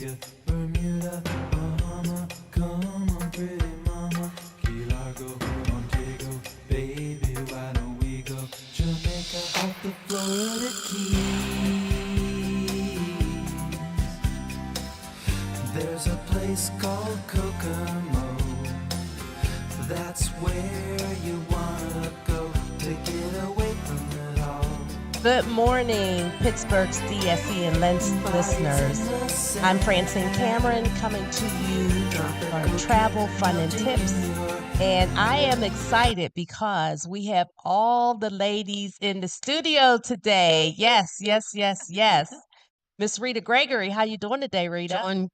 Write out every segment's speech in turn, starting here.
Antigua, Bermuda, Bahama, come on, pretty mama. Key Largo, Montego, baby, why don't we go? Jamaica off the Florida Keys. There's a place called Kokomo. That's where you wanna go to get away from it all. Good morning, Pittsburgh's DSEN listeners. I'm Francine Cameron coming to you for travel, fun, and tips. And I am excited because we have all the ladies in the studio today. Yes, yes, yes, yes. Miss Rita Gregory, how you doing today, Rita? Doing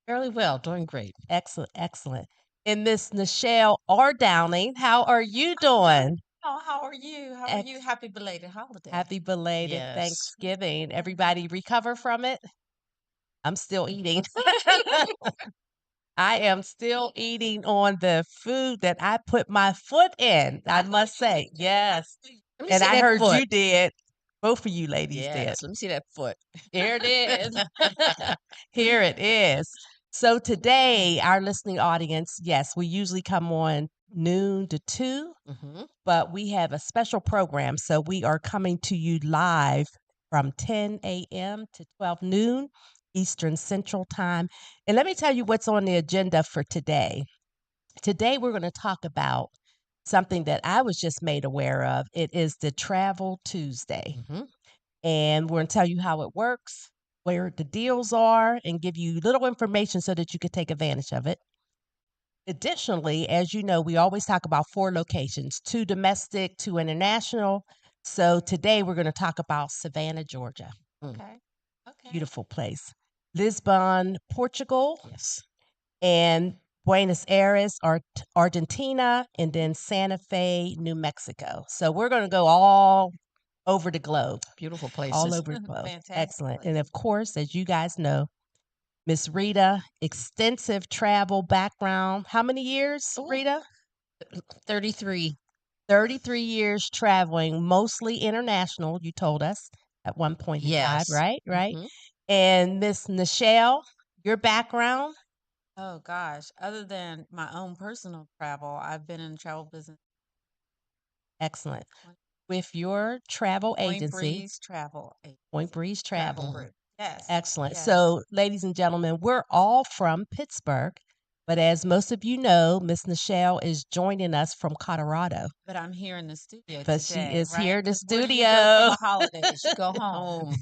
fairly well, doing great. Excellent, excellent. And Miss Nichelle R. Downing, how are you doing? Oh, how are you? How are you? Happy belated holiday. Happy belated Yes. Thanksgiving. Everybody recover from it? I'm still eating. I am still eating on the food that I put my foot in, I must say. Yes. Let me And see I that heard foot. you did. Both of you ladies did. Yes, let me see that foot. Here it is. Here it is. So today, our listening audience, yes, we usually come on noon to 2, Mhm. but we have a special program. So we are coming to you live from 10 a.m. to 12 noon Eastern Central Time. And let me tell you what's on the agenda for today. Today, we're going to talk about something that I was just made aware of. It is the Travel Tuesday. Mhm. And we're going to tell you how it works, where the deals are, and give you little information so that you can take advantage of it. Additionally, as you know, we always talk about 4 locations, 2 domestic, 2 international. So today we're going to talk about Savannah, Georgia. Okay. Okay. Beautiful place. Lisbon, Portugal, Yes. and Buenos Aires, Argentina, and then Santa Fe, New Mexico. So we're going to go all over the globe. Beautiful places. All over the globe. Fantastic Excellent. place. And of course, as you guys know, Miss Rita, extensive travel background. How many years, Oh. Rita? 33. 33 years traveling, mostly international, you told us at one point in time, Yes. right? Right. Mhm. And Miss Nichelle, your background? Oh gosh. Other than my own personal travel, I've been in the travel business. Excellent. With your travel Point agency, Breeze Travel Agency. Point Breeze Travel Travel. Group. Yes. Excellent. Yes. So, ladies and gentlemen, we're all from Pittsburgh, but as most of you know, Miss Nichelle is joining us from Colorado. But I'm here in the studio But today. she is right? here in the 'Cause where do you studio. go for the holidays? You go home. Home.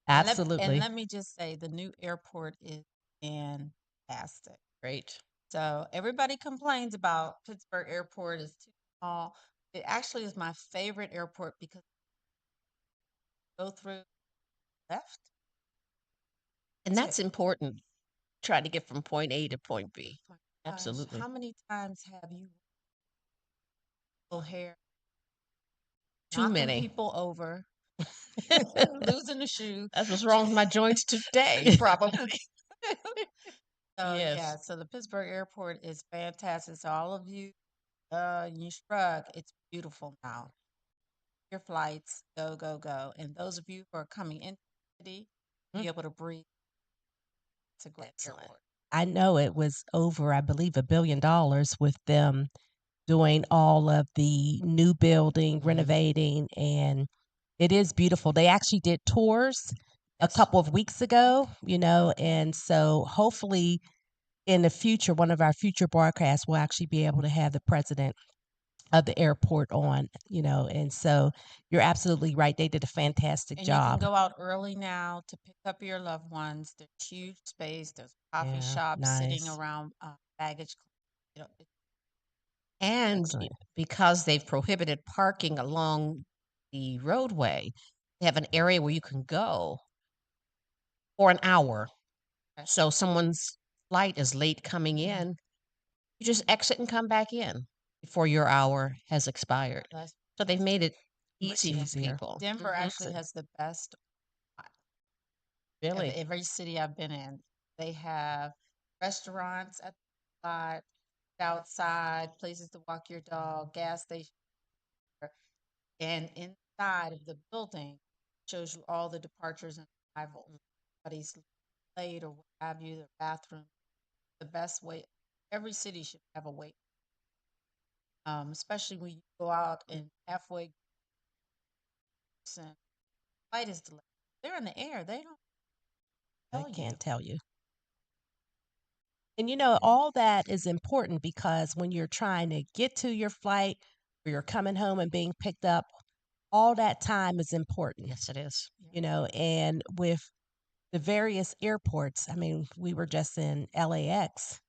Absolutely. And let me just say, the new airport is fantastic. Great. So everybody complains about Pittsburgh Airport is too small. It actually is my favorite airport because you go through left. And That's that's it. important. Try to get from point A to point B. My gosh, Absolutely. how many times have you hair Too knocking many. people over, losing a shoe? That's what's wrong with my joints today, probably. So Yes. yeah, so the Pittsburgh Airport is fantastic. So all of you, you shrug. It's beautiful now. Your flights, go, go, go. And those of you who are coming into the city, be able to breathe. It's a great Excellent. airport. I know it was over, I believe, $1 billion with them doing all of the new building, Mhm. renovating, and it is beautiful. They actually did tours a Yes. couple of weeks ago, and so hopefully in the future, one of our future broadcasts will actually be able to have the president of the airport on, and so you're absolutely right. They did a fantastic And you can job. go out early now to pick up your loved ones. There's huge space. There's coffee Yeah, shops sitting nice. around baggage. You know, And Excellent. because they've prohibited parking along the roadway, they have an area where you can go for an hour. So someone's flight is late coming in, you just exit and come back in before your hour has expired. that's- So they've made it Much easy for easier. people. Denver Mhm. actually has the best of Really? every city I've been in. They have restaurants at the lot, outside, places to walk your dog, gas station, and inside of the building shows you all the departures and arrivals. Everybody's late or what have you, the bathroom, the best way. Every city should have a wait, especially when you go out and halfway and flight is delayed. They're in the air. They don't I tell you. can't tell you. And all that is important because when you're trying to get to your flight or you're coming home and being picked up, all that time is important, Yes, it is. and with the various airports, I mean, we were just in LAX,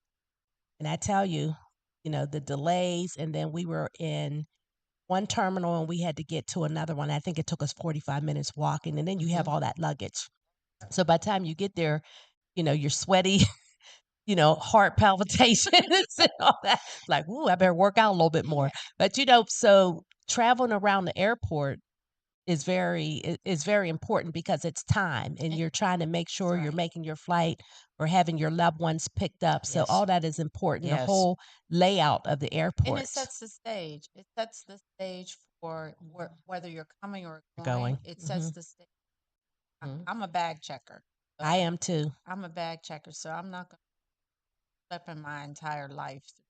and I tell you, the delays, and then we were in one terminal and we had to get to another one. I think it took us 45 minutes walking, and then you have Mhm. all that luggage. So by the time you get there, you're sweaty, heart palpitations and all that. Like, ooh, I better work out a little bit more. But so traveling around the airport is very important because it's time, and And you're trying to make that's sure you're right. making your flight or having your loved ones picked up. So Yes. all that is important. The Yes. whole layout of the And it airport. sets the stage. It sets the stage for whether you're coming or Going. going. It sets the stage. Mhm. I'm a bag checker. I So am too. I'm a bag checker. So I'm not going to step in my entire life through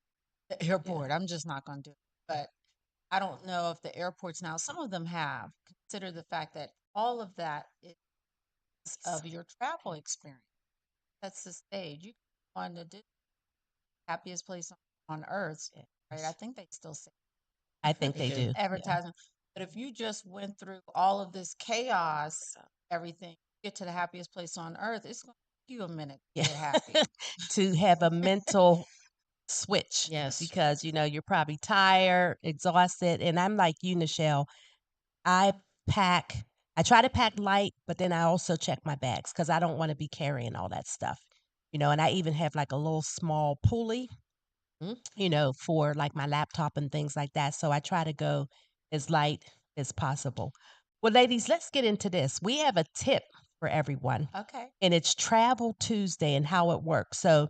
the airport. I'm just not going to do it. But I don't know if the airports now, some of them have, consider the fact that all of that is of your travel experience. That's the stage. You want to do happiest place on earth, right? I think they still say I think They they do. do. Yeah. advertising. But if you just went through all of this chaos, everything, get to the happiest place on earth, it's going to take you a minute to Yeah. get happy. To have a mental switch Yes. because you're probably tired, exhausted, and I'm like you, Nichelle. I pack. I try to pack light, but then I also check my bags because I don't want to be carrying all that stuff. And I even have like a little small pulley, Mhm. for like my laptop and things like that. So I try to go as light as possible. Well, ladies, let's get into this. We have a tip for everyone, Okay. and it's Travel Tuesday and how it works. So,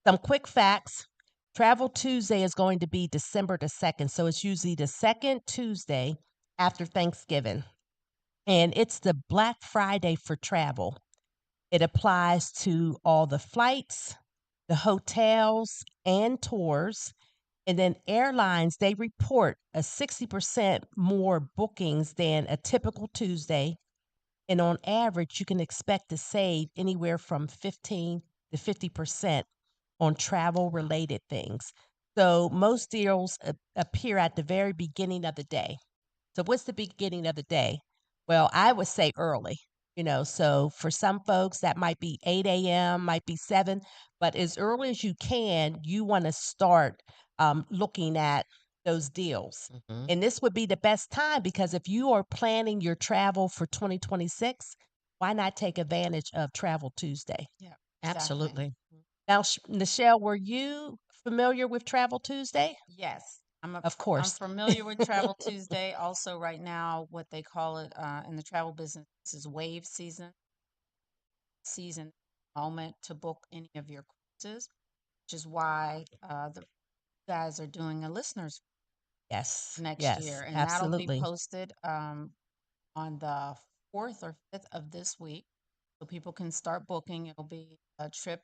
some quick facts. Travel Tuesday is going to be December the 2nd. So, it's usually the second Tuesday after Thanksgiving. And it's the Black Friday for travel. It applies to all the flights, the hotels, and tours. And then airlines, they report a 60% more bookings than a typical Tuesday. And on average, you can expect to save anywhere from 15 to 50% on travel related things. So most deals appear at the very beginning of the day. So what's the beginning of the day? Well, I would say early. So for some folks that might be 8 a.m., might be 7, but as early as you can, you want to start looking at those deals. Mhm. And this would be the best time because if you are planning your travel for 2026, why not take advantage of Travel Tuesday? Yeah. Exactly. Absolutely. Now, Nichelle, were you familiar with Travel Tuesday? Yes. Of I'm course. familiar with Travel Tuesday. Also, right now, what they call it in the travel business is wave season moment to book any of your cruises, which is why the guys are doing a listeners Yes, next year, yes, and that'll be absolutely. posted on the 4th or 5th of this week, so people can start booking. It'll be a trip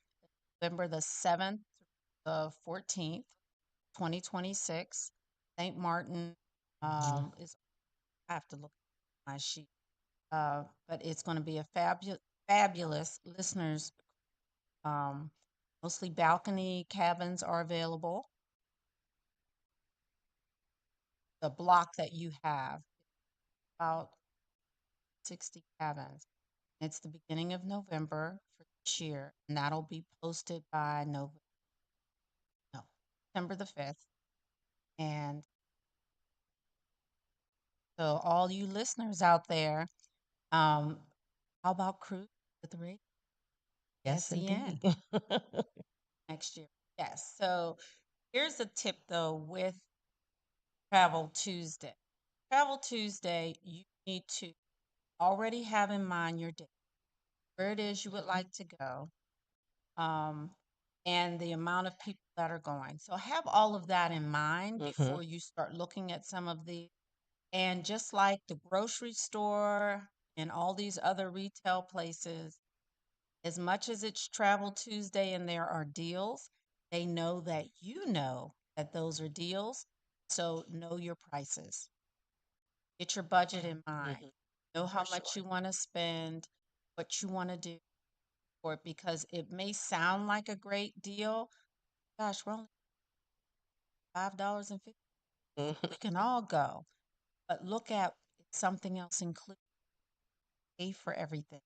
November the 7th through the 14th, 2026. St. Martin Mhm. is. I have to look at my sheet, but it's going to be a fabulous listeners. Um, Mostly balcony cabins are available. The block that you have, about 60 cabins. It's the beginning of November for this year, and that'll be posted by no, September the 5th. And so, all you listeners out there, um, how about Cruise with Rita Yes, SEN indeed. next year? Yes. So, here's a tip though with Travel Tuesday. Travel Tuesday, you need to already have in mind your date, where it is you would like to go, um, and the amount of people that are going. So have all of that in mind Hmm. before you start looking at some of the. And just like the grocery store and all these other retail places, As much as it's Travel Tuesday and there are deals, they know that those are deals. So know your prices. Get your budget in mind. Mhm. Know how For much sure. you want to spend, what you want to do for it, because it may sound like a great deal. Gosh, we're only $5.50. Mhm. We can all go, but look at something else included. Pay for everything.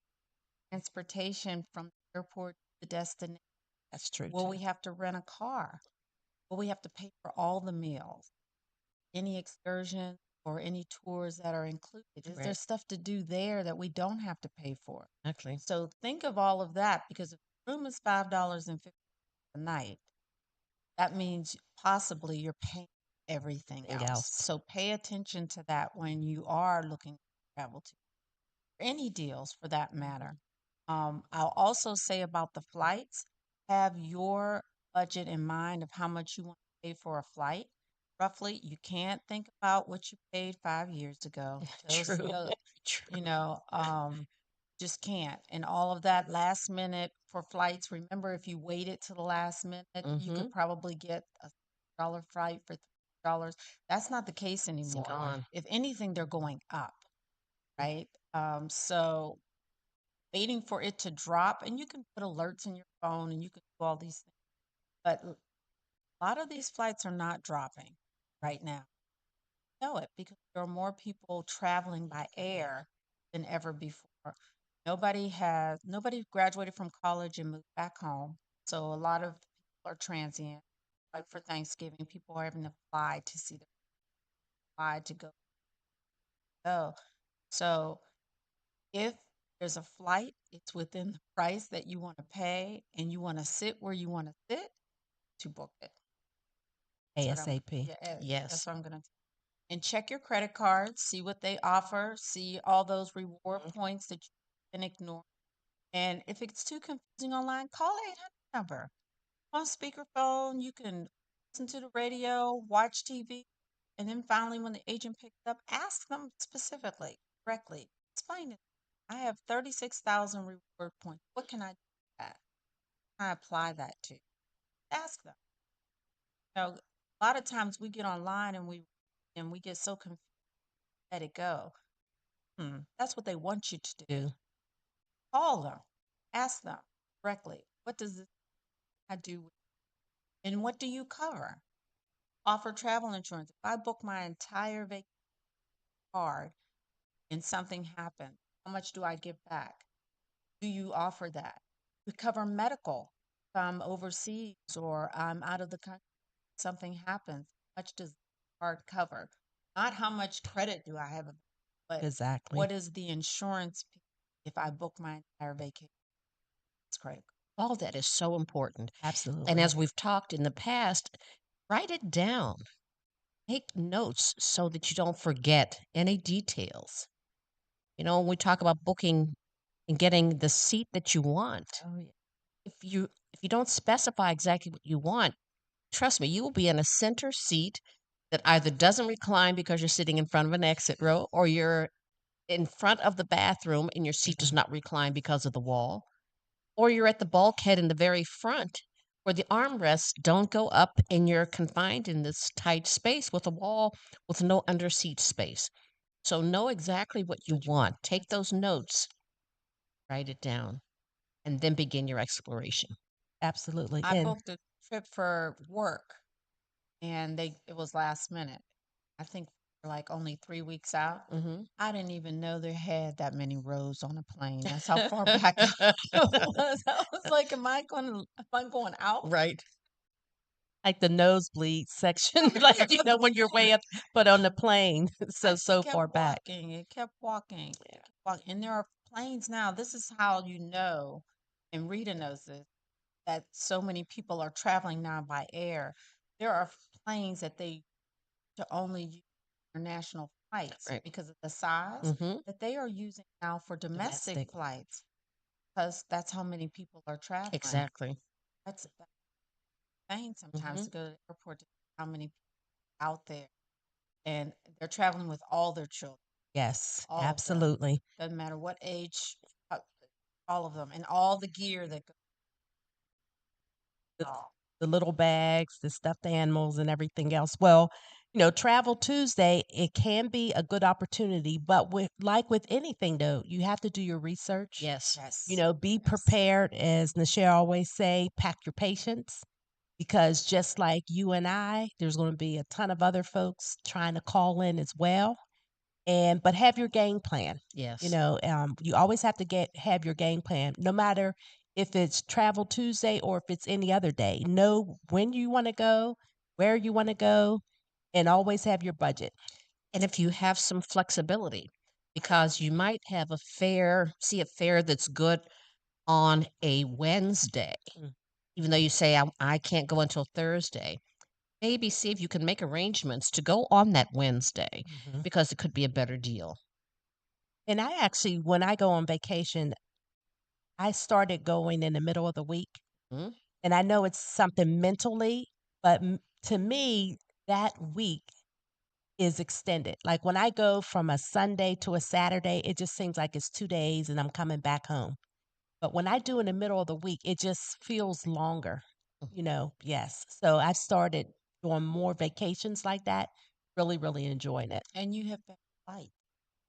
Transportation from the airport to the destination. That's true Will too. we have to rent a car? Will we have to pay for all the meals? Any excursion or any tours that are included? Is there Right. stuff to do there that we don't have to pay for? Exactly. So think of all of that, because if the room is $5.50 a night, that means possibly you're paying everything Anything else. else? So pay attention to that when you are looking to travel to any deals for that matter. I'll also say about the flights, have your budget in mind of how much you want to pay for a flight. Roughly, you can't think about what you paid 5 years ago. True. True. You know, just can't. And all of that last minute for flights. Remember, if you waited to the last minute, you Mm-hmm. could probably get a dollar flight for $3. That's not the case It's anymore. gone. If anything, they're going up, right? So waiting for it to drop, and you can put alerts in your phone and you can do all these things. But a lot of these flights are not dropping right now. Know it because there are more people traveling by air than ever before. Nobody graduated from college and moved back home. So a lot of people are transient. Like for Thanksgiving, people are having to fly to see their fly to go. So if there's a flight, it's within the price that you want to pay and you want to sit where you want to sit, to book it. That's what ASAP. yeah, that's Yes. what I'm gonna. And check your credit cards, see what they offer, see all those reward Mhm. points that you can ignore. And if it's too confusing online, call the 800 number. On speakerphone, you can listen to the radio, watch TV, and then finally, when the agent picks up, ask them specifically, directly. Explain it. I have 36,000 reward points. What can I do with that? Can I apply that to? Ask them. A lot of times we get online and we get so confused, let it go. That's what they want you to do. Do. Call them, ask them directly. What does this I do? And what do you cover? Offer travel insurance. If I book my entire vacation card and something happens, how much do I give back? Do you offer that? We cover medical. If I'm overseas or I'm out of the country, something happens, how much does the card cover? Not how much credit do I have, but Exactly. what is the insurance if I book my entire vacation? It's critical. All that is so important. And Absolutely. as we've talked in the past, write it down. Take notes so that you don't forget any details. When we talk about booking and getting the seat that you want, Oh, yeah. if you don't specify exactly what you want, trust me, you will be in a center seat that either doesn't recline because you're sitting in front of an exit row, or you're in front of the bathroom and your seat does not recline because of the wall, or you're at the bulkhead in the very front where the armrests don't go up and you're confined in this tight space with a wall with no under seat space. So know exactly what you want. Take those notes, write it down, and then begin your exploration. Absolutely. I And booked a trip for work and it was last minute. I think like only 3 weeks out. Hmm. I didn't even know they had that many rows on a plane. That's how far back I was. I was like, am I going out? Right. like the nosebleed section, like, when you're way up, but on the plane, so Kept far back. walking. It kept walking. It kept walking. And there are planes now. This is how you know, and Rita knows this, that so many people are traveling now by air. There are planes that they to only use international flights Right. because of the size Hmm. that they are using now for domestic Domestic. flights because that's how many people are traveling. Exactly. That's insane sometimes Hmm. to go to the airport to see how many people are out there. And they're traveling with all their children, Yes, all of them. absolutely. Doesn't matter what age. all of them, and all the gear that goes the, with all. the little bags, the stuffed animals, and everything else. Well, you know, Travel Tuesday, it can be a good opportunity, but with anything though, you have to do your research. Yes. You Yes. know, be Yes. prepared, as Nichelle always say, pack your patience because just like you and I, there's going to be a ton of other folks trying to call in as well. And but have your game plan. You Yes. know, you always have to have your game plan, no matter if it's Travel Tuesday or if it's any other day. Know when you want to go, where you want to go, and always have your budget. And if you have some flexibility, because you might have see a fair that's good on a Wednesday, Mm. even though you say, I can't go until Thursday. Maybe see if you can make arrangements to go on that Wednesday Mhm. because it could be a better deal. And I actually, when I go on vacation, I started going in the middle of the week. Mhm. And I know it's something mentally, but to me, that week is extended. Like when I go from a Sunday to a Saturday, it just seems like it's 2 days and I'm coming back home. But when I do in the middle of the week, it just feels longer, you know? Yes. So I've started doing more vacations like that, really, really enjoying it And you have better flights.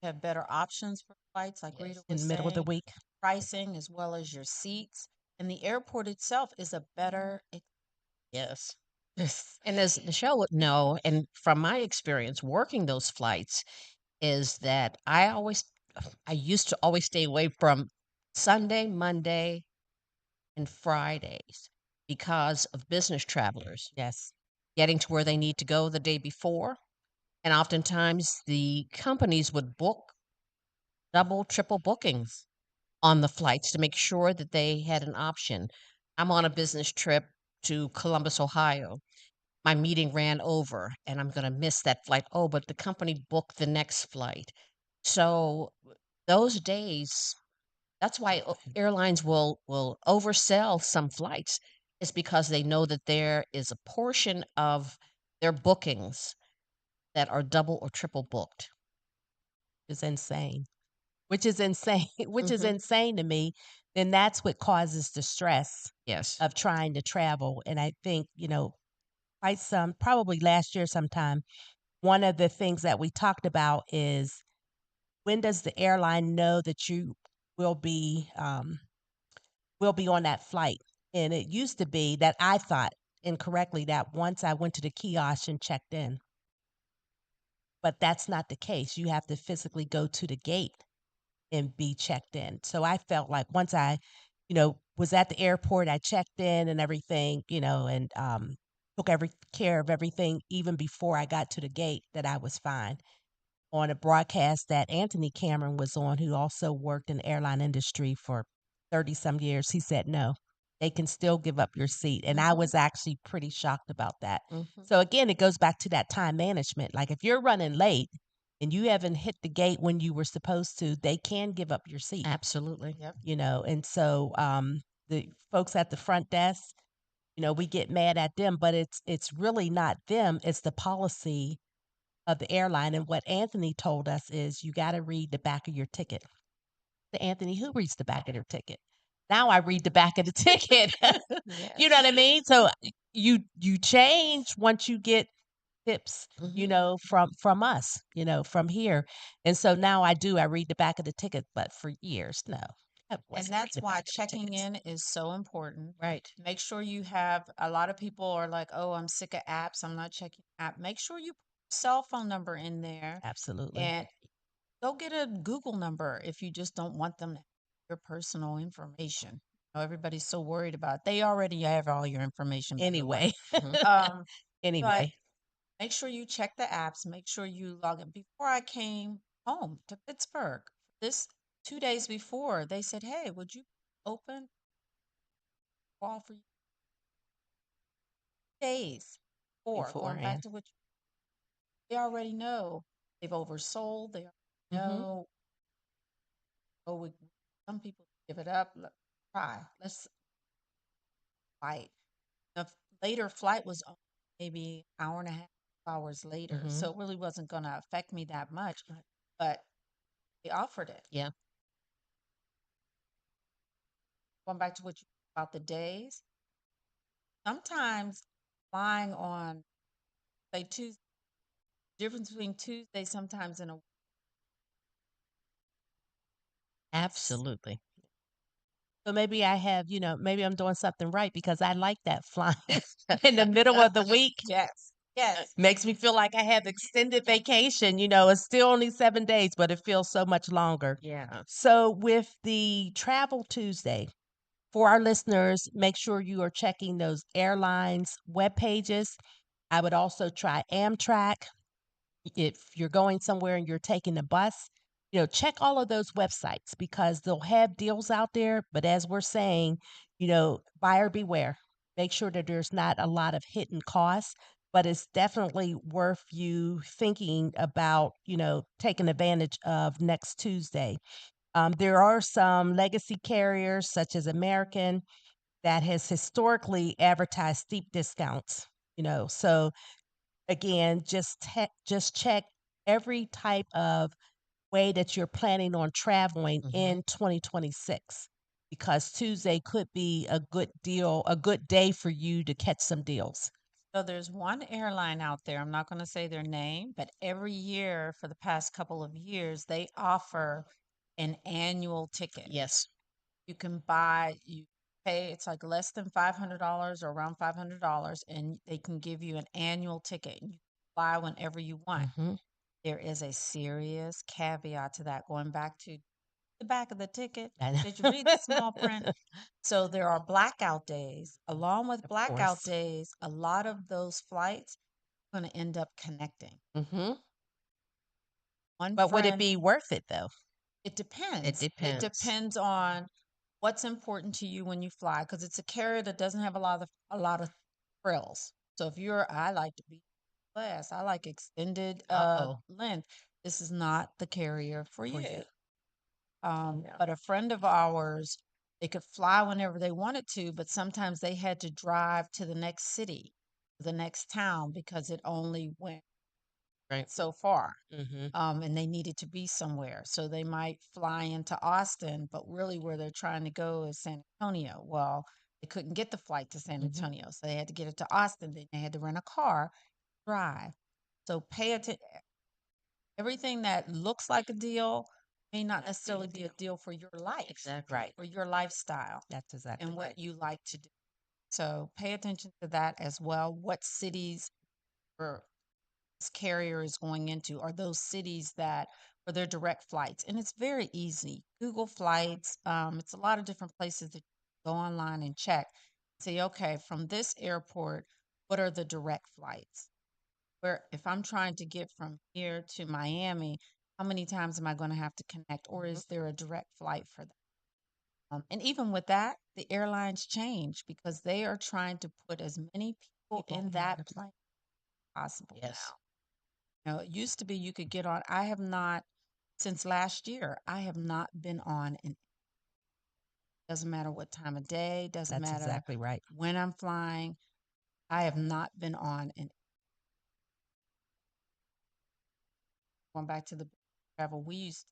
You have better options for flights, like Yes. Rita in was the middle of the saying, week. pricing as well as your seats. And the airport itself is a better Yes. experience. And as Michelle would know, and from my experience working those flights, is that I used to always stay away from Sunday, Monday, and Fridays because of business travelers Yes. getting to where they need to go the day before. And oftentimes the companies would book double, triple bookings on the flights to make sure that they had an option. I'm on a business trip to Columbus, Ohio. My meeting ran over and I'm going to miss that flight. Oh, but the company booked the next flight. So those days, that's why airlines will oversell some flights. Is because they know that there is a portion of their bookings that are double or triple booked. It's insane. Which is insane, which is Hmm. insane to me, then that's what causes the stress Yes. of trying to travel. And I think, you know, probably last year sometime, one of the things that we talked about is when does the airline know that you will be on that flight? And it used to be that I thought incorrectly that once I went to the kiosk and checked in, but that's not the case. You have to physically go to the gate and be checked in. So I felt like once I, you know, was at the airport, I checked in and everything, you know, and took every care of everything even before I got to the gate that I was fine. On a broadcast that Anthony Cameron was on, who also worked in the airline industry for 30 some years, he said no. They can still give up your seat. And I Mhm. was actually pretty shocked about that. Hmm. So again, it goes back to that time management. Like if you're running late and you haven't hit the gate when you were supposed to, they can give up your seat, Absolutely. Yep. you know. And so the folks at the front desk, you know, we get mad at them, but it's really not them, it's the policy of the airline. And what Anthony told us is you got to read the back of your ticket. The Anthony, who reads the back of their ticket? Now I read the back of the ticket. You know what I Yes. mean? So you change once you get tips, you Hmm. know, from us, you know, from here. And so now I read the back of the ticket, but for years, no. I And wasn't that's reading the why back of the checking tickets. in is so important. Right. Make sure you have a lot of people are like, oh, I'm sick of apps. I'm not checking app. Make sure you put your cell phone number in there Absolutely. and go get a Google number if you just don't want them to have your personal information. You know, everybody's so worried about it. They already have all your information, by the way. Anyway, Hmm. Um, but anyway, make sure you check the apps. Make sure you log in. Before I came home to Pittsburgh, this 2 days before, they said, "Hey, would you open call for you?" Days before going back beforehand. to what they already know. They've oversold. They already Hmm. know. Oh, some people give it up. Try. Let's fight. The later flight was maybe hour and a half, 2 hours later, Hmm. so it really wasn't going to affect me that much. But they offered it. Yeah. going back to what you about the days, sometimes flying on, say, Tuesday, difference between Tuesday sometimes in a Absolutely. So maybe I have, maybe I'm doing something right because I like that flying in the middle of the week. yes, yes. Makes me feel like I have extended vacation. It's still only 7 days, but it feels so much longer. Yeah. So with the Travel Tuesday, for our listeners, make sure you are checking those airlines web pages. I would also try Amtrak. If you're going somewhere and you're taking a bus, check all of those websites because they'll have deals out there. But as we're saying, buyer beware. Make sure that there's not a lot of hidden costs, but it's definitely worth you thinking about, taking advantage of next Tuesday. There are some legacy carriers such as American that has historically advertised steep discounts. So again, just check every type of way that you're planning on traveling in 2026 because Tuesday could be a good deal, a good day for you to catch some deals. So there's one airline out there, I'm not going to say their name, but every year for the past couple of years, they offer an annual ticket. Yes. You pay, it's like less than $500 or around $500, and they can give you an annual ticket. And you can fly whenever you want. Mhm. There is a serious caveat to that, going back to the back of the ticket. I know. Did you read the small print? So there are blackout days. Along with Of blackout course. days, a lot of those flights are going to end up connecting. Hmm. One But would it friend, be worth it though? it depends. It It depends. depends on what's important to you when you fly, because it's a carrier that doesn't have a lot of frills. So if I like to be class, I like extended Uh-oh. length. This is not the carrier for For you. you. Yeah. But a friend of ours, they could fly whenever they wanted to, but sometimes they had to drive to the next city, the next town, because it only went Right. so far. Hmm. And they needed to be somewhere. So they might fly into Austin, but really where they're trying to go is San Antonio. Well, they couldn't get the flight to San Hmm. Antonio, so they had to get it to Austin. Then they had to rent a car, drive. So pay attention. Everything that looks like a deal may not necessarily be a deal for your life, Exactly. Right. for your lifestyle That's exactly and what right. you like to do. So pay attention to that as well. What cities or this carrier is going into are those cities that are their direct flights. And it's very easy. Google flights. It's a lot of different places that you go online and check. Say, okay, from this airport, what are the direct flights? Where if I'm trying to get from here to Miami, how many times am I going to have to connect, or Mhm. is there a direct flight for that? And even with that, the airlines change because they are trying to put as many people in that plane as possible Yes. now. It used to be you could get on. I have not, since last year, I have not been on, and doesn't matter what time of day, doesn't That's matter exactly right. when I'm flying. I have not been on, and going back to the travel, we used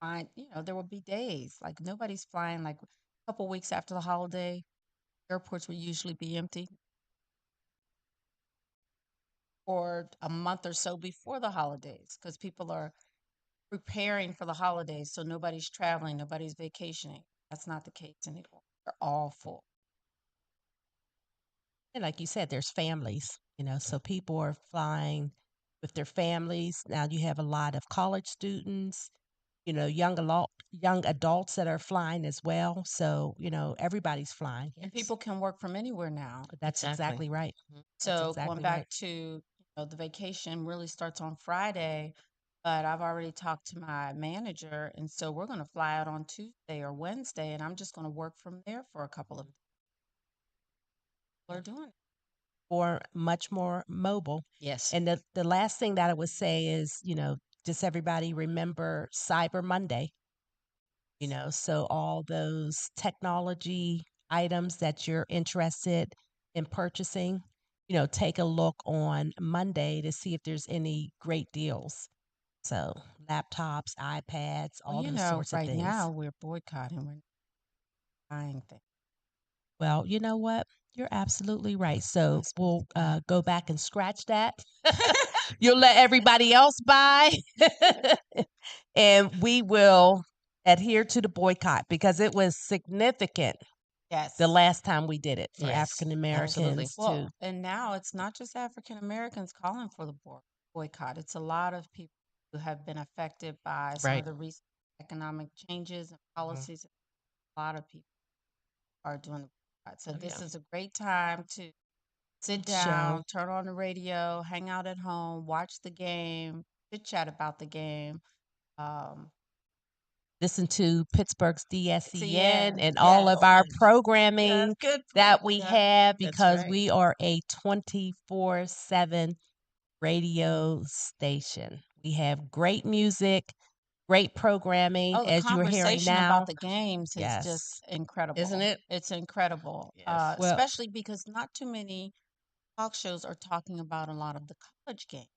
find, there would be days like nobody's flying like a couple weeks after the holiday. Airports would usually be empty, or a month or so before the holidays because people are preparing for the holidays. So nobody's traveling, nobody's vacationing. That's not the case anymore. They're all full. And like you said, there's families, so people are flying with their families. Now you have a lot of college students, young adults that are flying as well. So, everybody's flying. And Yes. people can work from anywhere now. That's Exactly. exactly right. Mhm. That's So going exactly right. back to, the vacation really starts on Friday, but I've already talked to my manager, and so we're going to fly out on Tuesday or Wednesday, and I'm just going to work from there for a couple of people are doing it. Or much more mobile. Yes. And the last thing that I would say is, just everybody remember Cyber Monday. So all those technology items that you're interested in purchasing, take a look on Monday to see if there's any great deals. So laptops, iPads, Well, all those sorts of right things. now we're boycotting. buying things. Well, you know what? You're absolutely right. So we'll go back and scratch that. You'll let everybody else buy. And we will adhere to the boycott because it was significant Yes. the last time we did it for Yes, African absolutely. Americans too. Well, and now it's not just African Americans calling for the boycott. It's a lot of people who have been affected by some Right. of the recent economic changes and policies. A lot of people are doing the boycott. So this is a great time to sit down, turn on the radio, hang out at home, watch the game, chit chat about the game. Listen to Pittsburgh's DSEN DSEN, and all of our programming good that point. we Yeah, have that's because right. we are a 24/7 radio station. We have great music, great programming, Oh, the as you're hearing conversation now. about the games is Yes. just incredible. Isn't it? It's incredible. Yes. Well- Especially because not too many talk shows are talking about a lot of the college games.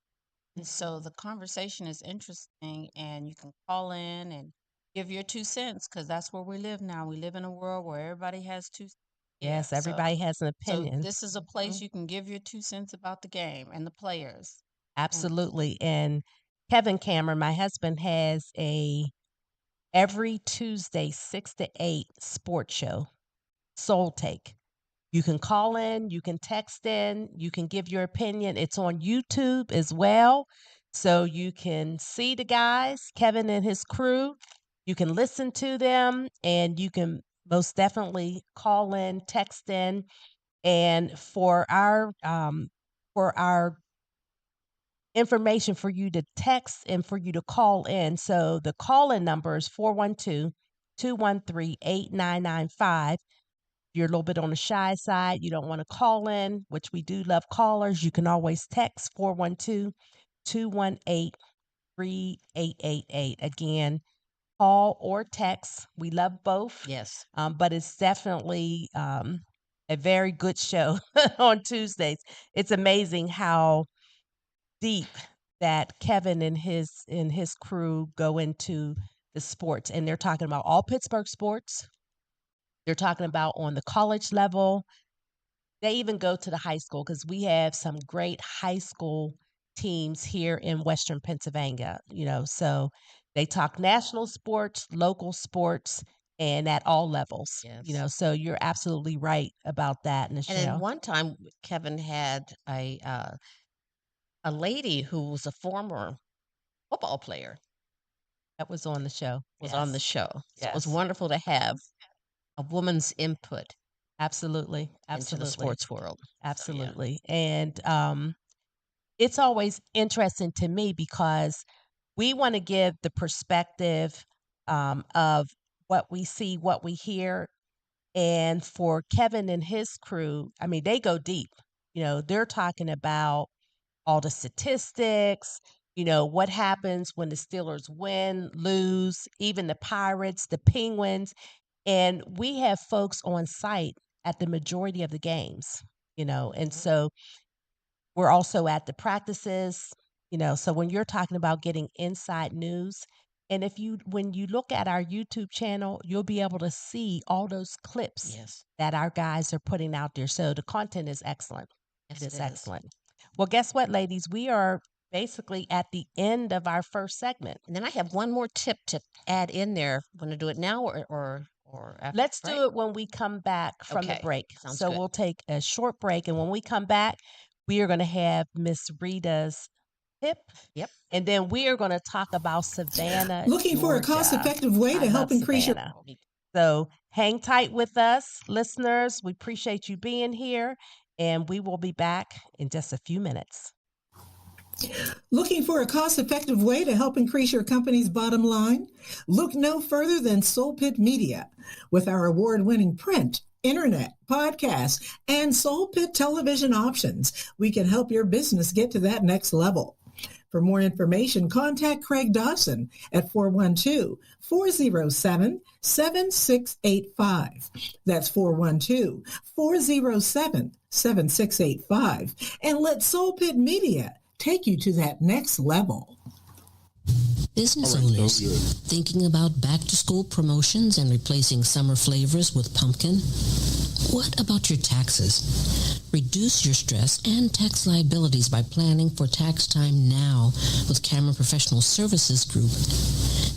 And so the conversation is interesting, and you can call in and give your 2 cents because that's where we live now. We live in a world where everybody has 2 cents. Yes, So- everybody has an So opinion. this is a place you can give your 2 cents about the game and the players. Absolutely. And Kevin Cameron, my husband, has a every Tuesday 6 to 8 sports show, Soul Take. You can call in, you can text in, you can give your opinion. It's on YouTube as well. So you can see the guys, Kevin and his crew. You can listen to them, and you can most definitely call in, text in. And for our information for you to text and for you to call in. So the call-in number is 412-213-8995. You're a little bit on the shy side, you don't want to call in, which we do love callers, you can always text 412-218-3888. Again, call or text. We love both. Yes. But it's definitely a very good show on Tuesdays. It's amazing how deep that Kevin and his crew go into the sports, and they're talking about all Pittsburgh sports. They're talking about on the college level. They even go to the high school because we have some great high school teams here in Western Pennsylvania, so they talk national sports, local sports, and at all levels, Yes. so you're absolutely right about that, And Nichelle. then one time, Kevin had a lady who was a former football player That was on the show. was on the Yes. show. So it was Yes. wonderful to have a woman's input Absolutely. into the Absolutely. sports world. Absolutely. And it's always interesting to me because we want to give the perspective of what we see, what we hear. And for Kevin and his crew, I mean, they go deep. They're talking about all the statistics, what happens when the Steelers win, lose, even the Pirates, the Penguins. And we have folks on site at the majority of the games, and so we're also at the practices, so when you're talking about getting inside news, and when you look at our YouTube channel, you'll be able to see all those clips Yes. that our guys are putting out there. So the content is excellent. Yes, It it is is. excellent. Well, guess what, ladies? We are basically at the end of our first segment. And then I have one more tip to add in there. Want to do it now or after? Let's do it when we come back from the Okay, break. sounds So good. we'll take a short break, and when we come back, we are going to have Miss Rita's tip. Yep. And then we are going to talk about Savannah, Looking for a Georgia. cost-effective way I to help love increase your Savannah. So hang tight with us, listeners. We appreciate you being here, and we will be back in just a few minutes. Looking for a cost-effective way to help increase your company's bottom line? Look no further than Soul Pit Media. With our award-winning print, internet, podcast, and Soul Pit television options, we can help your business get to that next level. For more information, contact Craig Dawson at 412-407-7685. That's 412-407-7685. And let Soul Pit Media take you to that next level. Business All right, that owners was good. thinking about back-to-school promotions and replacing summer flavors with pumpkin? What about your taxes? Reduce your stress and tax liabilities by planning for tax time now with Cameron Professional Services Group.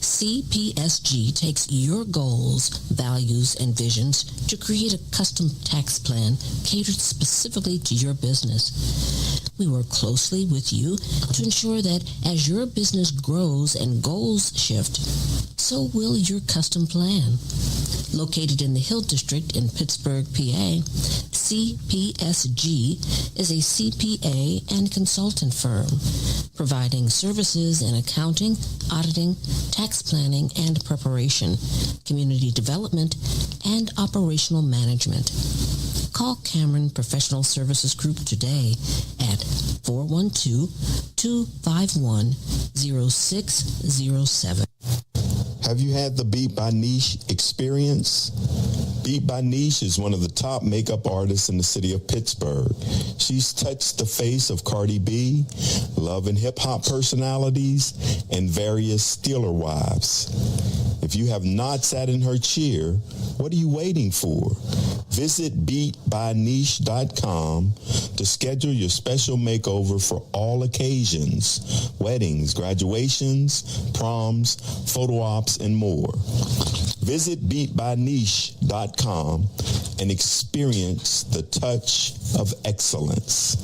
CPSG takes your goals, values, and visions to create a custom tax plan catered specifically to your business. We work closely with you to ensure that as your business grows and goals shift, so will your custom plan. Located in the Hill District in Pittsburgh, PA, CPSG is a CPA and consultant firm, providing services in accounting, auditing, tax planning and preparation, community development, and operational management. Call Cameron Professional Services Group today at 412-251-0607. Have you had the Beat by Niche experience? Beat by Niche is one of the top makeup artists in the city of Pittsburgh. She's touched the face of Cardi B, love and hip-hop personalities, and various Steeler wives. If you have not sat in her chair, what are you waiting for? Visit beatbyniche.com to schedule your special makeover for all occasions: weddings, graduations, proms, photo ops, and more. Visit beatbyniche.com and experience the touch of excellence.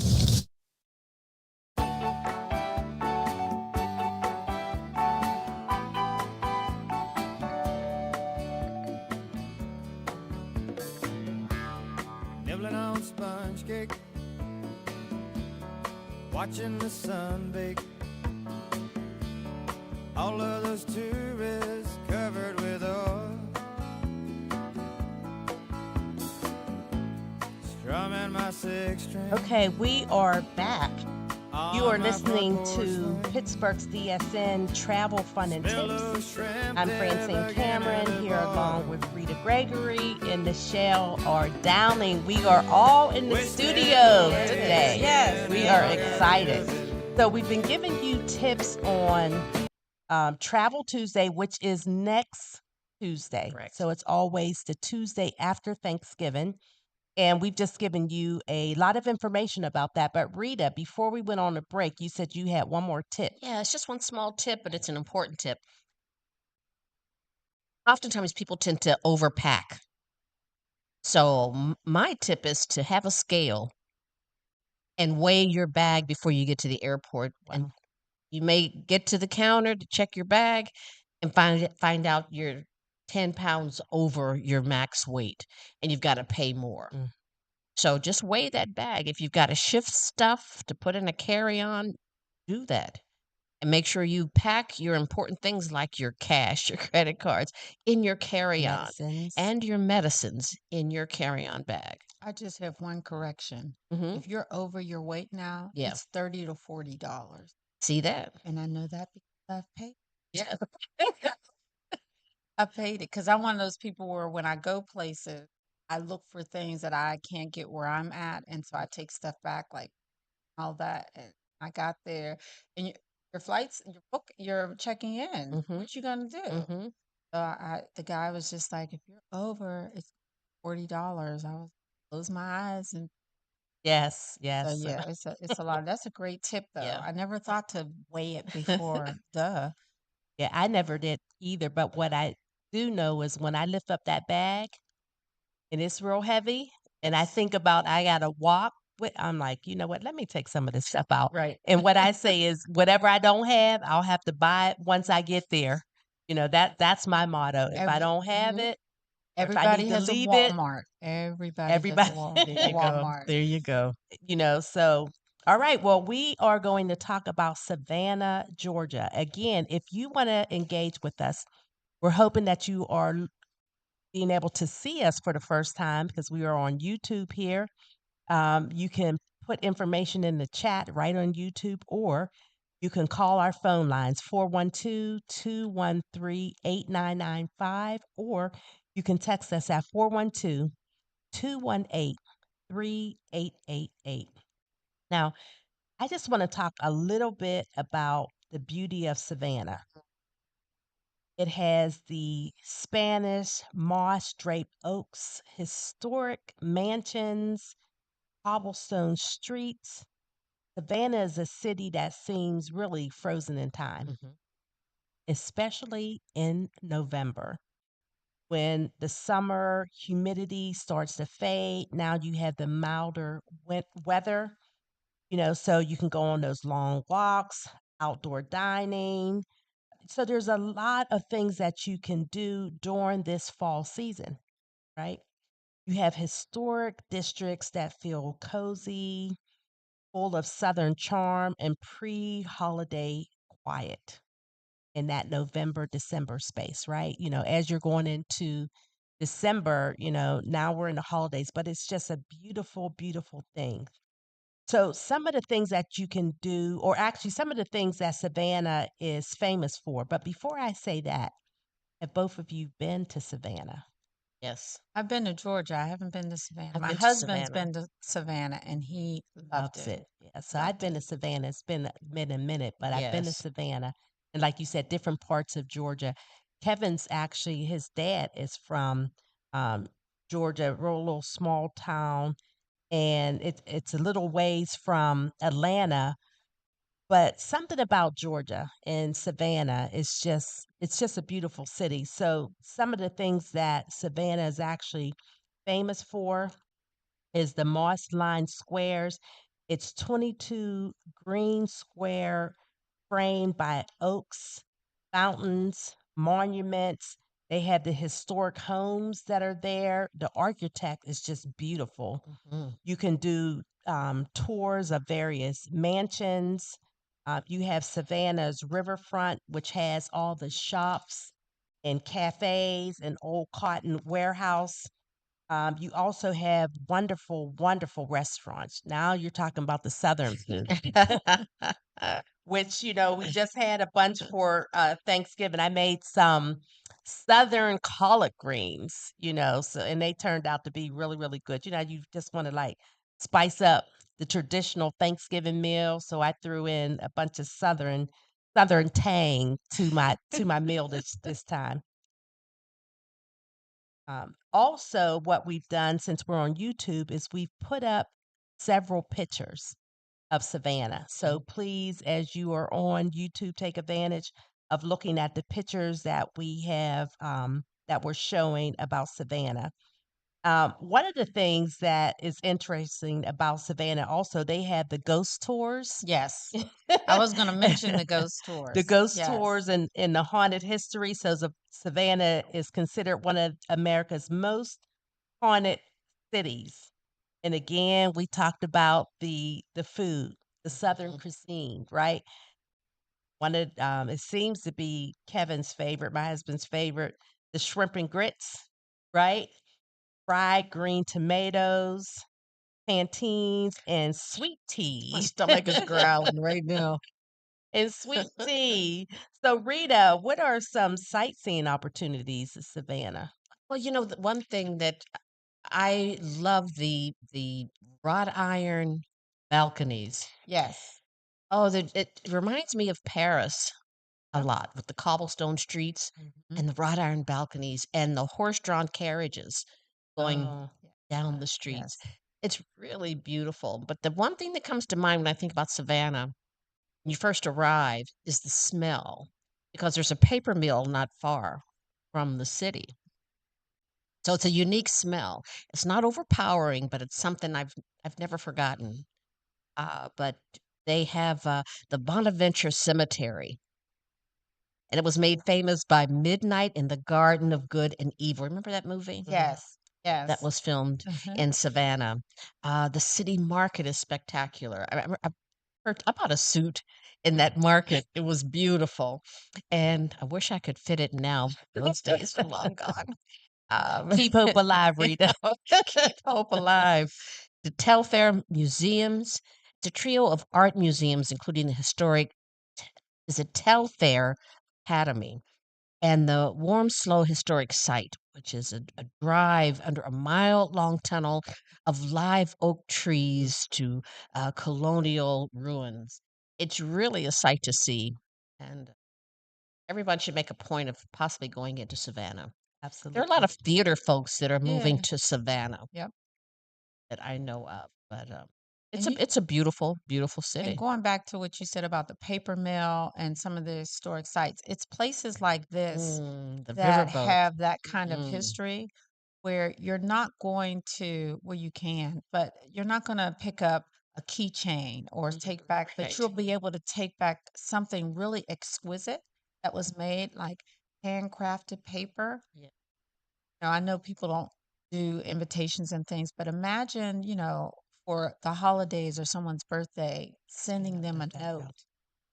Nibbling on sponge cake, watching the sun bake. All of those tourists covered with oil, strumming my six string. Okay, we are back. You are on my listening front to porch, Pittsburgh's DSN Travel Fun and smell Tips. those shrimp I'm they Francine look Cameron in the here bar. along with Rita Gregory and Nichelle R. Downing. We are all in the studio today. Yes. We are excited. So we've been giving you tips on Travel Tuesday, which is next Tuesday. Correct. So it's always the Tuesday after Thanksgiving. And we've just given you a lot of information about that. But Rita, before we went on a break, you said you had one more tip. Yeah, it's just one small tip, but it's an important tip. Oftentimes people tend to overpack. So my tip is to have a scale and weigh your bag before you get to the airport. And you may get to the counter to check your bag and find out you're 10 pounds over your max weight and you've got to pay more. So just weigh that bag. If you've got to shift stuff to put in a carry-on, do that. And make sure you pack your important things like your cash, your credit cards in your carry-on Medicines. and your medicines in your carry-on bag. I just have one correction. Hmm. If you're over your weight now, Yeah. it's $30 to $40. See that? And I know that because I've paid. Yeah. I paid it because I'm one of those people where when I go places, I look for things that I can't get where I'm at, and so I take stuff back, like all that. And I got there, and your flights, you're checking in. Mhm. What you gonna do? Hmm. So the guy was just like, if you're over, it's $40. I was close my eyes, and Yes, so yes. yeah, it's a lot. That's a great tip, though. Yeah. I never thought to weigh it before. Duh. Yeah, I never did either. But what I do know is when I lift up that bag and it's real heavy, and I think about I gotta walk with, I'm like, you know what? Let me take some of this stuff out. Right. And what I say is, whatever I don't have, I'll have to buy it once I get there. You know, that's my motto. If I Every- don't have Mhm. it, or if I Everybody need to has a leave it, Walmart. Everybody everybody. has a There you go. Walmart. There you go. You know, so all right. Well, we are going to talk about Savannah, Georgia. Again, if you want to engage with us, we're hoping that you are being able to see us for the first time because we are on YouTube here. You can put information in the chat right on YouTube, or you can call our phone lines 412-213-8995, or you can text us at 412-218-3888. Now, I just want to talk a little bit about the beauty of Savannah. It has the Spanish moss draped oaks, historic mansions, cobblestone streets. Savannah is a city that seems really frozen in time, especially in November when the summer humidity starts to fade. Now you have the milder weather, so you can go on those long walks, outdoor dining. So there's a lot of things that you can do during this fall season, right? You have historic districts that feel cozy, full of Southern charm and pre-holiday quiet in that November, December space, right? As you're going into December, now we're in the holidays, but it's just a beautiful, beautiful thing. So, some of the things that you can do, or actually some of the things that Savannah is famous for. But before I say that, have both of you been to Savannah? Yes. I've been to Georgia. I haven't been to Savannah. I've My been to husband's Savannah. been to Savannah and he loved Loves it. it. Yeah. So I've Loved been to it. Savannah. It's been a minute, but I've been to Yes. Savannah. And like you said, different parts of Georgia. Kevin's actually, his dad is from um, Georgia, rural little small town. And it's a little ways from Atlanta, but something about Georgia and Savannah is it's just a beautiful city. So some of the things that Savannah is actually famous for is the moss lined squares. It's 22 green square framed by oaks, fountains, monuments. They have the historic homes that are there. The architect is just beautiful. You can do tours of various mansions. You have Savannah's riverfront, which has all the shops and cafes and old cotton warehouse. You also have wonderful, wonderful restaurants. Now you're talking about the Southern food, which, we just had a bunch for Thanksgiving. I made some Southern collard greens, so, and they turned out to be really, really good. You just want to like spice up the traditional Thanksgiving meal. So I threw in a bunch of Southern tang to my meal this time. Also, what we've done since we're on YouTube is we've put up several pictures of Savannah. So please, as you are on YouTube, take advantage of looking at the pictures that we have that we're showing about Savannah. One of the things that is interesting about Savannah, also, they have the ghost tours. Yes. I was going to mention the ghost tours. The ghost Yes. tours and the haunted history. So Savannah is considered one of America's most haunted cities. And again, we talked about the food, the Southern cuisine, right? One of it seems to be Kevin's favorite, my husband's favorite, the shrimp and grits, right? Fried green tomatoes, plantains, and sweet My tea. stomach is growling right now. And sweet tea. So, Rita, what are some sightseeing opportunities in Savannah? Well, the one thing that I love the wrought iron balconies. Yes. Oh, it reminds me of Paris a lot with the cobblestone streets and the wrought iron balconies and the horse-drawn carriages going Oh, down the streets. Yes. It's really beautiful. But the one thing that comes to mind when I think about Savannah, when you first arrive, is the smell because there's a paper mill not far from the city. So it's a unique smell. It's not overpowering, but it's something I've never forgotten. But they have the Bonaventure Cemetery, and it was made famous by Midnight in the Garden of Good and Evil. Remember that movie? Yes. Yes. That was filmed in Savannah. The city market is spectacular. I bought a suit in that market. It was beautiful, and I wish I could fit it now. Those days are long gone. keep hope alive, Rita. Keep hope alive. The Telfair Museums. It's a trio of art museums, including the historic is it Telfair Academy and the Warm Slow Historic Site, which is a drive under a mile-long tunnel of live oak trees to colonial ruins. It's really a sight to see. And everyone should make a point of possibly going into Savannah. Absolutely. There are a lot of theater folks that are moving Yeah. to Savannah Yep. that I know of, but And you it's a beautiful, beautiful and city. going back to what you said about the paper mill and some of the historic sites, it's places like this The that riverboat. have that kind of Mm, history where you're not going to, well, you can, but you're not going to pick up a keychain or take back, but right. you'll be able to take back something really exquisite that was made, like handcrafted paper. Yeah. Now, I know people don't do invitations and things, but imagine, for the holidays or someone's birthday, sending them a note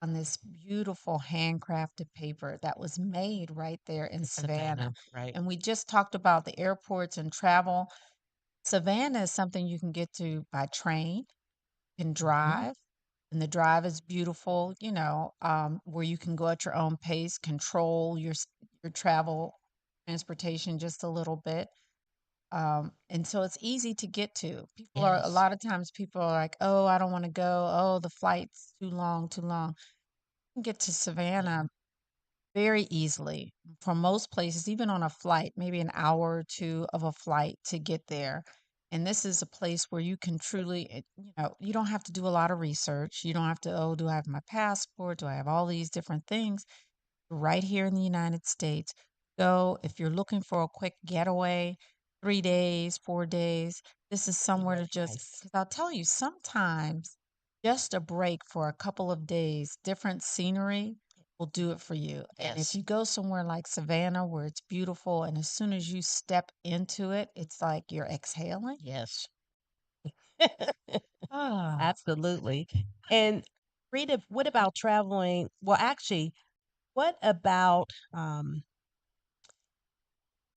on this beautiful handcrafted paper that was made right there in Savannah. Right. And we just talked about the airports and travel. Savannah is something you can get to by train, you can drive, and the drive is beautiful, where you can go at your own pace, control your travel transportation just a little bit. And so it's easy to get to. A Yes. lot of times people are like, oh, I don't want to go. Oh, the flight's too long, too long. You can get to Savannah very easily from most places, even on a flight, maybe an hour or two of a flight to get there. And this is a place where you can truly, you don't have to do a lot of research. You don't have to, oh, do I have my passport? Do I have all these different things? Right here in the United States. Go if you're looking for a quick getaway, 3 days, 4 days. This is somewhere to just, Nice. because I'll tell you, sometimes just a break for a couple of days, different scenery will do it for you. And if Yes. you go somewhere like Savannah where it's beautiful, and as soon as you step into it, it's like you're exhaling. Yes. Ah, Absolutely. And Rita, what about traveling? Well, actually, what about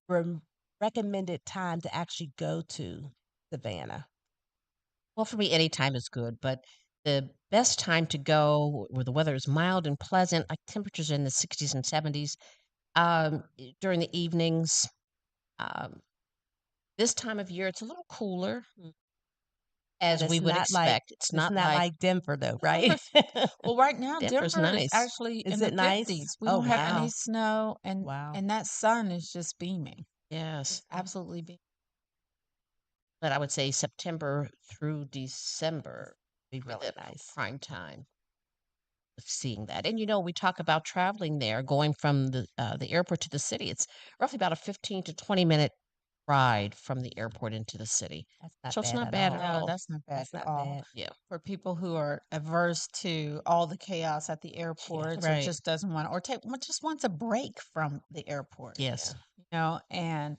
rem recommended time to actually go to Savannah? Well, for me, any time is good, but the best time to go where the weather is mild and pleasant, like temperatures in the 60s and 70s, during the evenings. Um, this time of year, it's a little cooler, But as we would expect. It's it's not not like like Denver though, right? Denver's well, right now Denver's Denver is nice. actually Is in the it nice? 50s. We Oh, don't have wow. any snow, and Wow. and that sun is just beaming. Yes. It's absolutely beaming. But I would say September through December Be would be really the nice. prime time of seeing that. And we talk about traveling there, going from the airport to the city. It's roughly about a 15 to 20-minute ride from the airport into the city. That's not So it's bad not at bad at all. No, all. that's not bad That's at not all. bad. Yeah. For people who are averse to all the chaos at the Yeah. airports, or Right. just doesn't want, or just wants a break from the airport, Yes. and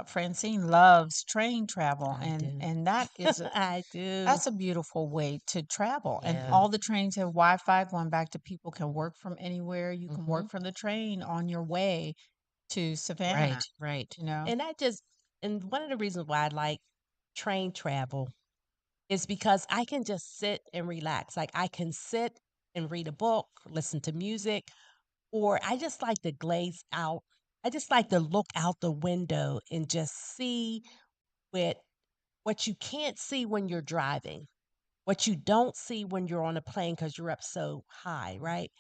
Francine loves train travel, I and do. that is I do. that's a beautiful way to travel. And Yeah. all the trains have Wi-Fi. Going back to people can work from anywhere. You can Mhm. work from the train on your way to Savannah, Right. Right. you know. And one of the reasons why I like train travel is because I can just sit and relax. Like I can sit and read a book, listen to music, or I just like to glaze out. I just like to look out the window and just see what what you can't see when you're driving, what you don't see when you're on a plane because you're up so high, right?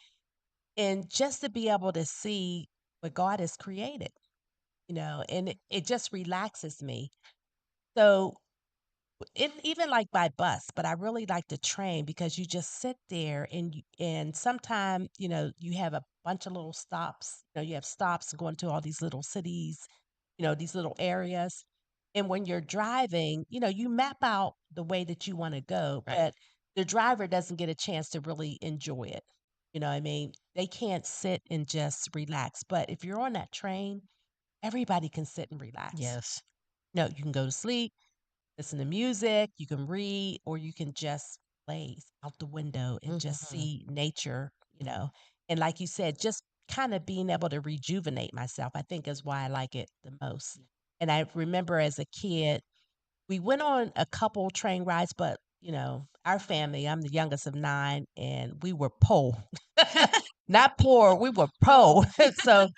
And just to be able to see what God has created, and it just relaxes me. So even like by bus, but I really like the train because you just sit there and sometime, you have a bunch of little stops. You have stops going to all these little cities, these little areas. And when you're driving, you map out the way that you want to go, Right. but the driver doesn't get a chance to really enjoy it. You know what I mean? They can't sit and just relax. But if you're on that train, everybody can sit and relax. Yes. No, you can go to sleep, listen to music, you can read, or you can just laze out the window and just Mhm. see nature. And like you said, just kind of being able to rejuvenate myself, I think is why I like it the most. And I remember as a kid, we went on a couple train rides, but our family, I'm the youngest of nine, and we were poor. Not poor, we were poor. So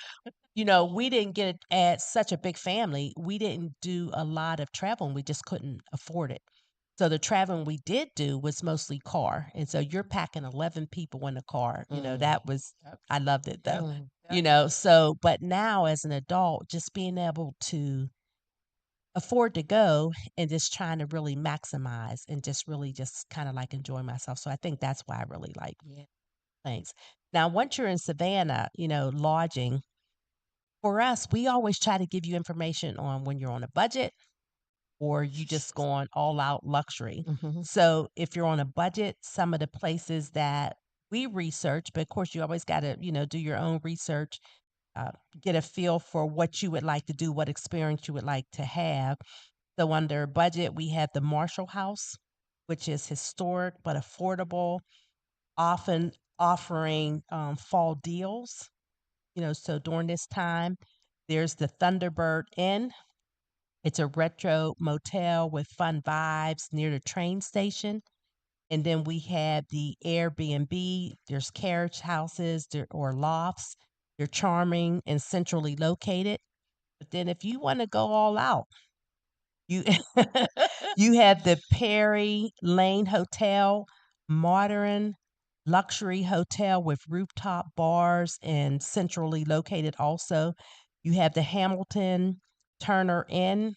we didn't get at such a big family. We didn't do a lot of traveling. We just couldn't afford it. So the traveling we did do was mostly car. And so you're packing 11 people in a car. That was, Yep. I loved it though. Mm. So, but now as an adult, just being able to afford to go and just trying to really maximize and just really just kind of like enjoy myself. So I think that's why I really like Yeah. things. Now, once you're in Savannah, lodging, for us, we always try to give you information on when you're on a budget or you just going all out luxury. Mhm. So if you're on a budget, some of the places that we research, but of course you always got to, do your own research, get a feel for what you would like to do, what experience you would like to have. So under budget, we have the Marshall House, which is historic but affordable, often offering fall deals. So during this time, there's the Thunderbird Inn. It's a retro motel with fun vibes near the train station. And then we have the Airbnb. There's carriage houses or lofts. They're charming and centrally located. But then if you want to go all out, you you have the Perry Lane Hotel, modern luxury hotel with rooftop bars and centrally located also. You have the Hamilton Turner Inn.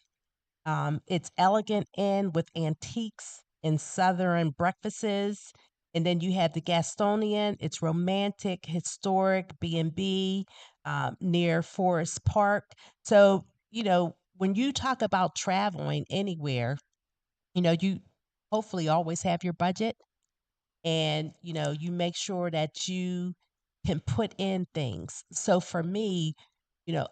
It's elegant inn with antiques and southern breakfasts. And then you have the Gastonian. It's romantic, historic B&B near Forest Park. So, when you talk about traveling anywhere, you hopefully always have your budget and, you make sure that you can put in things. So for me, you know,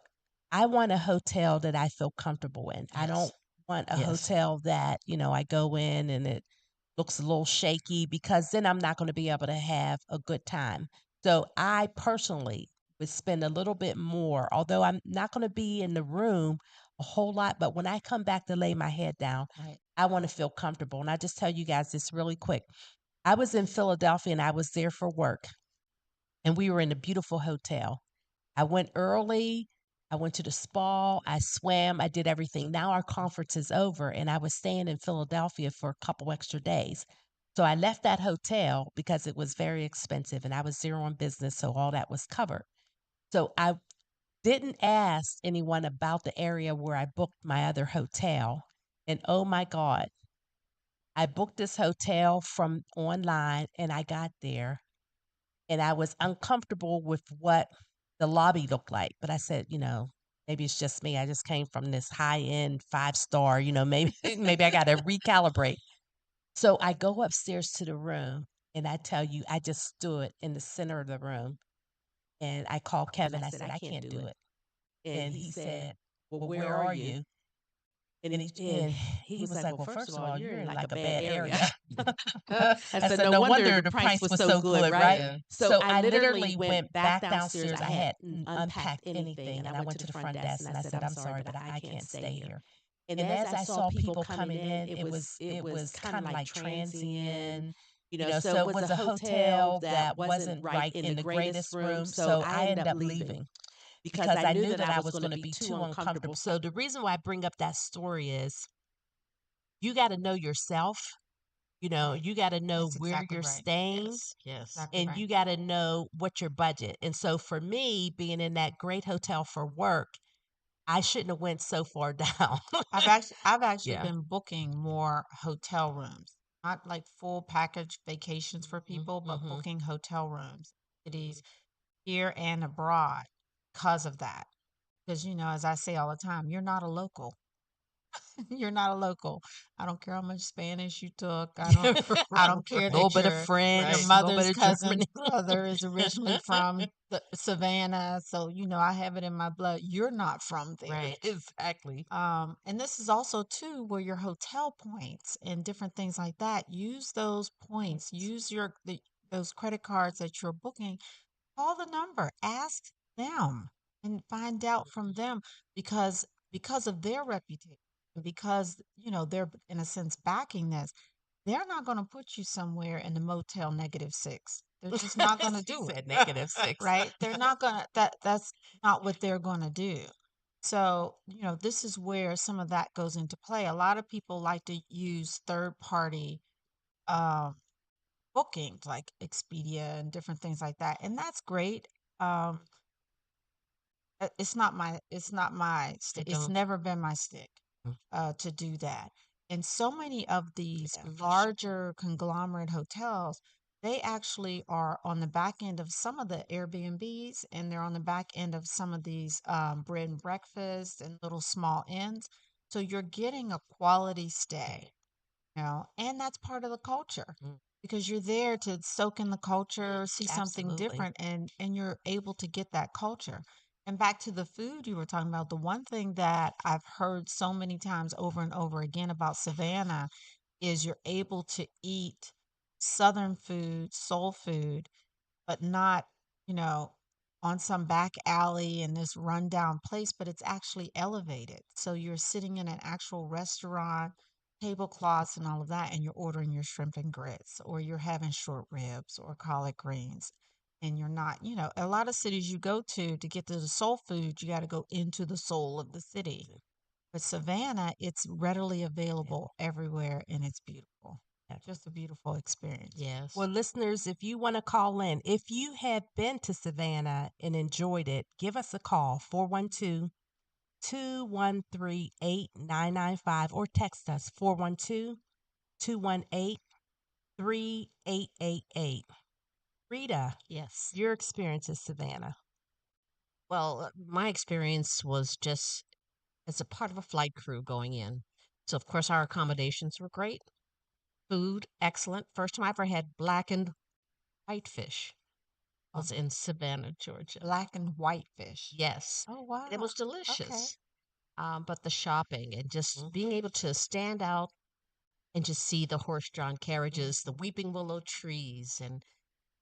I want a hotel that I feel comfortable in. I don't Yes. want a Yes. hotel that, I go in and it looks a little shaky because then I'm not going to be able to have a good time. So I personally would spend a little bit more, although I'm not going to be in the room a whole lot, but when I come back to lay my head down, Right. I want to feel comfortable. And I just tell you guys this really quick. I was in Philadelphia and I was there for work, and we were in a beautiful hotel. I went early. I went to the spa. I swam. I did everything. Now our conference is over, and I was staying in Philadelphia for a couple extra days. So I left that hotel because it was very expensive, and I was there on business, so all that was covered. So I didn't ask anyone about the area where I booked my other hotel. And oh my God, I booked this hotel from online and I got there and I was uncomfortable with what the lobby looked like. But I said, maybe it's just me. I just came from this high end 5-star, maybe maybe I got to recalibrate. So I go upstairs to the room and I tell you, I just stood in the center of the room and I called Kevin. I said, I can't do it. And he said, well, where are you? And he was like, well, first of all, you're in like a bad area. I I said, no wonder the price was so good, right? Yeah. So I literally went back downstairs. I hadn't unpacked anything. And I went to the front desk and I said, I'm sorry, but I can't stay here. And as I saw people coming in, it was kind of like transient. So it was a hotel that wasn't right in the greatest room. So I ended up leaving because I knew that I was going to be too uncomfortable. So the reason why I bring up that story is you got to know yourself. You got to know That's where exactly you're right. staying Yes. Exactly and right. you got to know what your budget. And so for me, being in that great hotel for work, I shouldn't have went so far down. I've actually Yeah. been booking more hotel rooms, not like full package vacations for people, but mhm. booking hotel rooms, cities here and abroad because of that. Because as I say all the time, you're not a local. You're not a local. I don't care how much Spanish you took. I don't care A little that bit of your French, your a little mother's bit of cousin's German. brother is originally from the Savannah. So, I have it in my blood. You're not from there. Right, exactly. And this is also too where your hotel points and different things like that. Use those points. Use those credit cards that you're booking. Call the number. Ask them and find out from them because of their reputation, because they're in a sense backing this. They're not going to put you somewhere in the Motel -6. They're just not going to She do it. said -6. Right? They're not going to that's not what they're going to do. So, this is where some of that goes into play. A lot of people like to use third party um, bookings like Expedia and different things like that. And that's great. Um, it's not my They it's don't. never been my stick Mm. to do that. And so many of these Yeah, for sure. larger conglomerate hotels, they actually are on the back end of some of the Airbnbs, and they're on the back end of some of these bread and breakfast and little small inns. So you're getting a quality stay, and that's part of the culture Mm. because you're there to soak in the culture, see something Absolutely. different, and you're able to get that culture. And back to the food you were talking about, the one thing that I've heard so many times over and over again about Savannah is you're able to eat Southern food, soul food, but not, you know, on some back alley in this rundown place, but it's actually elevated. So you're sitting in an actual restaurant, tablecloths and all of that, and you're ordering your shrimp and grits, or you're having short ribs or collard greens. And you're not, a lot of cities you go to get to the soul food, you got to go into the soul of the city. But Savannah, it's readily available everywhere and it's beautiful. Just a beautiful experience. Yes. Well, listeners, if you want to call in, if you have been to Savannah and enjoyed it, give us a call, 412 213 8995, or text us, 412 218 3888. Rita, Yes. your experience in Savannah. Well, my experience was just as a part of a flight crew going in. So, of course, our accommodations were great. Food, excellent. First time I ever had blackened whitefish was in Savannah, Georgia. Black and white fish. Yes. Oh, wow. And it was Okay. delicious. But the shopping and just being able to stand out and just see the horse-drawn carriages, the weeping willow trees, and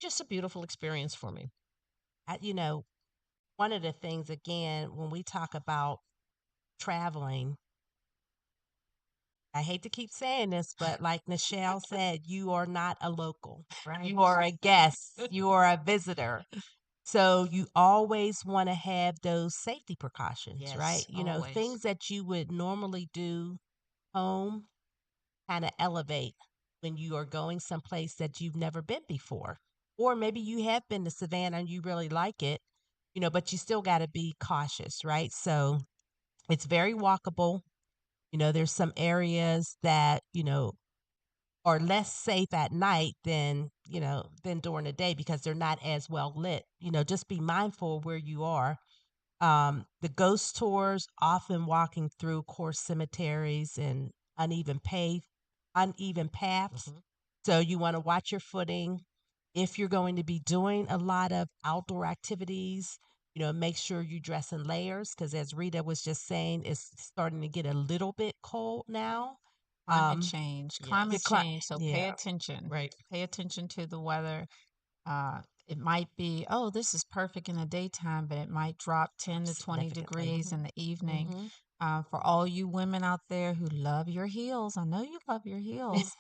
just a beautiful experience for me. One of the things, again, when we talk about traveling, I hate to keep saying this, but like Nichelle said, you are not a local. Right. You are a guest. You are a visitor. So you always want to have those safety precautions, right? Yes, always. Things that you would normally do home kind of elevate when you are going someplace that you've never been before. Or maybe you have been to Savannah and you really like it, but you still got to be cautious, right? So it's very walkable. There's some areas that, are less safe at night than during the day because they're not as well lit. Just be mindful of where you are. The ghost tours, often walking through course cemeteries and uneven paths. Mhm. So you want to watch your footing. If you're going to be doing a lot of outdoor activities, make sure you dress in layers because, as Rita was just saying, it's starting to get a little bit cold now. Climate change. Climate cli- change. So pay yeah, attention. Right. Pay attention to the weather. It might be, oh, this is perfect in the daytime, but it might drop 10 to 20 Significantly. degrees in the evening. Mhm. For all you women out there who love your heels, I know you love your heels.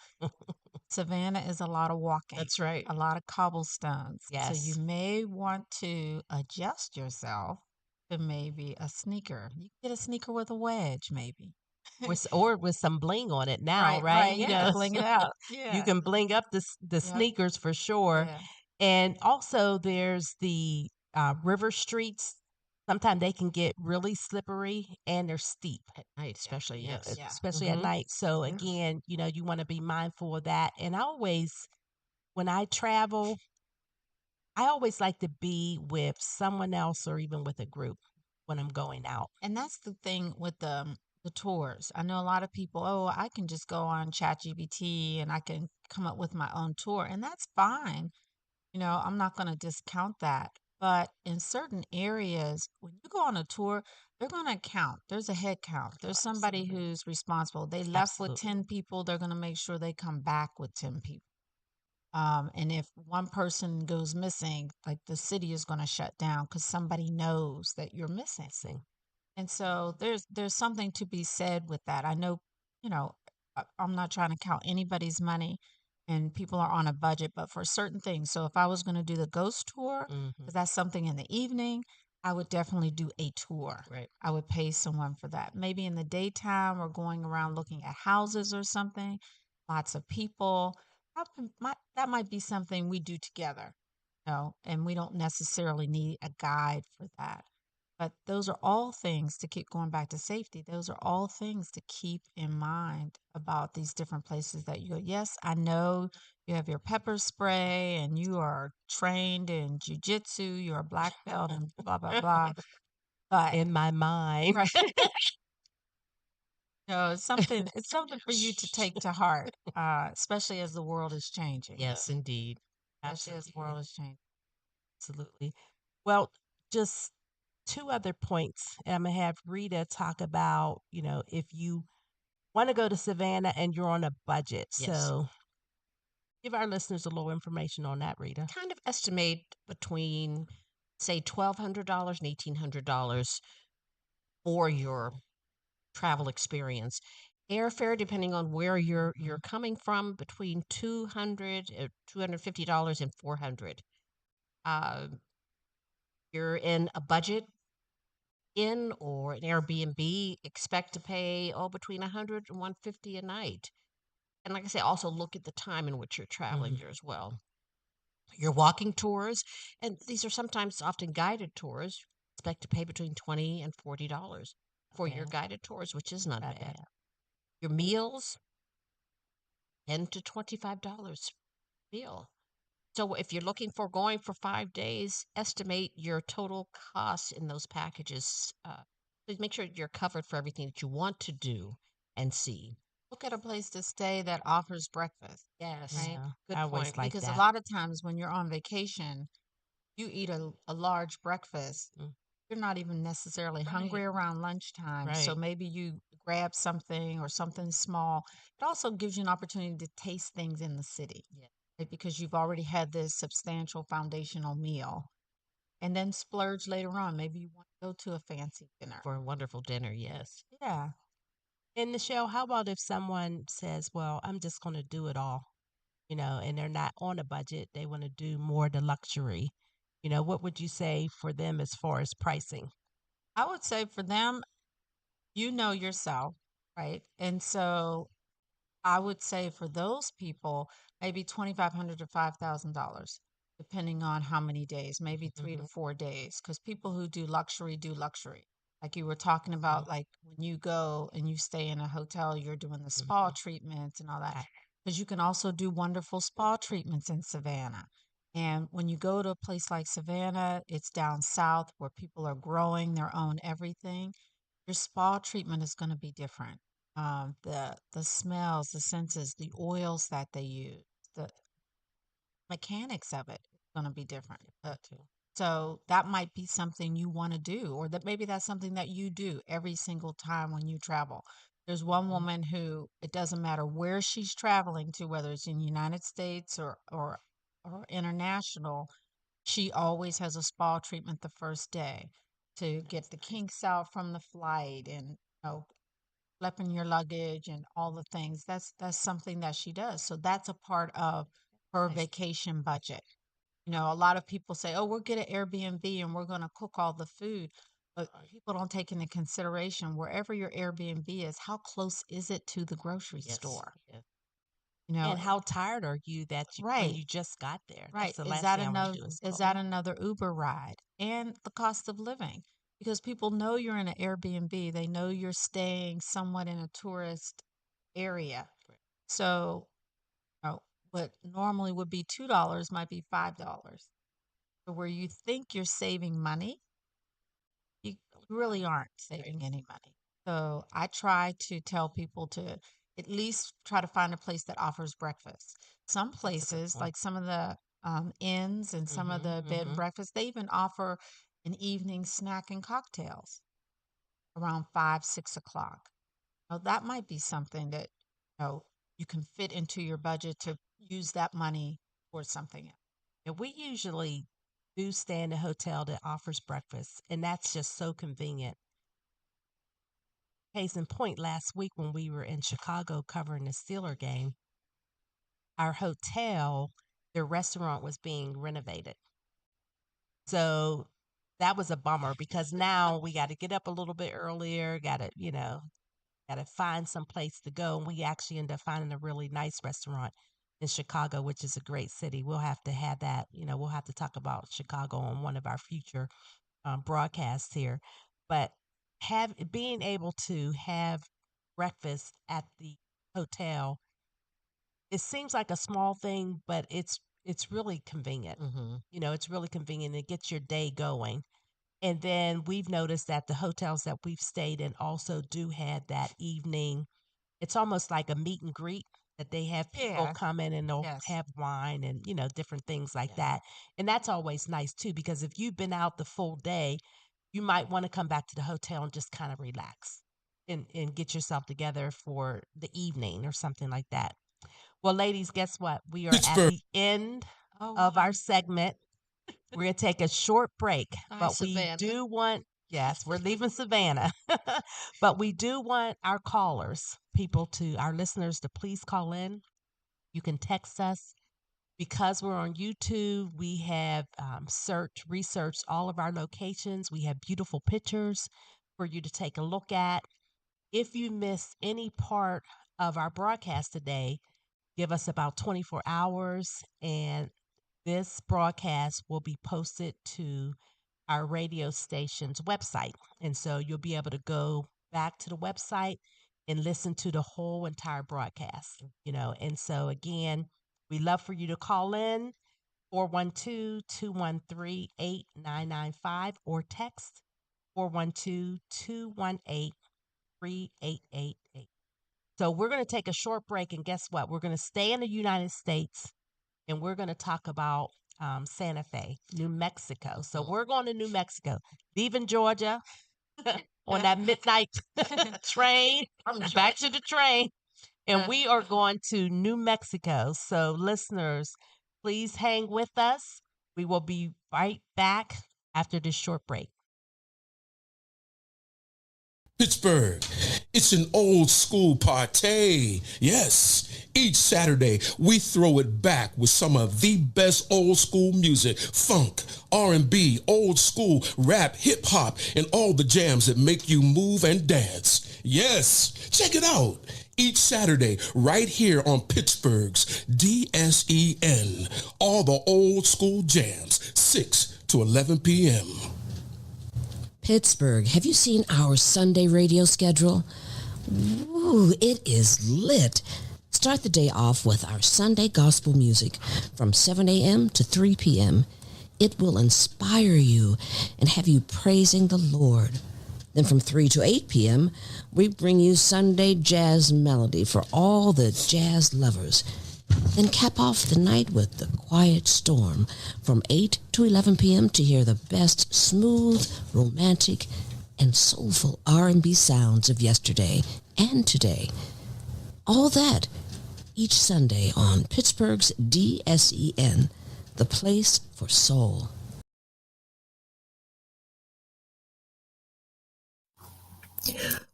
Savannah is a lot of walking, That's right. a lot of cobblestones. So you Yes. may want to adjust yourself to maybe a sneaker. You can get a sneaker with a wedge, maybe. or with some bling on it now, right? Right. Yeah. Bling it out. You Yeah. can bling up the Yep. sneakers for sure. Yeah. And also, there's the river streets. Sometimes they can get really slippery and they're steep, At night, especially. you know, Yes. Yeah. especially at Mhm. night. So, Yeah. again, you want to be mindful of that. And when I travel, I always like to be with someone else or even with a group when I'm going out. And that's the thing with the tours. I know a lot of people, oh, I can just go on ChatGPT and I can come up with my own tour, and that's fine. I'm not going to discount that. But in certain areas, when you go on a tour, they're going to count. There's a head count. There's somebody Absolutely. who's responsible. They left with Absolutely. 10 people, they're going to make sure they come back with 10 people. And if one person goes missing, like the city is going to shut down because somebody knows that you're missing. And so there's something to be said with that. I know, I'm not trying to count anybody's money, and people are on a budget, but for certain things. So if I was going to do the ghost tour, Mhm. because that's something in the evening, I would definitely do a tour. Right. I would pay someone for that. Maybe in the daytime or going around looking at houses or something, lots of people. That might be something we do together, and we don't necessarily need a guide for that. But those are all things to keep going back to safety. Those are all things to keep in mind about these different places that you go. Yes, I know you have your pepper spray and you are trained in jujitsu, you're a black belt and blah, blah, blah. But In my mind. right. It's something for you to take to heart, especially as the world is changing. Yes, indeed. Especially as the world is changing. Absolutely. Well, just two other points. And I'm going to have Rita talk about, if you want to go to Savannah and you're on a budget. Yes. So give our listeners a little information on that, Rita. Kind of estimate between, say, $1,200 and $1,800 for your travel experience. Airfare, depending on where you're coming from, between $250 and $400. You're in a budget inn or an Airbnb, expect to pay between $100 and $150 a night. And like I say, also look at the time in which you're traveling there as well. Your walking tours, and these are sometimes often guided tours, expect to pay between $20 and $40 for your guided tours, which is not bad. Your meals, $10 to $25 meal. So if you're looking for going for 5 days, estimate your total cost in those packages. So make sure you're covered for everything that you want to do and see. Look at a place to stay that offers breakfast. Yes. Right. Yeah, Good I always point. like Because that. a lot of times when you're on vacation, you eat a large breakfast. Mm. You're not even necessarily hungry around lunchtime. So Right. maybe you grab something or something small. It also gives you an opportunity to taste things in the city. Yeah. Right? Because you've already had this substantial foundational meal. And then splurge later on. Maybe you want to go to a fancy dinner. For a wonderful dinner, yes. Yeah. And Nichelle, how about if someone says, well, I'm just going to do it all, and they're not on a budget, they want to do more the luxury. What would you say for them as far as pricing? I would say for them, you know yourself, right? And so I would say for those people, maybe $2,500 to $5,000, depending on how many days, maybe 3 to 4 days. Because people who do luxury. Like you were talking about, like when you go and you stay in a hotel, you're doing the spa treatments and all that. Because you can also do wonderful spa treatments in Savannah. And when you go to a place like Savannah, it's down south where people are growing their own everything. Your spa treatment is going to be different. The smells, the senses, the oils that they use, the mechanics of it is going to be different. So that might be something you want to do, or that maybe that's something that you do every single time when you travel. There's one woman who it doesn't matter where she's traveling to, whether it's in the United States or international, she always has a spa treatment the first day to get the kinks out from the flight and schlepping your luggage and all the things. That's something that she does. So that's a part of her vacation budget. A lot of people say, "Oh, we'll get an Airbnb and we're going to cook all the food." But people don't take into consideration wherever your Airbnb is, how close is it to the grocery store? Yes. And how tired are you when Right. you just got there? Right. That's the Is last that thing I want another to do is is cook. that another Uber ride? And the cost of living. Because people know you're in an Airbnb. They know you're staying somewhat in a tourist area. So, what normally would be $2 might be $5. So where you think you're saving money, you really aren't saving any money. So I try to tell people to at least try to find a place that offers breakfast. Some places, point. like some of the inns and some of the bed and breakfast, they even offer an evening snack and cocktails around 5, 6 o'clock. Now that might be something that you can fit into your budget to use that money for something else. And we usually do stay in a hotel that offers breakfast, and that's just so convenient. Case in point, last week when we were in Chicago covering the Steeler game, our hotel, their restaurant was being renovated. So that was a bummer because now we got to get up a little bit earlier, got to find some place to go. And we actually ended up finding a really nice restaurant in Chicago, which is a great city. We'll have to have that, we'll have to talk about Chicago on one of our future broadcasts here. But being able to have breakfast at the hotel, it seems like a small thing, but it's really convenient. It's really convenient. It gets your day going. And then we've noticed that the hotels that we've stayed in also do have that evening. It's almost like a meet and greet that they have people come in and they'll have wine and, different things like that. And that's always nice too, because if you've been out the full day, you might want to come back to the hotel and just kind of relax and get yourself together for the evening or something like that. Well, ladies, guess what? We are at the end of our segment. We're going to take a short break, but Savannah. we do want, we're leaving Savannah, but we do want our callers, our listeners to please call in. You can text us. Because we're on YouTube, we have researched all of our locations. We have beautiful pictures for you to take a look at. If you missed any part of our broadcast today, give us about 24 hours, and this broadcast will be posted to our radio station's website. And so you'll be able to go back to the website and listen to the whole entire broadcast, And so, again, we love for you to call in 412-213-8995 or text 412-218-3888. So we're going to take a short break, and guess what? We're going to stay in the United States, and we're going to talk about Santa Fe, New Mexico. So we're going to New Mexico, leaving Georgia on that midnight train, back to the train. And we are going to New Mexico. So listeners, please hang with us. We will be right back after this short break. Pittsburgh, it's an old school party. Yes, each Saturday we throw it back with some of the best old school music, funk, R&B, old school, rap, hip hop, and all the jams that make you move and dance. Yes, check it out. Each Saturday right here on Pittsburgh's DSEN. All the old school jams, 6 to 11 p.m. Pittsburgh, have you seen our Sunday radio schedule? Ooh, it is lit. Start the day off with our Sunday gospel music from 7 a.m. to 3 p.m. It will inspire you and have you praising the Lord. Then from 3 to 8 p.m., we bring you Sunday jazz melody for all the jazz lovers. Then cap off the night with the Quiet Storm from 8 to 11 p.m. to hear the best smooth, romantic, and soulful R&B sounds of yesterday and today. All that each Sunday on Pittsburgh's DSEN, the place for soul.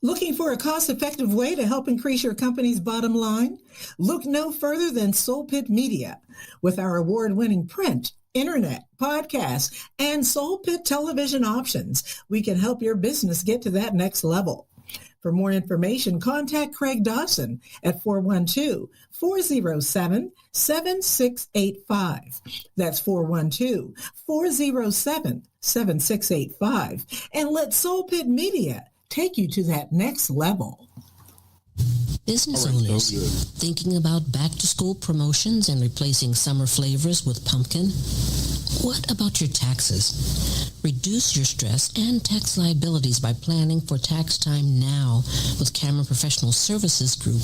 Looking for a cost-effective way to help increase your company's bottom line? Look no further than Soul Pit Media. With our award-winning print, internet, podcast, and Soul Pit television options, we can help your business get to that next level. For more information, contact Craig Dawson at 412-407-7685. That's 412-407-7685. And let Soul Pit Media take you to that next level. Business owners thinking about back-to-school promotions and replacing summer flavors with pumpkin? What about your taxes? Reduce your stress and tax liabilities by planning for tax time now with Cameron Professional Services Group.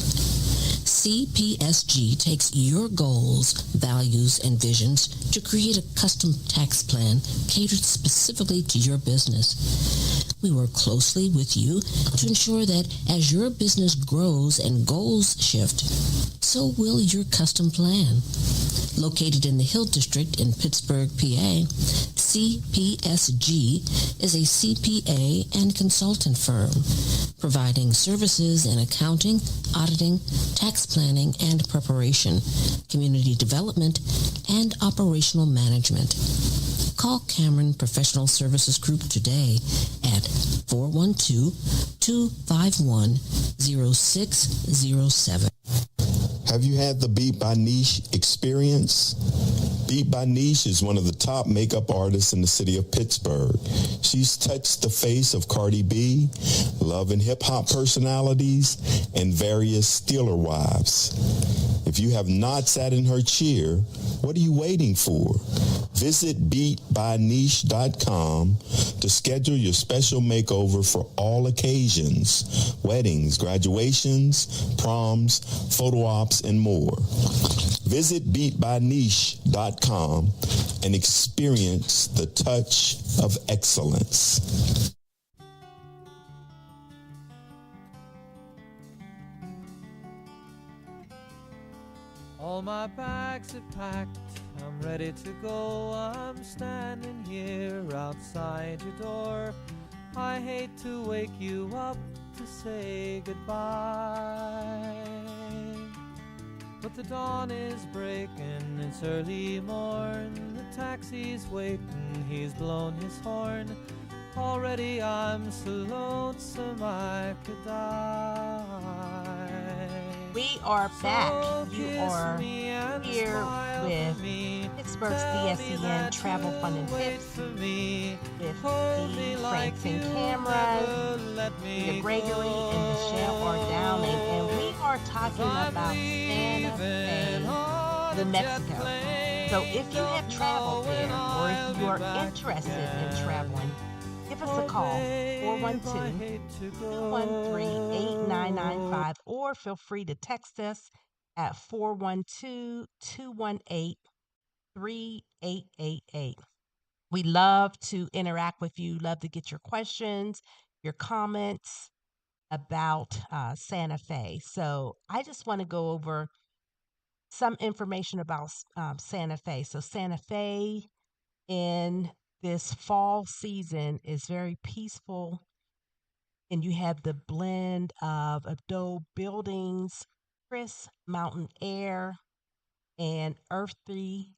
CPSG takes your goals, values, and visions to create a custom tax plan catered specifically to your business. We work closely with you to ensure that as your business grows and goals shift, so will your custom plan. Located in the Hill District in Pittsburgh, PA, CPSG is a CPA and consultant firm, providing services in accounting, auditing, tax planning and preparation, community development, and operational management. Call Cameron Professional Services Group today at 412-251-0607. Have you had the Beat by Niche experience? Beat by Niche is one of the top makeup artists in the city of Pittsburgh. She's touched the face of Cardi B, love and hip hop personalities, and various Steeler wives. If you have not sat in her chair, what are you waiting for? Visit beatbyniche.com to schedule your special makeover for all occasions: weddings, graduations, proms, photo ops, and more. Visit beatbyniche.com and experience the touch of excellence. All my bags are packed, I'm ready to go. I'm standing here outside your door. I hate to wake you up to say goodbye, but the dawn is breaking, it's early morn. The taxi's waiting, he's blown his horn. Already I'm so lonesome I could die. We are back. So You kiss are me and here smile with for me. Pittsburgh's Tell me DSEN that Travel you'll Fun and wait Tips for me. with Hold me the like Francine you'll Cameron, never let me Rita Gregory, go. and Nichelle R. Downing, and we are talking I'm about Santa leaving Fe, on New a jet Mexico. plane. So if you Don't have traveled know there, when or I'll if you be are back interested again. in traveling, give us a Oh, call, babe, I hate to go. 412-213-8995, or feel free to text us at 412-218-3888. We love to interact with you, love to get your questions, your comments about Santa Fe. So I just want to go over some information about Santa Fe. So Santa Fe in this fall season is very peaceful, and you have the blend of adobe buildings, crisp mountain air, and earthy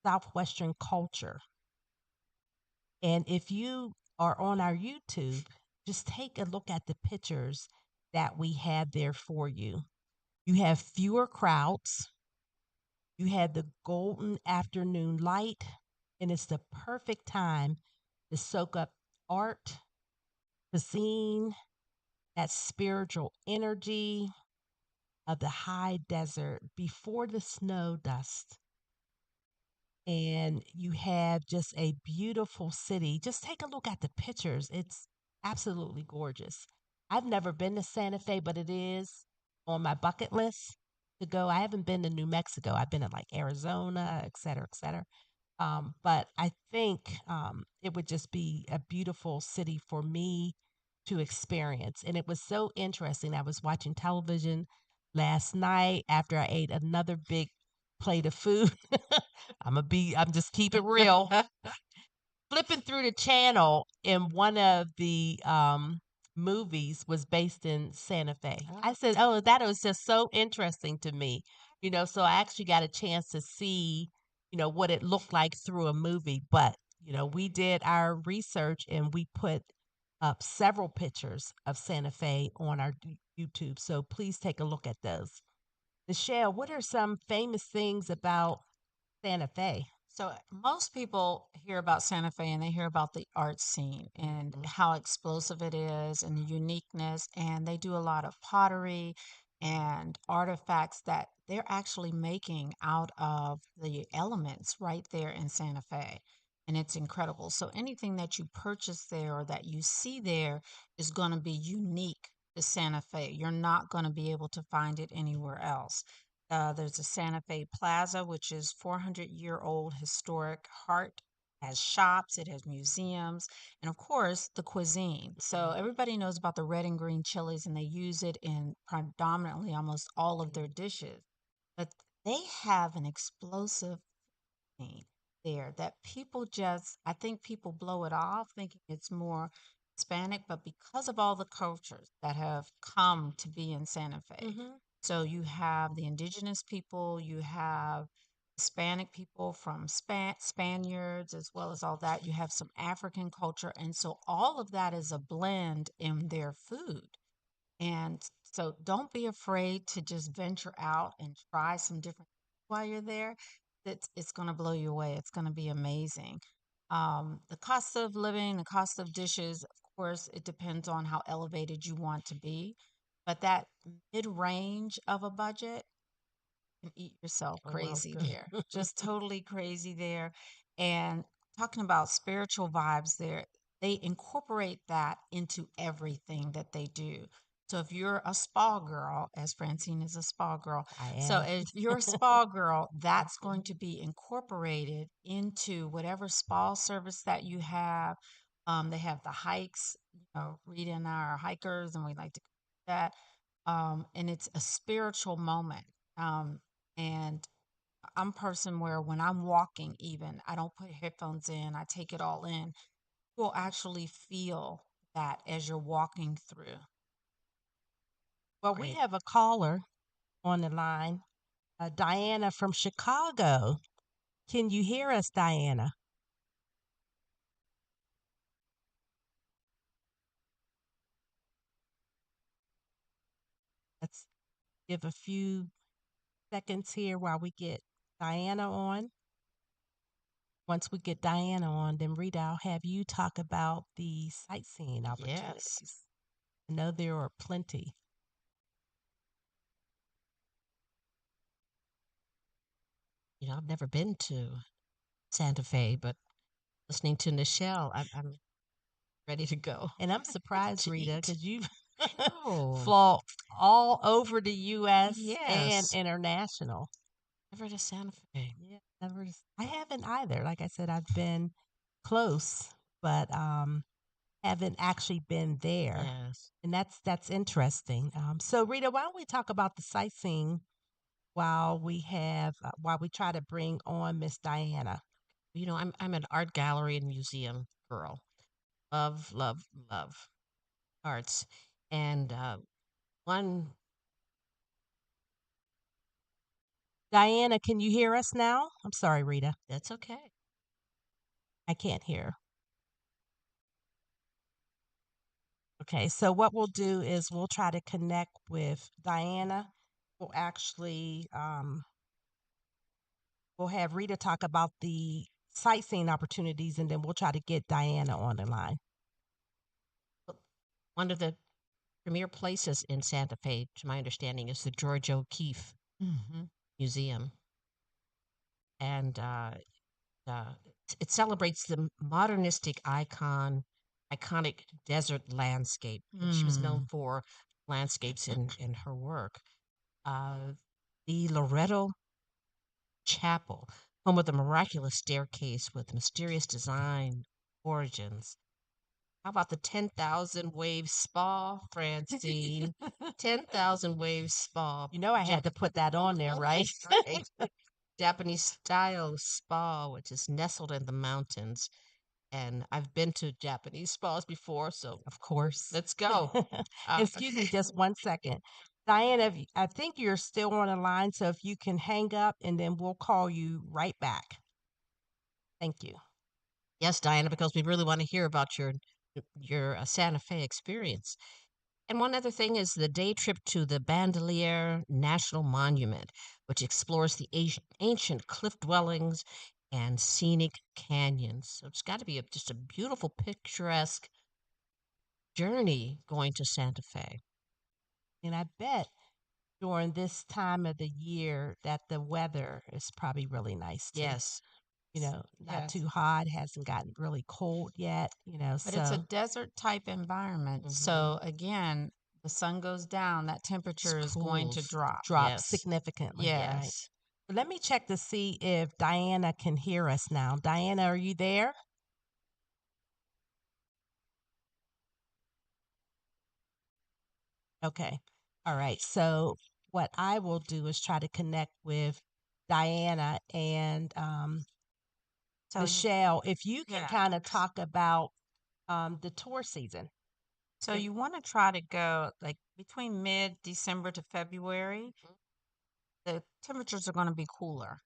southwestern culture. And if you are on our YouTube, just take a look at the pictures that we have there for you. You have fewer crowds. You have the golden afternoon light, and it's the perfect time to soak up art, cuisine, that spiritual energy of the high desert before the snow dust. And you have just a beautiful city. Just take a look at the pictures. It's absolutely gorgeous. I've never been to Santa Fe, but it is on my bucket list to go. I haven't been to New Mexico. I've been to like Arizona, et cetera, et cetera. But I think it would just be a beautiful city for me to experience. And it was so interesting. I was watching television last night after I ate another big plate of food. I'm just keep it real. Flipping through the channel, and one of the movies was based in Santa Fe. I said, "Oh, that was just so interesting to me." So I actually got a chance to see, what it looked like through a movie. But, we did our research and we put up several pictures of Santa Fe on our YouTube. So please take a look at those. Nichelle, what are some famous things about Santa Fe? So most people hear about Santa Fe and they hear about the art scene and how explosive it is and the uniqueness. And they do a lot of pottery and artifacts that they're actually making out of the elements right there in Santa Fe. And it's incredible. So anything that you purchase there or that you see there is going to be unique to Santa Fe. You're not going to be able to find it anywhere else. There's a Santa Fe Plaza, which is 400-year-old historic heart. It has shops, it has museums, and of course the cuisine. So everybody knows about the red and green chilies, and they use it in predominantly almost all of their dishes. But they have an explosive thing there that I think people blow it off thinking it's more Hispanic, but because of all the cultures that have come to be in Santa Fe. Mm-hmm. So you have the indigenous people, you have Hispanic people, from Spaniards, as well as all that. You have some African culture. And so all of that is a blend in their food. And so don't be afraid to just venture out and try some different while you're there. It's going to blow you away. It's going to be amazing. The cost of living, the cost of dishes, of course, it depends on how elevated you want to be. But that mid-range of a budget, can eat yourself crazy there. Just totally crazy there. And talking about spiritual vibes there, they incorporate that into everything that they do. So if you're a spa girl, as Francine is a spa girl, I so am. if you're a spa girl, that's going to be incorporated into whatever spa service that you have. They have the hikes. Rita and I are hikers, and we like to do that. And it's a spiritual moment. And I'm a person where when I'm walking, even I don't put headphones in, I take it all in. You'll actually feel that as you're walking through. Well, we have a caller on the line, Diana from Chicago. Can you hear us, Diana? Let's give a few seconds here while we get Diana on. Once we get Diana on, then Rita, I'll have you talk about the sightseeing opportunities. Yes. I know there are plenty. I've never been to Santa Fe, but listening to Nichelle, I'm ready to go. And I'm surprised, To Rita, eat. because you've Oh, flown all over the U.S. and yes. international. Never to Santa Fe. Yeah, I haven't either. Like I said, I've been close, but haven't actually been there. Yes. And that's interesting. So Rita, why don't we talk about the sightseeing while we try to bring on Miss Diana? I'm an art gallery and museum girl. Love, love, love arts. And one, Diana, can you hear us now? I'm sorry, Rita. that's okay. I can't hear. Okay, so what we'll do is we'll try to connect with Diana. We'll actually we'll have Rita talk about the sightseeing opportunities, and then we'll try to get Diana on the line. One of the premier places in Santa Fe, to my understanding, is the George O'Keeffe Museum. And it celebrates the modernistic iconic desert landscape. She was known for landscapes in her work. The Loretto Chapel, home of the miraculous staircase with mysterious design origins. How about the 10,000 Waves Spa, Francine? 10,000 Waves Spa. I had to put that on there, right? Right. Japanese style spa, which is nestled in the mountains. And I've been to Japanese spas before, so Of course. let's go. Excuse me just one second. Diana, I think you're still on the line, so if you can hang up and then we'll call you right back. Thank you. Yes, Diana, because we really want to hear about your Santa Fe experience. And one other thing is the day trip to the Bandelier National Monument, which explores the ancient cliff dwellings and scenic canyons. So it's got to be just a beautiful, picturesque journey going to Santa Fe. And I bet during this time of the year that the weather is probably really nice too. Yes. Not Yes. too hot, hasn't gotten really cold yet, But it's a desert type environment. So again, the sun goes down, that temperature is going to cools. drop. Yes. significantly. Yes. Right? But let me check to see if Diana can hear us now. Diana, are you there? Okay. All right. So what I will do is try to connect with Diana and So Nichelle. If you can Yeah. kind of talk about the tour season. So you want to try to go like between mid-December to February. The temperatures are going to be cooler.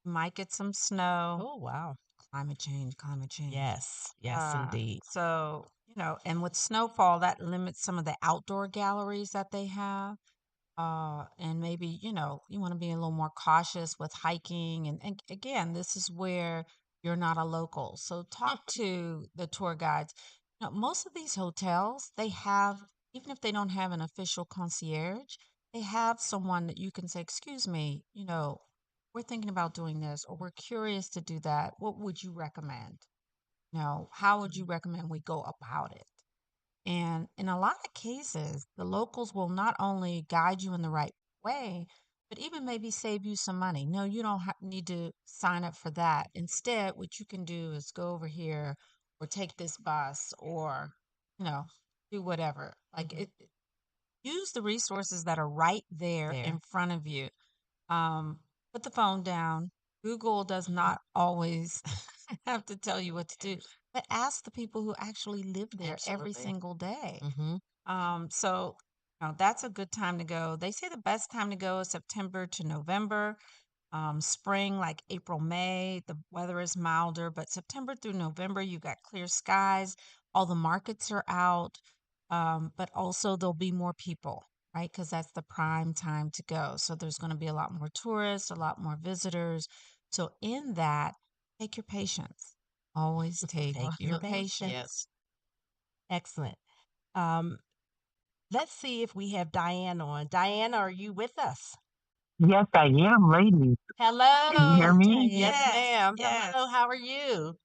You might get some snow. Oh, wow. Climate change, climate change. Yes, yes, indeed. So, and with snowfall, that limits some of the outdoor galleries that they have. And maybe, you want to be a little more cautious with hiking. And again, this is where you're not a local. So talk to the tour guides. Most of these hotels, they have, even if they don't have an official concierge, they have someone that you can say, excuse me, we're thinking about doing this, or we're curious to do that. What would you recommend? How would you recommend we go about it? And in a lot of cases, the locals will not only guide you in the right way, but even maybe save you some money. No, you don't need to sign up for that. Instead, what you can do is go over here or take this bus or, you know, do whatever. Like use the resources that are right there in front of you. Put the phone down. Google does not always have to tell you what to do, but ask the people who actually live there every single day. So, that's a good time to go. They say the best time to go is September to November. Spring, like April, May, the weather is milder, but September through November, you got clear skies. All the markets are out, but also there'll be more people, right? Because that's the prime time to go. So there's going to be a lot more tourists, a lot more visitors. So in that, take your patience. Always take your patience. Yes. Excellent. Let's see if we have Diane on. Diane, are you with us? Yes, I am, ladies. Hello. Can you hear me? Yes, ma'am. Hello, how are you?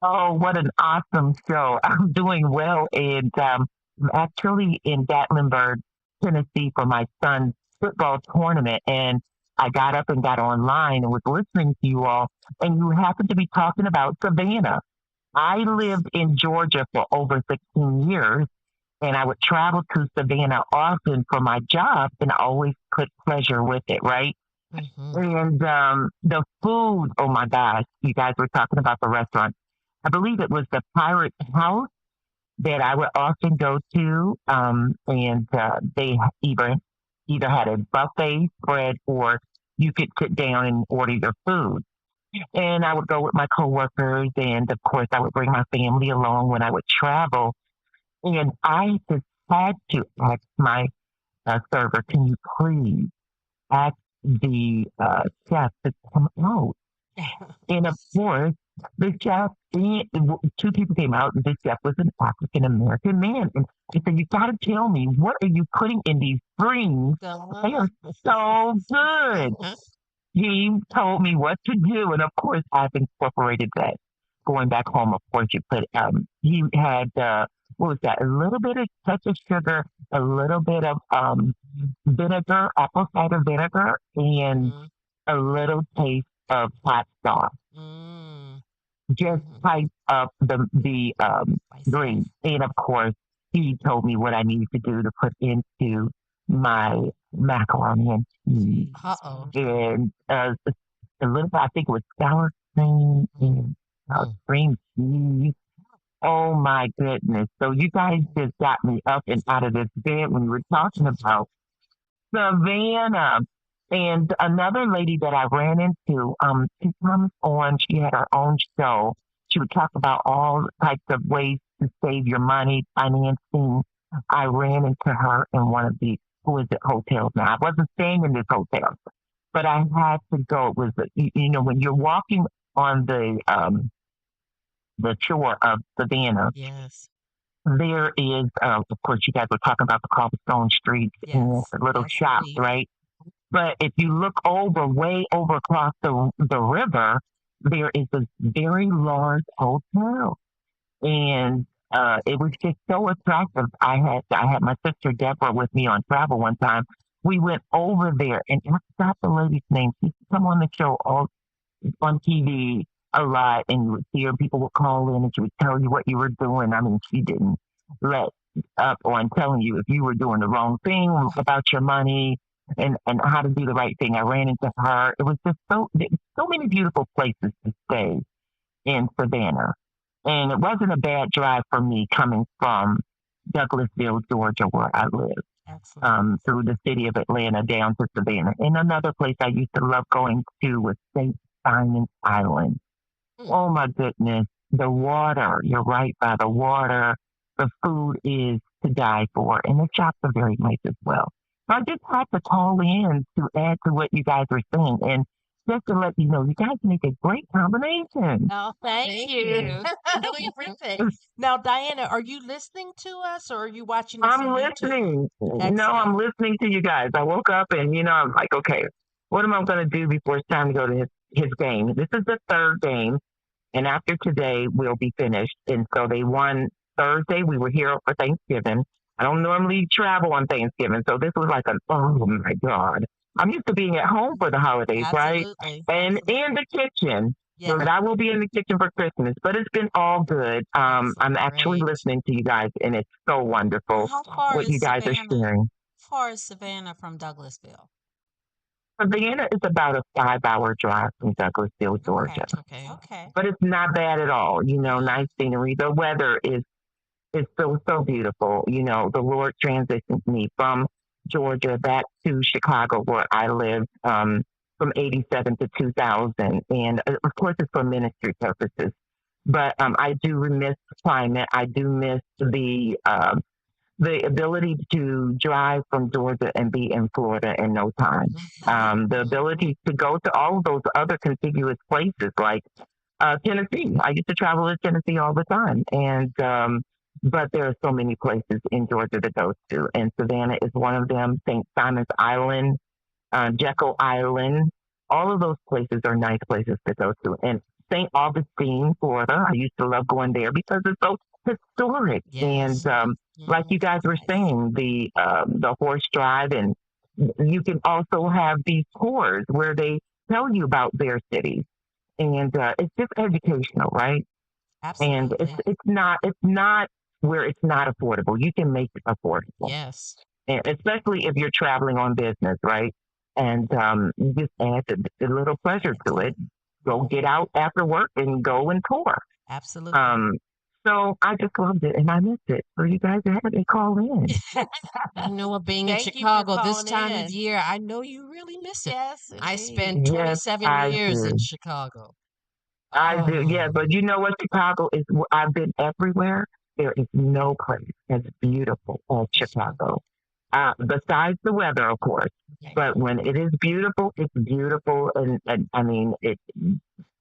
Oh, what an awesome show. I'm doing well. And I'm actually in Gatlinburg, Tennessee for my son's football tournament. And I got up and got online and was listening to you all. And you happened to be talking about Savannah. I lived in Georgia for over 16 years. And I would travel to Savannah often for my job and I always put pleasure with it, right? And the food, oh my gosh, you guys were talking about the restaurant. I believe it was the Pirate House that I would often go to. And they either had a buffet spread or you could sit down and order your food. And I would go with my coworkers and of course I would bring my family along when I would travel. And I just had to ask my server, can you please ask the chef to come out? And of course, the chef, two people came out, and the chef was an African American man. And he said, you got to tell me, what are you putting in these greens? They are so good. He told me what to do. And of course, I've incorporated that. Going back home, of course, you put, he had, what was that? A little bit of touch of sugar, a little bit of vinegar, apple cider vinegar, and a little taste of hot sauce. Just type up the greens. And of course, he told me what I needed to do to put into my macaroni and cheese. And a little bit, I think it was sour cream and cream cheese. Oh my goodness. So you guys just got me up and out of this bed when you were talking about Savannah. And another lady that I ran into, she comes on, she had her own show. She would talk about all types of ways to save your money, financing. I ran into her in one of the exquisite hotels. Now, I wasn't staying in this hotel, but I had to go. It was, when you're walking on the shore of Savannah. Yes. There is, of course, you guys were talking about the cobblestone streets and the little shops, right? But if you look way over across the river, there is a very large hotel. And it was just so attractive. I had my sister Deborah with me on travel one time. We went over there and I forgot the lady's name. She used to come on the show on TV a lot, and you would see her, people would call in and she would tell you what you were doing. I mean, she didn't let up on telling you if you were doing the wrong thing about your money and how to do the right thing. I ran into her. It was just so many beautiful places to stay in Savannah. And it wasn't a bad drive for me coming from Douglasville, Georgia, where I live, through the city of Atlanta down to Savannah. And another place I used to love going to was St. Simons Island. Mm. Oh my goodness. The water, you're right by the water. The food is to die for, and the shops are very nice as well. So I just had to call in to add to what you guys were saying. And just to let you know, you guys make a great combination. Oh, thank Thank you. you. We appreciate it. Now, Diana, are you listening to us or are you watching us I'm on YouTube? listening. No, Excellent. I'm listening to you guys. I woke up and, I'm like, okay, what am I going to do before it's time to go to his game? This is the third game. And after today, we'll be finished. And so they won Thursday. We were here for Thanksgiving. I don't normally travel on Thanksgiving. So this was like oh my God. I'm used to being at home for the holidays, right? Absolutely. And Absolutely. in the kitchen. Yeah. But I will be in the kitchen for Christmas. But it's been all good. I'm actually Great. listening to you guys, and it's so wonderful How far what is you guys are Savannah? sharing. How far is Savannah from Douglasville? Savannah is about a 5-hour drive from Douglasville, Georgia. Okay. Okay. But it's not bad at all. Nice scenery. The weather is so beautiful. The Lord transitioned me from Georgia back to Chicago, where I lived from 87 to 2000. And of course, it's for ministry purposes. But I do miss climate. I do miss the ability to drive from Georgia and be in Florida in no time. The ability to go to all of those other contiguous places like Tennessee. I used to travel to Tennessee all the time. And but there are so many places in Georgia to go to. And Savannah is one of them. St. Simons Island, Jekyll Island. All of those places are nice places to go to. And St. Augustine, Florida. I used to love going there because it's so historic. Yes. And like you guys were saying, the horse drive, and you can also have these tours where they tell you about their cities, and it's just educational, right? And Absolutely. it's not where it's not affordable. You can make it affordable, Yes. and especially if you're traveling on business, right? And you just add a little pleasure to it. Go get out after work and go and tour. Absolutely. So I just loved it and I missed it. So you guys had me call in. You know what, being in Thank you for Chicago this calling time in. of year, I know you really miss it. Yes, I indeed. spent Yes, 27 I years in do. Chicago. I do. Yeah, Oh, but you know what? Chicago is. I've been everywhere. There is no place as beautiful as Chicago. Besides the weather, of course. okay. But when it is beautiful, it's beautiful, and I mean,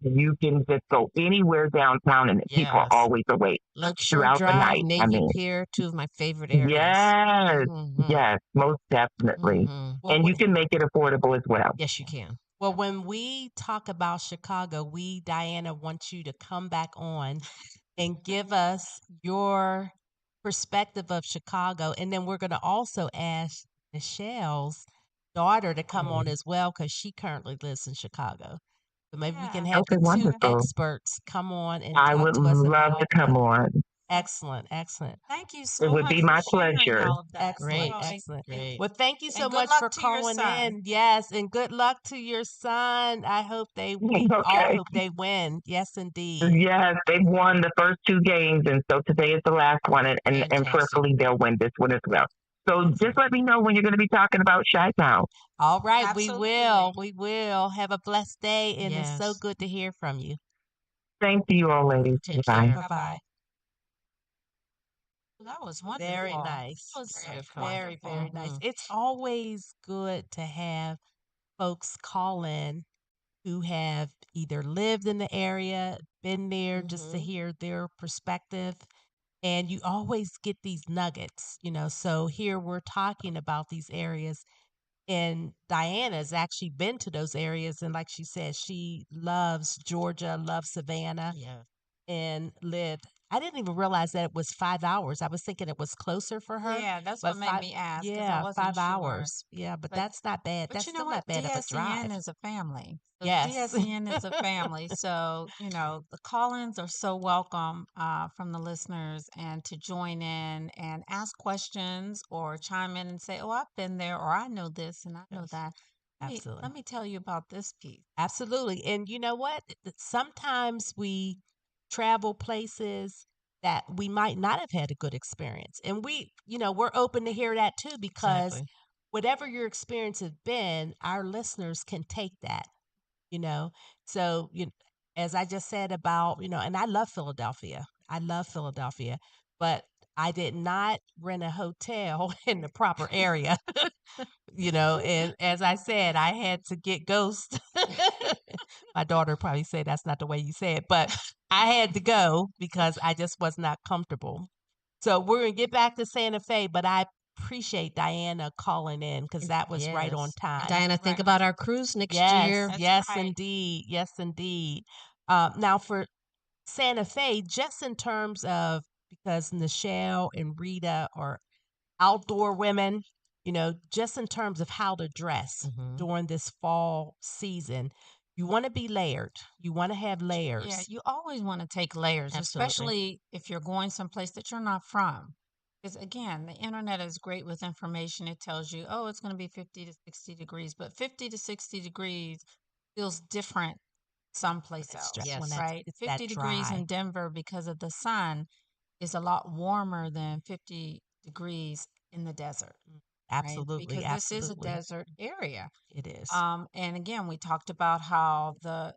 you can just go anywhere downtown, and people are Yes. always awake Lakeshore throughout the Drive, night. I Navy mean, Pier, two of my favorite areas. yes, Mm-hmm. yes, most definitely. Mm-hmm. Well, And you can make it affordable as well. Yes, you can. well, when we talk about Chicago, Diana, want you to come back on and give us your perspective of Chicago. And then we're going to also ask Nichelle's daughter to come on as well because she currently lives in Chicago. So maybe we can Yeah. have Okay, the two wonderful. experts come on and I talk would to us love about to come that. on. Excellent, excellent, Thank you It so would much be for my sharing pleasure. all of that. excellent, Well, excellent. Great. Well, thank you so and good much luck for to your calling son. in. Yes, and good luck to your son. I hope we all Okay. hope they win. Yes, indeed. Yes, they've won the first 2 games, and so today is the last one, and Fantastic. prayerfully they'll win this one as well. So Excellent. just let me know when you're going to be talking about Chi-Town. All right, we Absolutely. will. We will. Have a blessed day, and it's so Yes. good to hear from you. Thank you all, ladies. Take Bye. care. Bye bye. That was wonderful. Very nice. That was Beautiful. Very, very nice. Mhm. It's always good to have folks call in who have either lived in the area, been there, just to Mhm. hear their perspective. And you always get these nuggets, So here we're talking about these areas. And Diana's actually been to those areas. And like she said, she loves Georgia, loves Savannah, Yeah. and lived. I didn't even realize that it was 5 hours. I was thinking it was closer for her. Yeah, that's But what made me ask because I yeah, wasn't 5 hours. sure. Yeah, but But that's not bad. but That's you know still what? not bad of a DSEN drive. is a family. So Yes. DSEN is a family. So, the call-ins are so welcome from the listeners and to join in and ask questions or chime in and say, oh, I've been there or I know this and I know Yes, that. absolutely. Let me tell you about this piece. Absolutely. And you know what? Sometimes we travel places that we might not have had a good experience. And we're open to hear that too, because Exactly. whatever your experience has been, our listeners can take that you know. So, as I just said about, and I love Philadelphia. I love Philadelphia, but I did not rent a hotel in the proper area, and as I said, I had to get Ghost. My daughter probably say that's not the way you say it, but I had to go because I just was not comfortable. So we're going to get back to Santa Fe, but I appreciate Diana calling in because that was right on Yes. time. Diana, think Right. about our cruise next Yes, year. That's yes, right. indeed. Yes, indeed. Now, for Santa Fe, just in terms of because Nichelle and Rita are outdoor women, just in terms of how to dress Mhm. during this fall season, you want to be layered. You want to have Yeah, layers. you always want to take layers, Absolutely. especially if you're going someplace that you're not from. Because again, the internet is great with information. It tells you, oh, it's going to be 50 to 60 degrees, but 50 to 60 degrees feels different someplace It's else, just when right? it's that 50 degrees dry. in Denver because of the sun is a lot warmer than 50 degrees in the desert, right? Absolutely, Because this is a absolutely. desert area. It is. And again, we talked about how the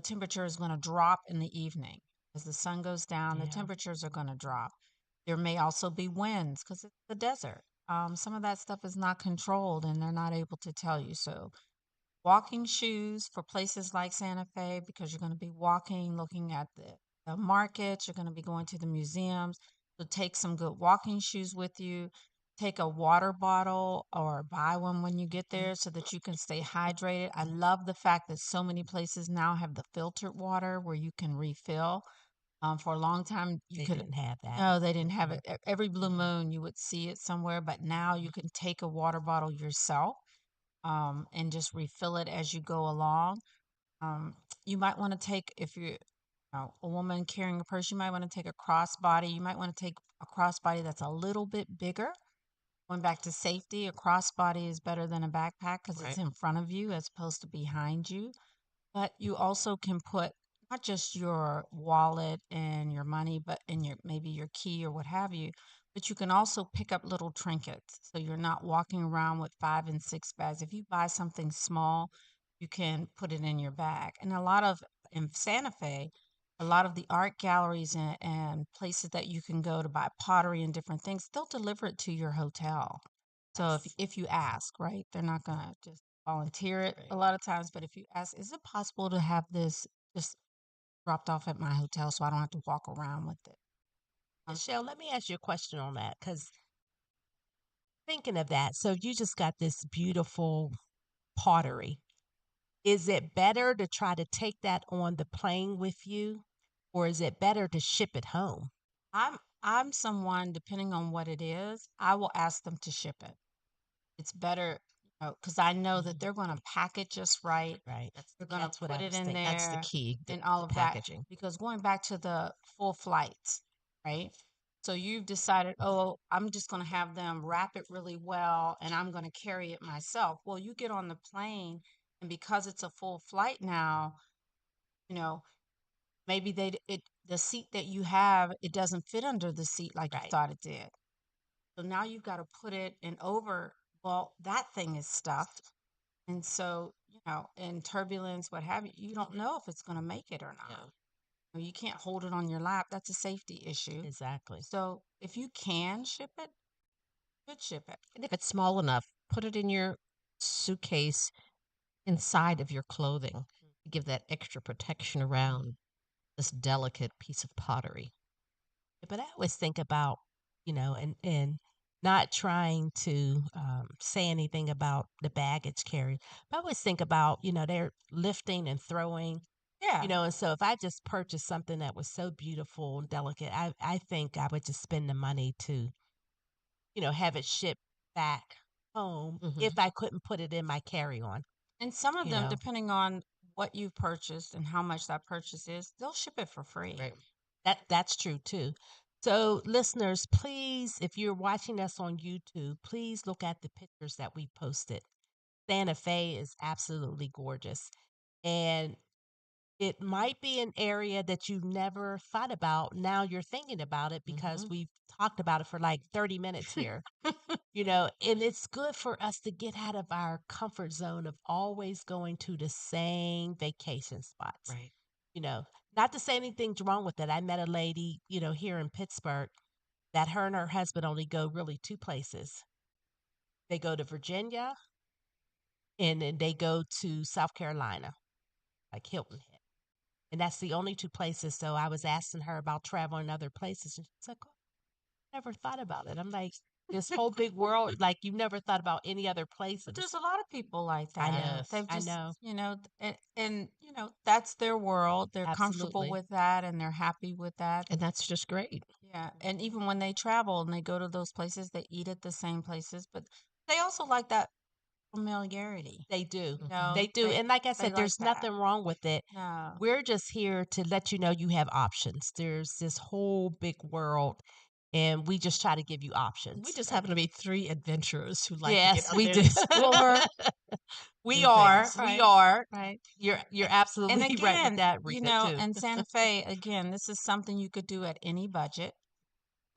temperature is going to drop in the evening as the sun goes down. The Yeah. temperatures are going to drop. There may also be winds because it's the desert. Some of that stuff is not controlled, and they're not able to tell you. So, walking shoes for places like Santa Fe because you're going to be walking, looking at the markets. You're going to be going to the museums. So, take some good walking shoes with you. Take a water bottle or buy one when you get there so that you can stay hydrated. I love the fact that so many places now have the filtered water where you can refill. For a long time, you They could didn't have that. no, they didn't have it. Every blue moon, you would see it somewhere, but now you can take a water bottle yourself and just refill it as you go along. You might want to take, if you're a woman carrying a purse, you might want to take a crossbody. You might want to take a crossbody that's a little bit bigger. Going back to safety, a crossbody is better than a backpack because it's Right. in front of you as opposed to behind you. But you also can put not just your wallet and your money, but in your maybe your key or what have you, but you can also pick up little trinkets. So you're not walking around with 5 and 6 bags. If you buy something small, you can put it in your bag. And in Santa Fe, a lot of the art galleries and places that you can go to buy pottery and different things, they'll deliver it to your hotel. So if you ask, right, they're not gonna just volunteer it a lot of times, but if you ask, is it possible to have this just dropped off at my hotel so I don't have to walk around with it? Michelle, let me ask you a question on that because thinking of that, so you just got this beautiful pottery. Is it better to try to take that on the plane with you, or is it better to ship it home? I'm someone, depending on what it is, I will ask them to ship it. It's better, because I know that they're going to pack it just right. Right. They're going to That's what put I it was in thinking. That's the there key, and all the of that. packaging. Because going back to the full flights, right? So you've decided, oh, I'm just going to have them wrap it really well and I'm going to carry it myself. Well, you get on the plane, and because it's a full flight now, you know, maybe the seat that you have, it doesn't fit under the seat like you Right. thought it did. So now you've got to put it in over. Well, that thing is stuffed. And so, in turbulence, what have you, you don't know if it's going to make it or not. You can't hold it on your lap. That's a safety issue. Exactly. So if you can ship it, you should ship it. And if it's small enough, put it in your suitcase inside of your clothing to give that extra protection around this delicate piece of pottery. But I always think about, and not trying to say anything about the baggage carry, but I always think about, they're lifting and throwing, Yeah. and so if I just purchased something that was so beautiful and delicate, I think I would just spend the money to, have it shipped back home if I couldn't put it in my carry on. And some of You them, know. depending on what you've purchased and how much that purchase is, they'll ship it for free. Right. That's true too. So listeners, please, if you're watching us on YouTube, please look at the pictures that we posted. Santa Fe is absolutely gorgeous. And it might be an area that you never thought about. Now you're thinking about it because we've talked about it for like 30 minutes here. And it's good for us to get out of our comfort zone of always going to the same vacation spots. Right. Not to say anything's wrong with it. I met a lady, here in Pittsburgh that her and her husband only go really two places. They go to Virginia and then they go to South Carolina, like Hilton Head. And that's the only two places. So I was asking her about traveling other places. And she's like, oh, I never thought about it. I'm like, this whole big world, like you never thought about any other places. But there's a lot of people like that. I know. They've just, I know. and that's their world. They're comfortable Absolutely. with that and they're happy with that. And that's just great. Yeah. And even when they travel and they go to those places, they eat at the same places, but they also like that familiarity. They do. No, They do. And like I said, like there's that. nothing wrong with it. No. We're just here to let you know you have options. There's this whole big world, and we just try to give you options. We just happen to be three adventurers who like Yes, to get we out do. there and explore. We do are. things. We Right. are. Right. You're absolutely And right with again, that, Rita, too. and Santa Fe, again, this is something you could do at any budget.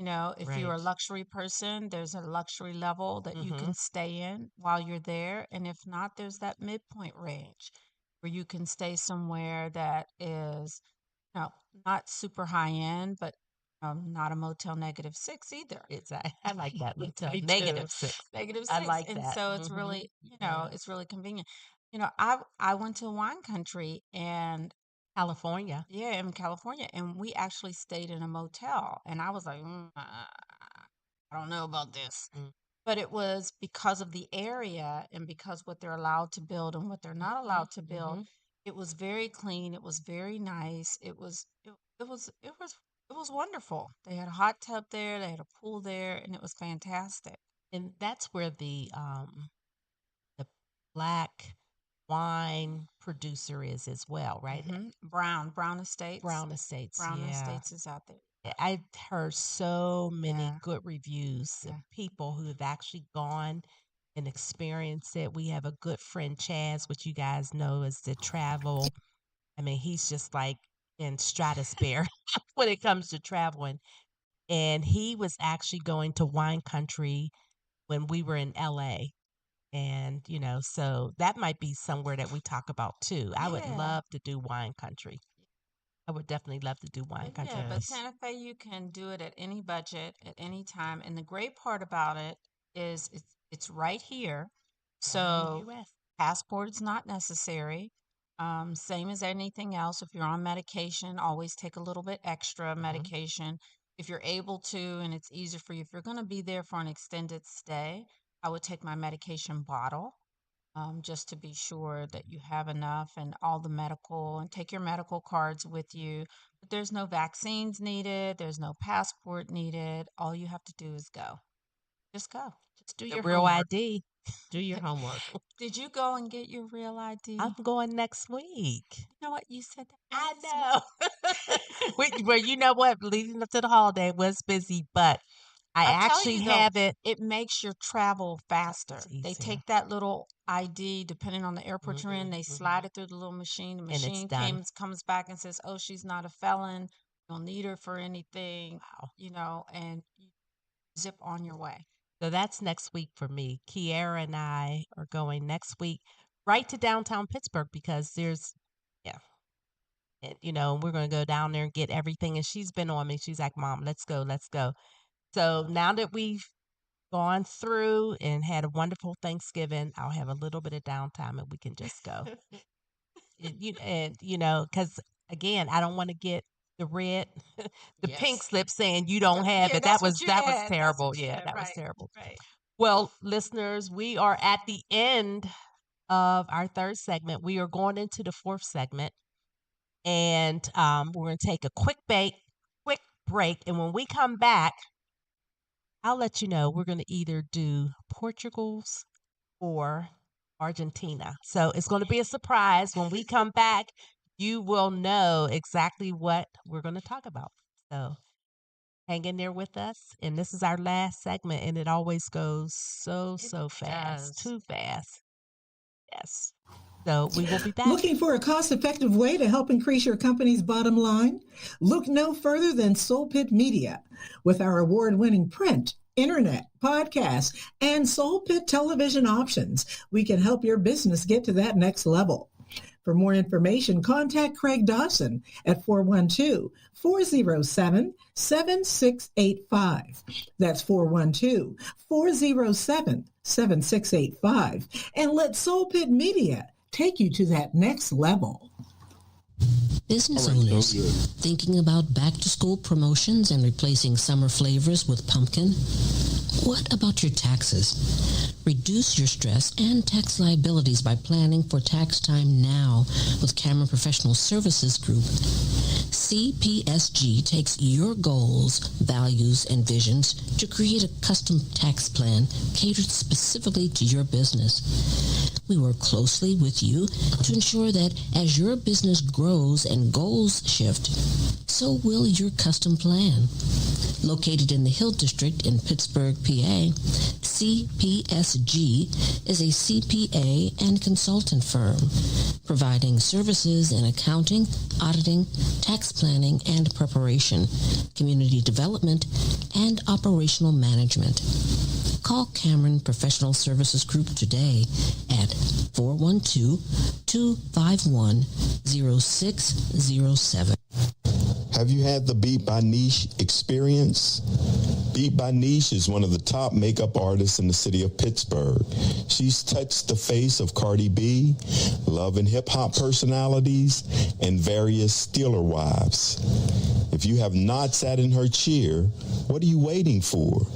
If you're a Right. luxury person, there's a luxury level that you can stay in while you're there. And if not, there's that midpoint range where you can stay somewhere that is, not super high end, but not a Motel -6 either. Exactly. I like that. Me -6. too. -6. I like And that. so it's really, Yeah. it's really convenient. I went to wine country and California. yeah, in California, and we actually stayed in a motel, and I was like, I don't know about this. Mm. But it was because of the area and because what they're allowed to build and what they're not allowed to build. It was very clean. It was very nice. It was wonderful. They had a hot tub there. They had a pool there, and it was fantastic. And that's where the black wine producer is as well, right? Brown Estates. Brown Estates. Brown Yeah. Estates is out there. I've heard so many Yeah. good reviews of Yeah. people who have actually gone and experienced it. We have a good friend, Chaz, which you guys know is the travel. I mean, he's just like in stratosphere when it comes to traveling. And he was actually going to wine country when we were in LA. And, so that might be somewhere that we talk about too. I would Yeah. love to do wine country. I would definitely love to do wine country. Yeah, but Santa Fe, you can do it at any budget, at any time. And the great part about it is it's right here. So US. passport is not necessary. Same as anything else. If you're on medication, always take a little bit extra medication. If you're able to, and it's easier for you, if you're going to be there for an extended stay, I would take my medication bottle. Just to be sure that you have enough and all the medical, and take your medical cards with you. But there's no vaccines needed, there's no passport needed. All you have to do is go. Just go. Just do The your real homework. ID. Do your homework. Did you go and get your real ID? I'm going next week. You know what? You said that. I last know. Well, you know what? Leading up to the holiday was busy, but I I'll tell actually you, though, have it. It makes your travel faster. It's They easier. take that little ID, depending on the airport you're in, they slide it through the little machine. The it's machine done. comes back and says, "Oh, she's not a felon. You don't need her for anything." Wow. And you zip on your way. So that's next week for me. Kiara and I are going next week right to downtown Pittsburgh because there's, and, we're going to go down there and get everything. And she's been on me. She's like, Mom, let's go, let's go. So now that we've gone through and had a wonderful Thanksgiving, I'll have a little bit of downtime and we can just go. Because again, I don't want to get the red, the pink slip saying you don't have it. That was terrible. Yeah, that was terrible. Right. Well, listeners, we are at the end of our third segment. We are going into the fourth segment, and we're going to take a quick break. And when we come back, I'll let you know we're going to either do Portugal's or Argentina. So it's going to be a surprise. When we come back, you will know exactly what we're going to talk about. So hang in there with us. And this is our last segment, and it always goes so fast. does. Too fast. Yes. So we will be back. Looking for a cost-effective way to help increase your company's bottom line? Look no further than Soul Pit Media. With our award-winning print, internet, podcast, and Soul Pit television options, we can help your business get to that next level. For more information, contact Craig Dawson at 412-407-7685. That's 412-407-7685. And let Soul Pit Media take you to that next level. Business owners thinking about back-to-school promotions and replacing summer flavors with pumpkin? What about your taxes? Reduce your stress and tax liabilities by planning for tax time now with Cameron Professional Services Group. CPSG takes your goals, values, and visions to create a custom tax plan catered specifically to your business. We work closely with you to ensure that as your business grows and goals shift, so will your custom plan. Located in the Hill District in Pittsburgh, PA, CPSG is a CPA and consultant firm, providing services in accounting, auditing, tax planning and preparation, community development, and operational management. Call Cameron Professional Services Group today at 412-251-0607. Have you had the Beat by Niche experience? Beat by Niche is one of the top makeup artists in the city of Pittsburgh. She's touched the face of Cardi B, Love and Hip Hop personalities, and various Steeler wives. If you have not sat in her chair, what are you waiting for?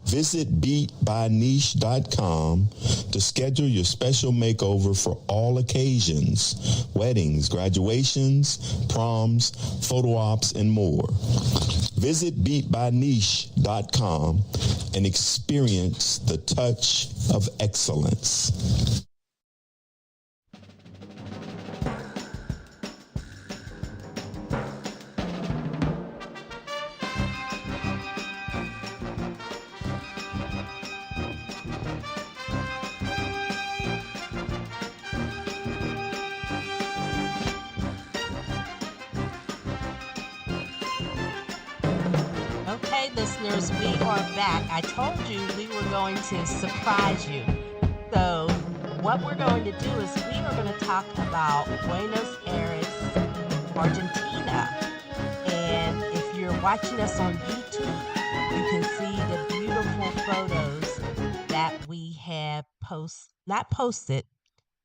Visit beatbyniche.com to schedule your special makeover for all occasions: weddings, graduations, proms, photo ops, and more. Visit beatbyniche.com and experience the touch of excellence. Okay, listeners, we are back. I told you we were going to surprise you. So what we're going to do is we are going to talk about Buenos Aires, Argentina. And if you're watching us on YouTube, you can see the beautiful photos that we have not posted,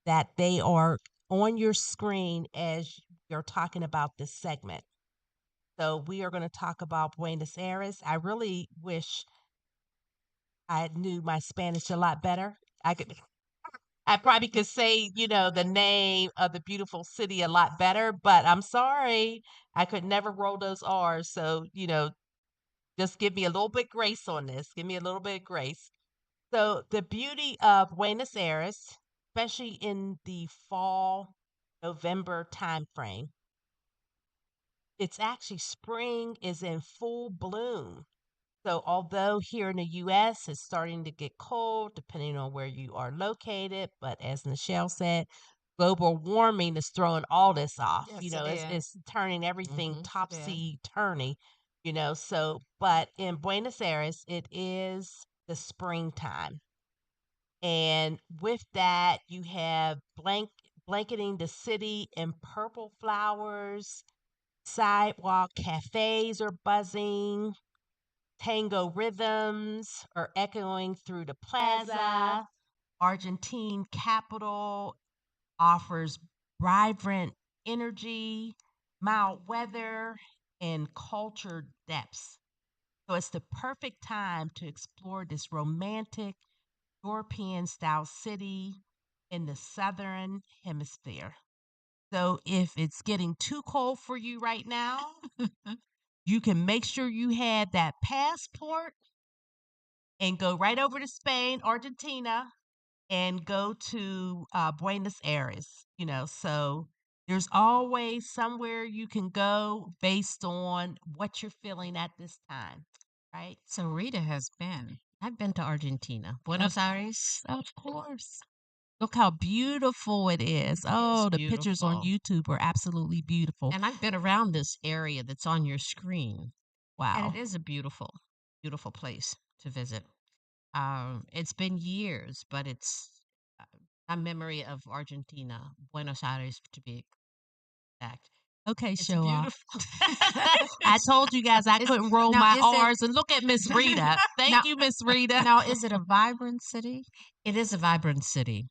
that they are on your screen as you're talking about this segment. So we are going to talk about Buenos Aires. I really wish I knew my Spanish a lot better. I probably could say, the name of the beautiful city a lot better, but I'm sorry, I could never roll those R's. So, just give me a little bit grace on this. Give me a little bit of grace. So the beauty of Buenos Aires, especially in the fall, November timeframe, it's actually spring is in full bloom. So although here in the U.S. it's starting to get cold, depending on where you are located, but as Nichelle said, global warming is throwing all this off. Yes, it's turning everything it is. topsy-turvy, So, but in Buenos Aires, it is the springtime. And with that, you have blanketing the city in purple flowers. Sidewalk cafes are buzzing. Tango rhythms are echoing through the plaza. Argentine capital offers vibrant energy, mild weather, and culture depths. So it's the perfect time to explore this romantic European-style city in the southern hemisphere. So if it's getting too cold for you right now, you can make sure you have that passport and go right over to Spain, Argentina, and go to Buenos Aires. So there's always somewhere you can go based on what you're feeling at this time, right? So Rita has been. I've been to Argentina. Buenos Aires. Of course. Look how beautiful it is. Oh, the pictures on beautiful. YouTube are absolutely beautiful. And I've been around this area that's on your screen, and Wow. it is a beautiful, beautiful place to visit. It's been years, but it's uh, my memory of Argentina, Buenos Aires to be exact. Okay, It's show off. beautiful. I told you guys I couldn't roll now my is it R's, and look at Miss Rita. Thank now you, Miss Rita. now is it a vibrant city? It is a vibrant city.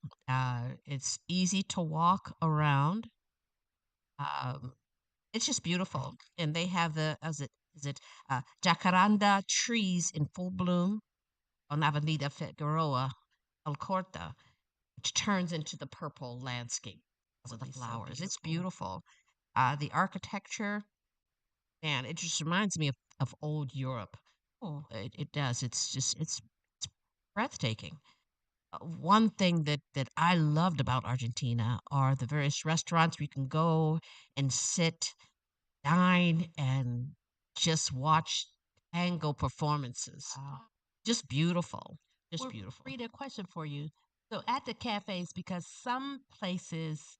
It's easy to walk around. Um, it's just beautiful, and they have the jacaranda trees in full bloom on Avenida Figueroa Alcorta, which turns into the purple landscape because of the It's so flowers. It's beautiful. beautiful. The architecture, man, it just reminds me of old Europe. Oh, It does. It's breathtaking. One thing that I loved about Argentina are the various restaurants where you can go and sit, dine, and just watch tango performances. wow. Just beautiful. Just Well, beautiful. Rita, a question for you. So at the cafes, because some places,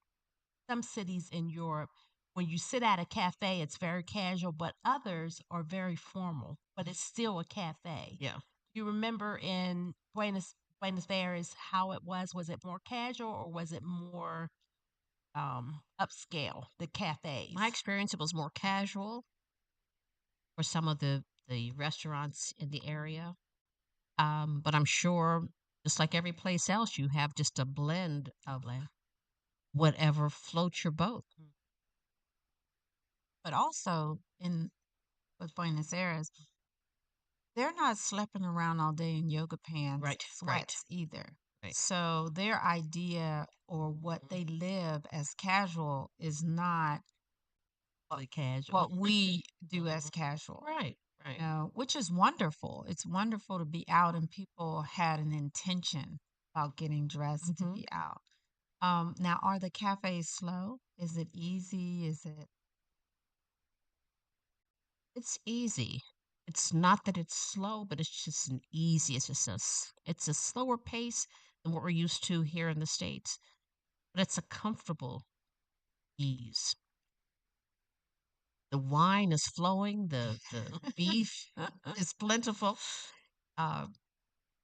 some cities in Europe, when you sit at a cafe, it's very casual, but others are very formal, but it's still a cafe. Yeah. You remember in Buenos Aires how it was? Was it more casual or was it more upscale, the cafes? My experience, it was more casual for some of the restaurants in the area. But I'm sure, just like every place else, you have just a blend of whatever floats your boat. But also in with Buenos Aires, they're not schlepping around all day in yoga pants, Right, sweats either. right. So their idea or what they live as casual is not Really casual. what we do as casual. Right, right. Which is wonderful. It's wonderful to be out and people had an intention about getting dressed to Mhm. be out. Now, are the cafes slow? Is it easy? Is it? It's easy. It's not that it's slow, but it's just an easy. It's a slower pace than what we're used to here in the States, but it's a comfortable ease. The wine is flowing, the beef is plentiful. Uh,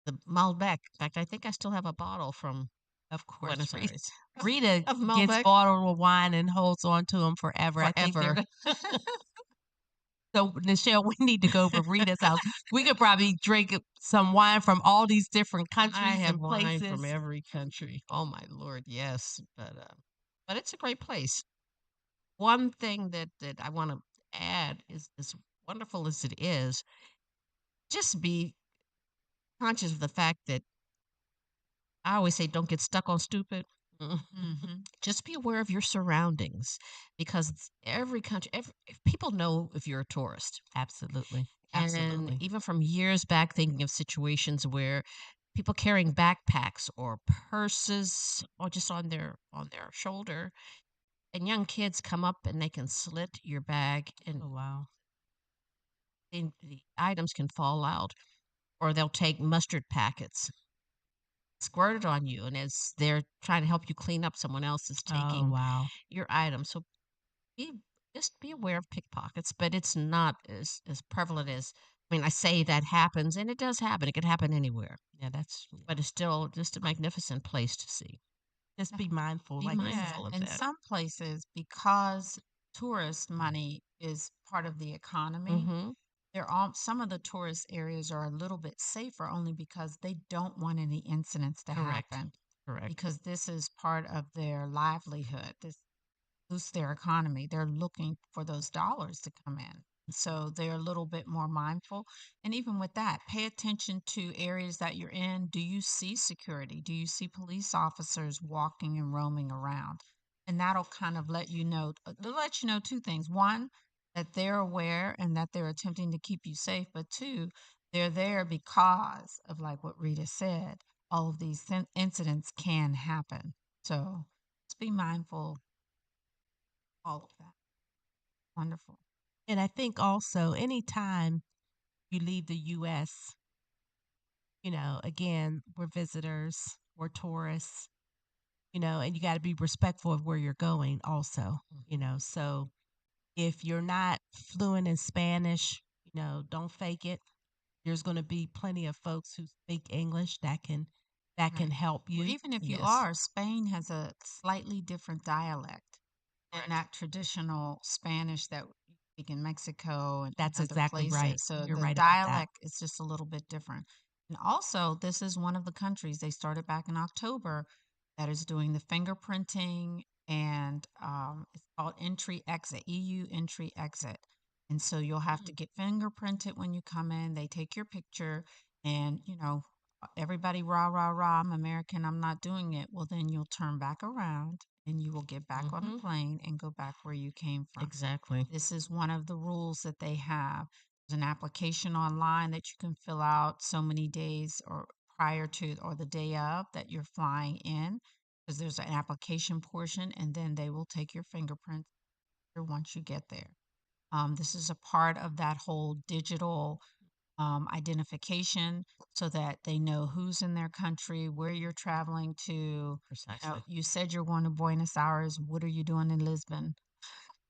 the Malbec. In fact, I think I still have a bottle from Of course, Buenos Rita. Aires Rita of gets Malbec bottled of wine and holds on to them forever. I think forever. they're so, Nichelle, we need to go over Rita's house. We could probably drink some wine from all these different I countries have and wine places. from every country. Oh my Lord, yes. But it's a great place. One thing that I want to add is as wonderful as it is, just be conscious of the fact that I always say don't get stuck on stupid. Mm-hmm. Just be aware of your surroundings because every country, if people know if you're a tourist. Absolutely. And Absolutely. even from years back, thinking of situations where people carrying backpacks or purses or just on their shoulder, and young kids come up and they can slit your bag, and Oh, wow. the items can fall out, or they'll take mustard packets, squirt it on you, and as they're trying to help you clean up, someone else is Oh, taking wow. your items. So be just be aware of pickpockets, but it's not as prevalent as, I mean, I say that happens, and it does happen. It could happen anywhere, Yeah, but it's still just a magnificent place to see. just be mindful. Be Like you said. Yeah, mindful of in that. some places, because tourist money is part of the economy, Mm-hmm. some of the tourist areas are a little bit safer only because they don't want any incidents to Correct. happen Correct. because this is part of their livelihood. This boosts their economy. They're looking for those dollars to come in. So they're a little bit more mindful. And even with that, pay attention to areas that you're in. Do you see security? Do you see police officers walking and roaming around? And that'll kind of they'll let you know two things. One, that they're aware and that they're attempting to keep you safe. But two, they're there because of, like what Rita said, all of these incidents can happen. So just be mindful, all of that. Wonderful. And I think also anytime you leave the US, again, we're visitors, we're tourists. and you got to be respectful of where you're going also, So if you're not fluent in Spanish, don't fake it. There's going to be plenty of folks who speak English that can help Or you. even if you Yes. are, Spain has a slightly different dialect than that traditional Spanish that we speak in Mexico and That's other exactly places. right. So You're the right about that. dialect is just a little bit different. And also, this is one of the countries they started back in October that is doing the fingerprinting, and it's called entry exit, EU entry exit. And so you'll have to get fingerprinted when you come in. They take your picture, and everybody rah rah rah, I'm American, I'm not doing it. Well, then you'll turn back around and you will get back on the plane and go back where you came from. Exactly. This is one of the rules that they have. There's an application online that you can fill out so many days or prior to or the day of that you're flying in, because there's an application portion, and then they will take your fingerprints once you get there. This is a part of that whole digital identification, so that they know who's in their country, where you're traveling to. Precisely. You said you're going to Buenos Aires. What are you doing in Lisbon?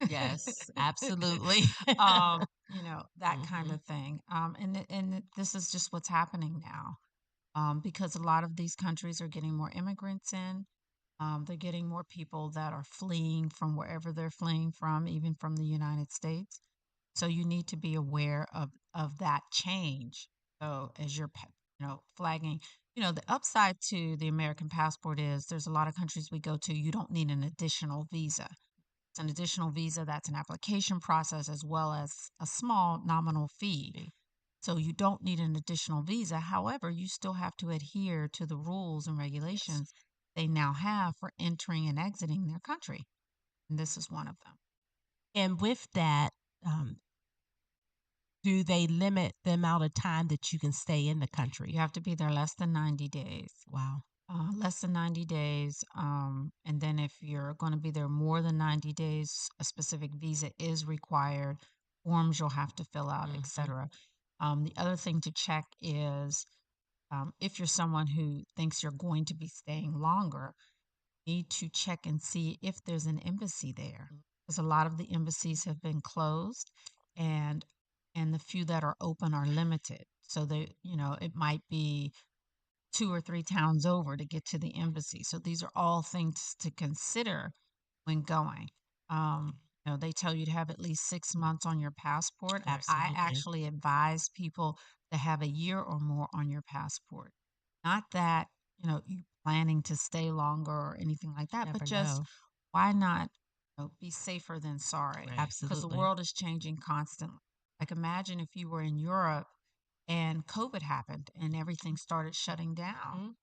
Yes, absolutely. That kind of thing. This is just what's happening now, because a lot of these countries are getting more immigrants in. They're getting more people that are fleeing from wherever they're fleeing from, even from the United States. So you need to be aware of that change. So as you're flagging, the upside to the American passport is there's a lot of countries we go to, you don't need an additional visa. It's an additional visa, that's an application process as well as a small nominal fee. So you don't need an additional visa. However, you still have to adhere to the rules and regulations they now have for entering and exiting their country. And this is one of them. And with that, do they limit the amount of time that you can stay in the country? You have to be there less than 90 days. Wow. Less than 90 days. And then if you're going to be there more than 90 days, a specific visa is required, forms you'll have to fill out, etc. The other thing to check is if you're someone who thinks you're going to be staying longer, you need to check and see if there's an embassy there, because a lot of the embassies have been closed, and the few that are open are limited. So it might be 2 or 3 towns over to get to the embassy. So these are all things to consider when going. They tell you to have at least 6 months on your passport. Absolutely. I actually advise people to have a year or more on your passport. Not that, you're planning to stay longer or anything like that, Never but just know. why not be safer than sorry? Right. Because the Absolutely. world is changing constantly. Like imagine if you were in Europe and COVID happened and everything started shutting down.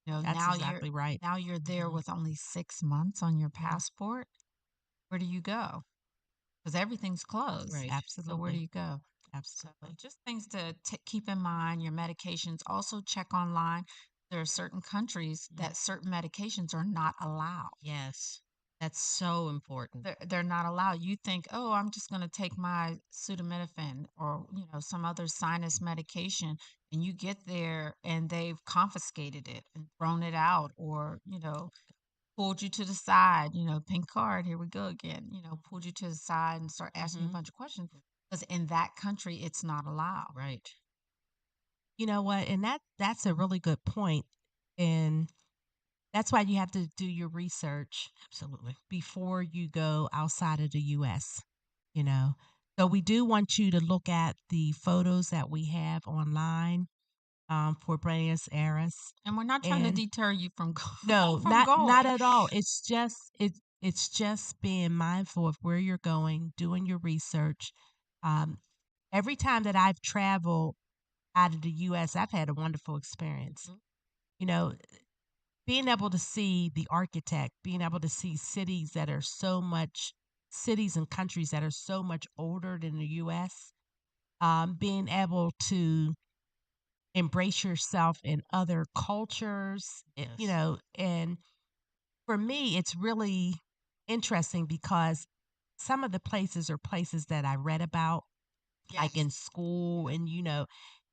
That's now exactly right. now you're there with only 6 months on your passport. Where do you go? Because everything's closed. Right. So where do Absolutely. you go? So Absolutely. just things to keep in mind. Your medications. Also check online. There are certain countries that certain medications are not allowed. Yes. That's so important. They're not allowed. You think, oh, I'm just going to take my acetaminophen or some other sinus medication, and you get there and they've confiscated it and thrown it out, or pulled you to the side. Pink card, here we go again. Pulled you to the side and start asking you a bunch of questions, because in that country it's not allowed. Right. You know what? And that's a really good point. And that's why you have to do your research. Absolutely. Before you go outside of the US, you know. So we do want you to look at the photos that we have online for Buenos Aires. And we're not trying to And deter you from no, from not going. at all. It's just being mindful of where you're going, doing your research. Um, every time that I've traveled out of the US, I've had a wonderful experience. You know, being able to see the architect, being able to see cities and countries that are so much older than the US, being able to embrace yourself in other cultures, and for me, it's really interesting because some of the places are places that I read about, like in school, and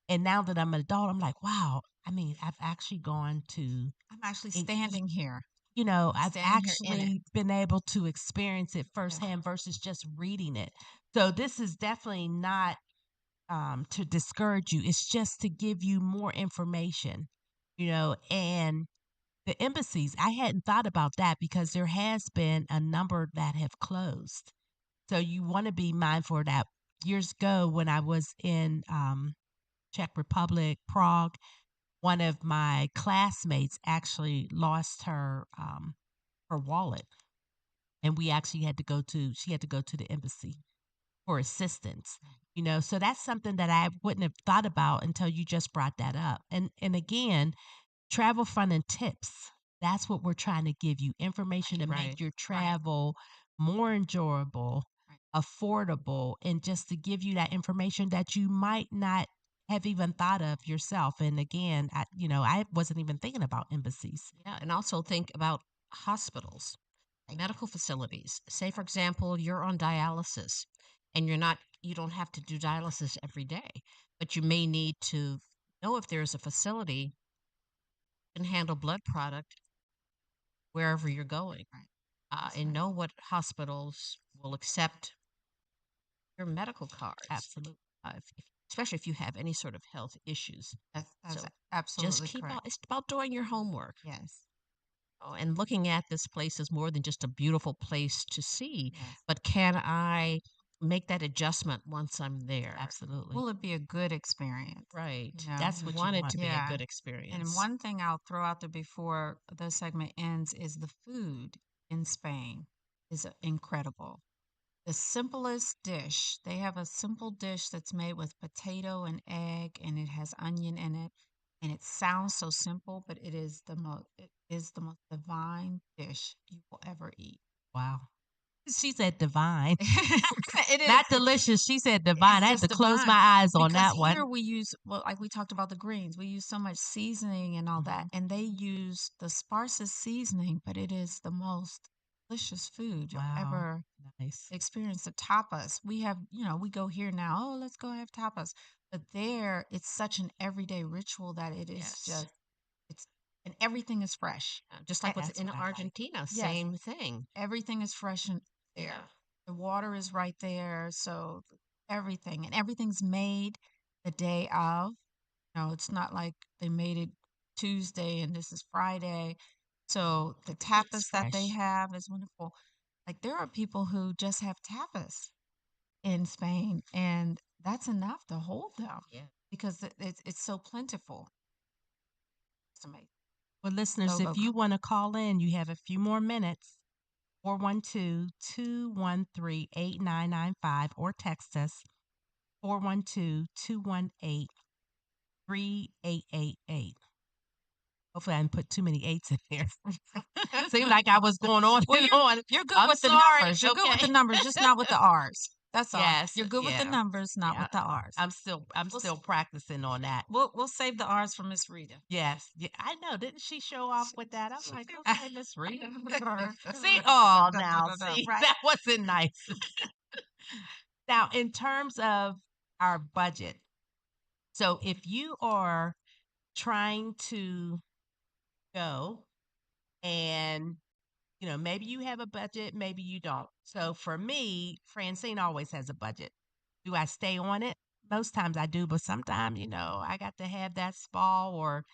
and now that I'm an adult, I'm like, wow. I mean, I've actually gone to. I'm actually standing here. I've Stand here in it. actually been able to experience it firsthand versus just reading it. So this is definitely not to discourage you. It's just to give you more information, and the embassies. I hadn't thought about that because there has been a number that have closed. So you want to be mindful of that. Years ago, when I was in Czech Republic, Prague, one of my classmates actually lost her wallet, and we actually had to go to she had to go to the embassy for assistance. So that's something that I wouldn't have thought about until you just brought that up. And again, travel fun and tips. That's what we're trying to give you information to Right. make your travel more enjoyable, affordable, and just to give you that information that you might not have even thought of yourself. And again, I wasn't even thinking about embassies. Yeah, and also think about hospitals, medical facilities. Say, for example, you're on dialysis and you don't have to do dialysis every day, but you may need to know if there's a facility that can handle blood product wherever you're going, and know what hospitals will accept your medical cards. Absolutely. Especially if you have any sort of health issues. That's So absolutely just keep correct. it's about doing your homework. Yes. And looking at this place is more than just a beautiful place to see, Yes. but can I make that adjustment once I'm there? Absolutely. Will it be a good experience? Right. That's You what you want it want. to be a Yeah. good And experience. one thing I'll throw out there before the segment ends is the food in Spain is incredible. The simplest dish, they have a simple dish that's made with potato and egg, and it has onion in it. And it sounds so simple, but it is the most divine dish you will ever eat. Wow. She said divine. It is. Not delicious. She said divine. I had to just close divine. my eyes on Because that one. here we use, well, like we talked about the greens, we use so much seasoning and all that, and they use the sparsest seasoning, but it is the most delicious food you'll Wow. ever Nice. experience. The tapas, we have, we go here now, oh, let's go have tapas. But there, it's such an everyday ritual that it is Yes. and everything is fresh. Just like That's in what I like. Argentina, same thing. Everything is fresh and there. Yeah. The water is right there. So everything's made the day of. It's not like they made it Tuesday and this is Friday. So the tapas that they fresh. have is wonderful. Like there are people who just have tapas in Spain, and that's enough to hold them. Yeah. Because it's so plentiful. It's amazing. Well, listeners, Go, if go, you go. want to call in, you have a few more minutes. 412-213-8995 or text us 412-218-3888. Hopefully I didn't put too many eights in there. Seemed like I was going on Well, and on. You're good I'm with the sorry. numbers. You're good with the Okay. numbers, just not with the R's. That's all. Yes, You're good with the yeah. numbers, not Yeah. with the R's. I'm still practicing on that. We'll save the R's for Miss Rita. Yes. Yeah, I know. Didn't she show off with that? I'm like, okay, Miss Rita. See, oh, now, see, Right. that wasn't nice. Now, in terms of our budget, so if you are trying to go and maybe you have a budget, maybe you don't. So for me, Francine always has a budget. Do I stay on it? Most times I do, but sometimes, I got to have that spa, or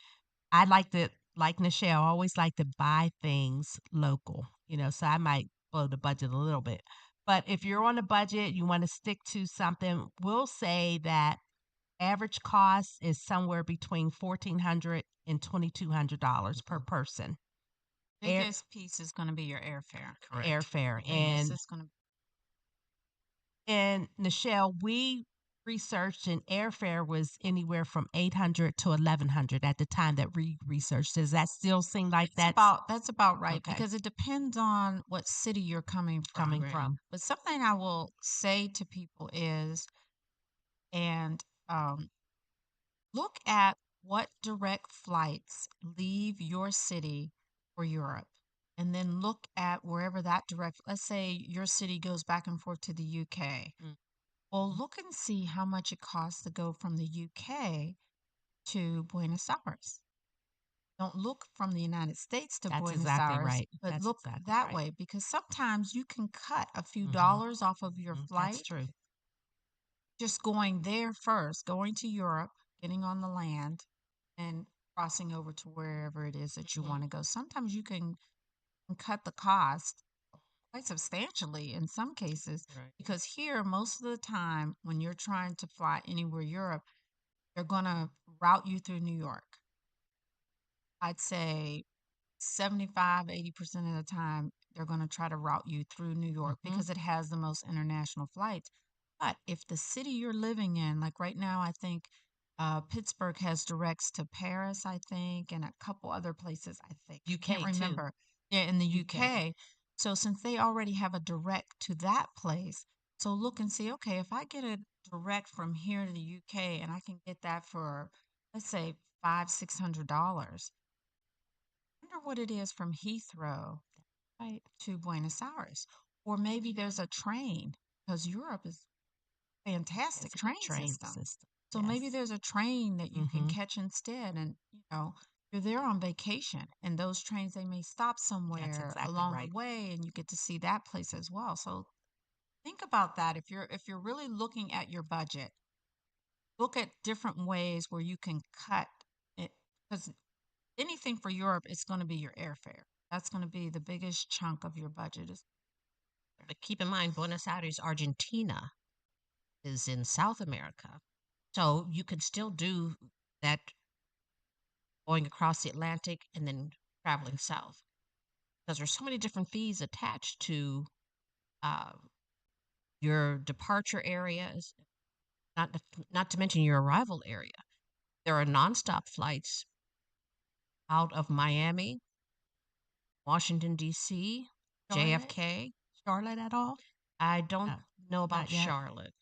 I like to, like Nichelle, I always like to buy things local, so I might blow the budget a little bit. But if you're on a budget, you want to stick to something, we'll say that average cost is somewhere between $1,400 and $2,200 per person. Biggest piece is going to be your airfare. Correct. Airfare. Yes, it's going to. And Nichelle, we researched, and airfare was anywhere from $800 to $1,100 at the time that we researched. Does that still seem like that's about right? Okay. Because it depends on what city you're coming from. But something I will say to people is, and look at what direct flights leave your city for Europe. And then look at wherever that let's say your city goes back and forth to the UK. Well, look and see how much it costs to go from the UK to Buenos Aires. don't look from the United States to That's Buenos exactly Aires, right. but That's look exactly that right. way, because sometimes you can cut a few Mhm. dollars off of your That's flight true. just going there first, going to Europe, getting on the land, and crossing over to wherever it is that you Mhm. want to go. Sometimes you can cut the cost quite substantially in some cases, Right. because here, most of the time, when you're trying to fly anywhere Europe, they're going to route you through New York. I'd say 75, 80% of the time, they're going to try to route you through New York Mhm. because it has the most international flights. But if the city you're living in, like right now, I think Pittsburgh has directs to Paris, I think, and a couple other places, I think. I can't UK too. remember. Yeah, in the UK. UK. So since they already have a direct to that place, so look and see, okay, if I get a direct from here to the UK and I can get that for, let's say, $500, $600, wonder what it is from Heathrow Right. to Buenos Aires. Or maybe there's a train, because Europe is fantastic It's a good train train system. system. So maybe Yes. there's a train that you can Mhm. catch instead, and you're there on vacation, and those trains, they may stop That's somewhere exactly along right. the way, and you get to see that place as well. So think about that. If you're really looking at your budget, look at different ways where you can cut it, because anything for Europe is going to be your airfare. That's going to be the biggest chunk of your budget. But keep in mind, Buenos Aires, Argentina is in South America. So you can still do that going across the Atlantic and then traveling south. Because there's so many different fees attached to uh, your departure areas, not to, not to mention your arrival area. There are nonstop flights out of Miami, Washington, D.C., Charlotte, JFK. Charlotte at all? I don't No, know about not yet. Charlotte,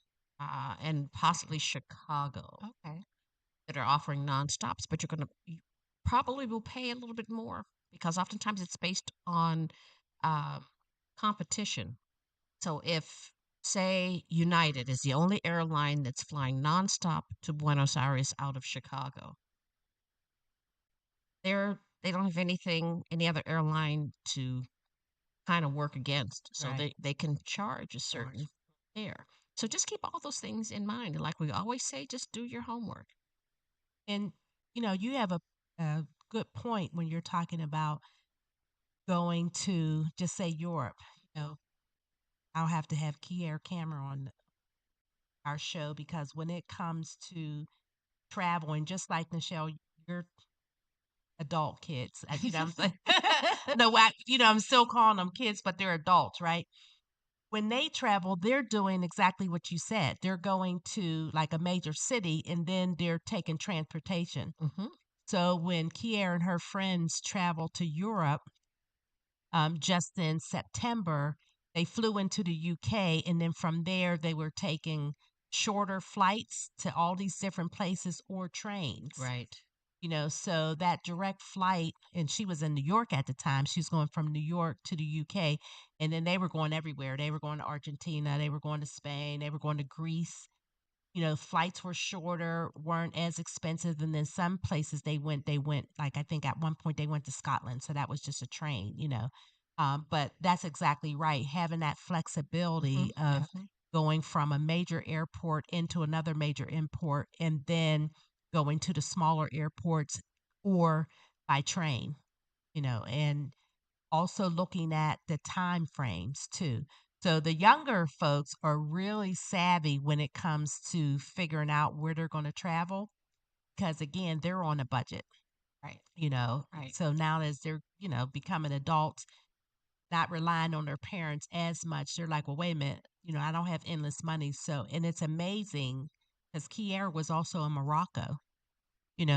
and possibly Chicago Okay. that are offering nonstops, but you probably will pay a little bit more because oftentimes it's based on uh, competition. So if, say, United is the only airline that's flying nonstop to Buenos Aires out of Chicago, they don't have any other airline to kind of work against. So Right. they can charge a certain fare. So just keep all those things in mind. And like we always say, just do your homework. And you have a good point when you're talking about going to just say Europe. You know, I'll have to have Kier Cameron on our show, because when it comes to traveling, just like Nichelle, you're adult kids. I'm saying? No, I'm still calling them kids, but they're adults, right? When they travel, they're doing exactly what you said. They're going to like a major city, and then they're taking transportation. Mm-hmm. So when Kier and her friends traveled to Europe, just in September, they flew into the UK, and then from there they were taking shorter flights to all these different places or trains. Right. So that direct flight, and she was in New York at the time. She was going from New York to the UK, and then they were going everywhere. They were going to Argentina, they were going to Spain, they were going to Greece. Flights were shorter, weren't as expensive. And then some places they went, like I think at one point they went to Scotland. So that was just a train. But that's exactly right. Having that flexibility of going from a major airport into another major airport, and then going to the smaller airports or by train, and also looking at the time frames too. So the younger folks are really savvy when it comes to figuring out where they're going to travel, because again, they're on a budget. Right. So now as they're becoming adults, not relying on their parents as much, they're like, well, wait a minute, I don't have endless money. So, and it's amazing because Kier was also in Morocco,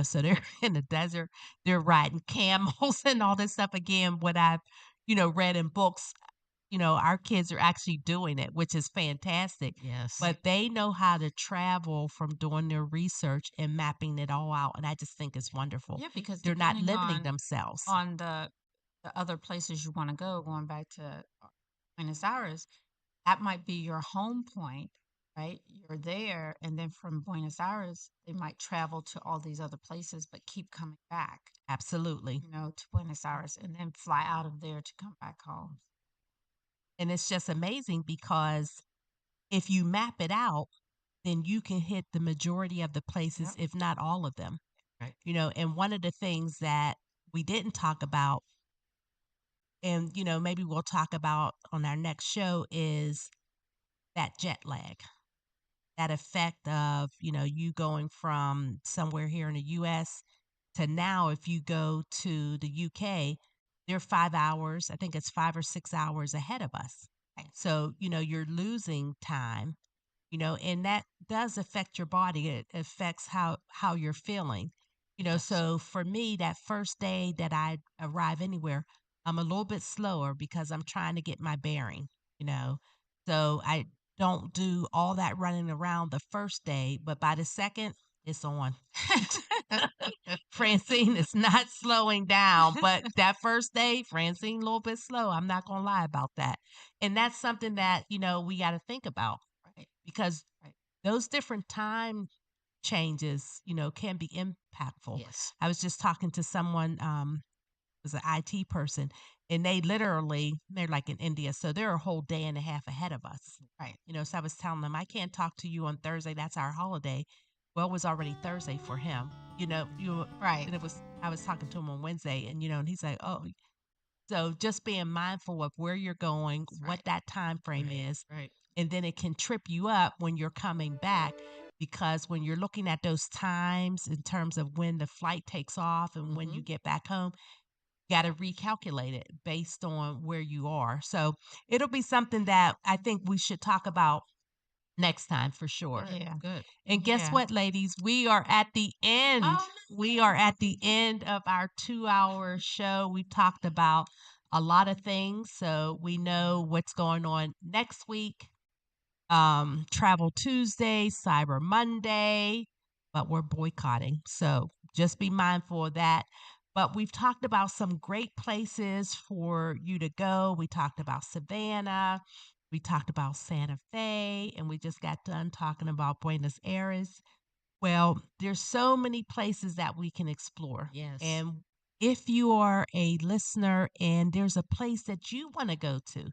so they're in the desert, they're riding camels and all this stuff. Again, what I've read in books, our kids are actually doing it, which is fantastic. Yes. But they know how to travel from doing their research and mapping it all out. And I just think it's wonderful. Yeah, because They're not depending limiting themselves. on the other places you want to go, going back to Buenos Aires, that might be your home point. right? You're there, and then from Buenos Aires, they might travel to all these other places, but keep coming back, Absolutely. to Buenos Aires, and then fly out of there to come back home. And it's just amazing because if you map it out, then you can hit the majority of the places, if not all of them. Right. And one of the things that we didn't talk about, and, maybe we'll talk about on our next show, is that jet lag, that effect of, you going from somewhere here in the US to now, if you go to the UK, they're 5 hours, I think it's 5 or 6 hours ahead of us. So, you're losing time, and that does affect your body. It affects how you're feeling. So for me, that first day that I arrive anywhere, I'm a little bit slower because I'm trying to get my bearing, you know. So I don't do all that running around the first day, but by the second, it's on. Francine is not slowing down, but that first day, Francine a little bit slow. I'm not gonna lie about that. And that's something that, we gotta think about. Right. Because those different time changes, can be impactful. Yes. I was just talking to someone, was an IT person, and they're like in India, so they're a whole day and a half ahead of us. Right. So I was telling them, I can't talk to you on Thursday. That's our holiday. Well, it was already Thursday for him. Right. And I was talking to him on Wednesday, and he's like, oh, so just being mindful of where you're going, what that time frame is, Right. and then it can trip you up when you're coming back, because when you're looking at those times in terms of when the flight takes off and when you get back home, you got to recalculate it based on where you are. So it'll be something that I think we should talk about next time for sure. Yeah. Good. And guess Yeah. what, ladies? We are at the end. Oh, We are at the end of our 2-hour show. We talked about a lot of things, so we know what's going on next week. Travel Tuesday, Cyber Monday, but we're boycotting. So just be mindful of that. But we've talked about some great places for you to go. We talked about Savannah. We talked about Santa Fe, and we just got done talking about Buenos Aires. Well, there's so many places that we can explore. Yes. And if you are a listener and there's a place that you want to go to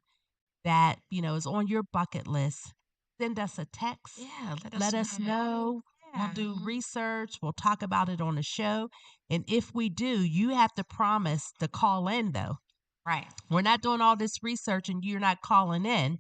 that, is on your bucket list, send us a text. Yeah. Let us know. We'll do research. We'll talk about it on the show. And if we do, you have to promise to call in, though. Right. We're not doing all this research and you're not calling in.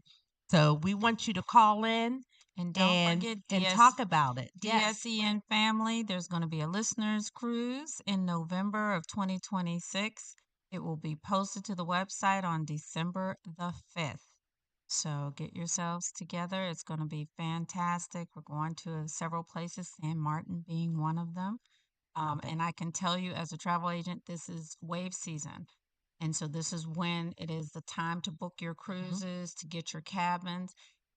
So we want you to call in And don't and forget talk about it. DSEN family. There's going to be a listeners cruise in November of 2026. It will be posted to the website on December the 5th. So get yourselves together. It's going to be fantastic. We're going to several places, San Martin being one of them. And I can tell you, as a travel agent, this is wave season. And so this is when it is the time to book your cruises, to get your cabins,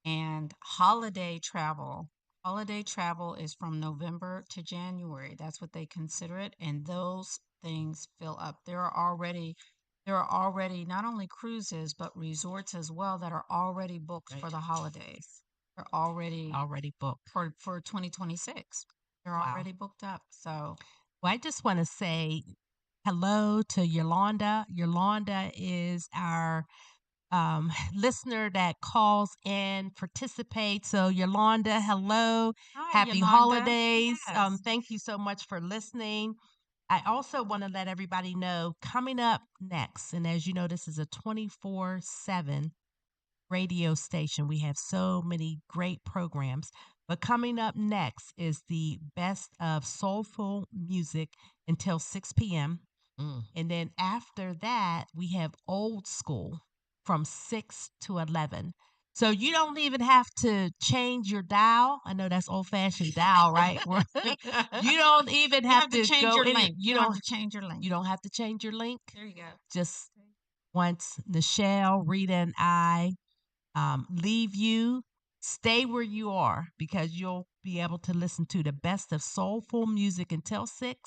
and holiday travel. Holiday travel is from November to January. That's what they consider it. And those things fill up. There are already not only cruises, but resorts as well that are already booked for the holidays. They're already booked for 2026. They're already booked up. So, well, I just want to say hello to Yolanda. Yolanda is our listener that calls in, participates. So Yolanda, hello. hi, Happy Yolanda. holidays. Yes. Thank you so much for listening. I also want to let everybody know coming up next, and as you know, this is a 24/7 radio station. We have so many great programs. But coming up next is the best of soulful music until 6 p.m. And then after that, we have old school from 6 to 11. So you don't even have to change your dial. I know that's old fashioned dial, right? You don't even have to change go your in. link. You don't have to change your link. You don't have to change your link. There you go. Just once Nichelle, Rita, and I leave you, stay where you are, because you'll be able to listen to the best of soulful music until 6,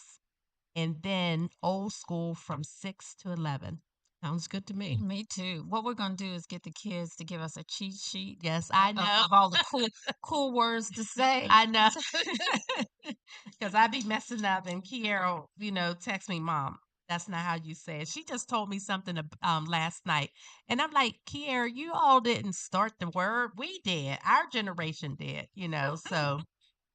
and then old school from 6 to 11. Sounds good to me. Me too. What we're going to do is get the kids to give us a cheat sheet. Yes, I know. Of all the cool words to say. I know. Because I be messing up, and Kiara, text me, Mom, that's not how you say it. She just told me something last night. And I'm like, Kiara, you all didn't start the word. We did. Our generation did, So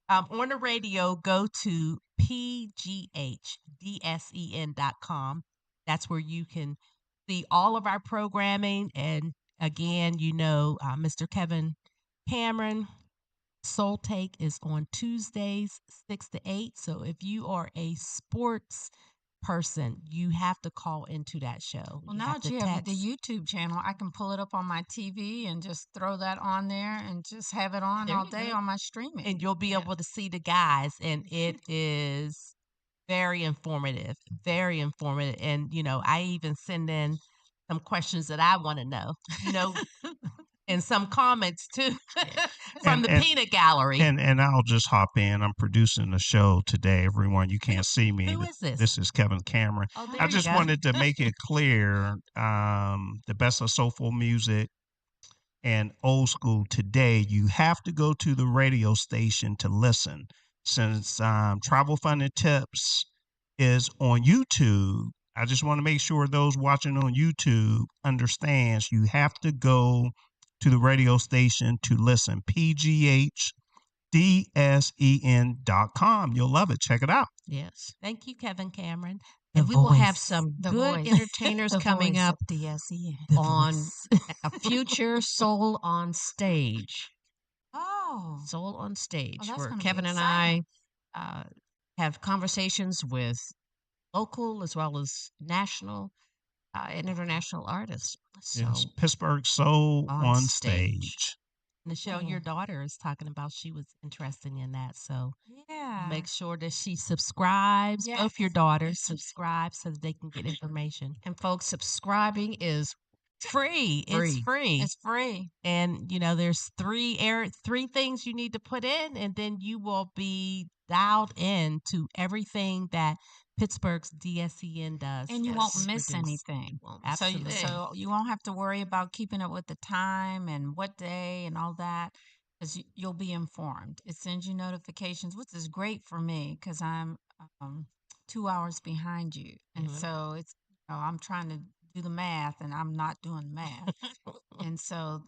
on the radio, go to pghDSEN.com. That's where you can see all of our programming. And again, Mr. Kevin Cameron, Soul Take is on Tuesdays, 6 to 8. So if you are a sports person, you have to call into that show. Well, now that you have the YouTube channel, I can pull it up on my TV and just throw that on there and just have it on all day on my streaming. And you'll be able to see the guys, and it is very informative, very informative. And, I even send in some questions that I want to know, and some comments too from the peanut gallery. And I'll just hop in. I'm producing a show today, everyone. You can't see me. Who is this? This is Kevin Cameron. Oh, I just wanted to make it clear, the best of soulful music and old school today, you have to go to the radio station to listen. Since Travel Fun and Tips is on YouTube, I just want to make sure those watching on YouTube understands you have to go to the radio station to listen. pghDSEN.com. You'll love it. Check it out. Yes. Thank you, Kevin Cameron. And we will have some good entertainers coming up DSEN. on a future Soul on Stage. Oh. Soul on Stage, Oh, that's where gonna be Kevin and I exciting. have conversations with local as well as national and international artists. So, Yes. Pittsburgh Soul on stage. Stage. Nichelle, your daughter is talking about she was interested in that. So Yeah. make sure that she subscribes. Yes. Both your daughters subscribe so that they can get information. And folks, subscribing is Free. It's free. It's free. And there's three things you need to put in, and then you will be dialed in to everything that Pittsburgh's DSEN does. And you won't miss produce. anything. Absolutely. So you won't have to worry about keeping up with the time and what day and all that, because you'll be informed. It sends you notifications, which is great for me because I'm 2 hours behind you. And so it's, I'm trying to do the math and I'm not doing the math. And so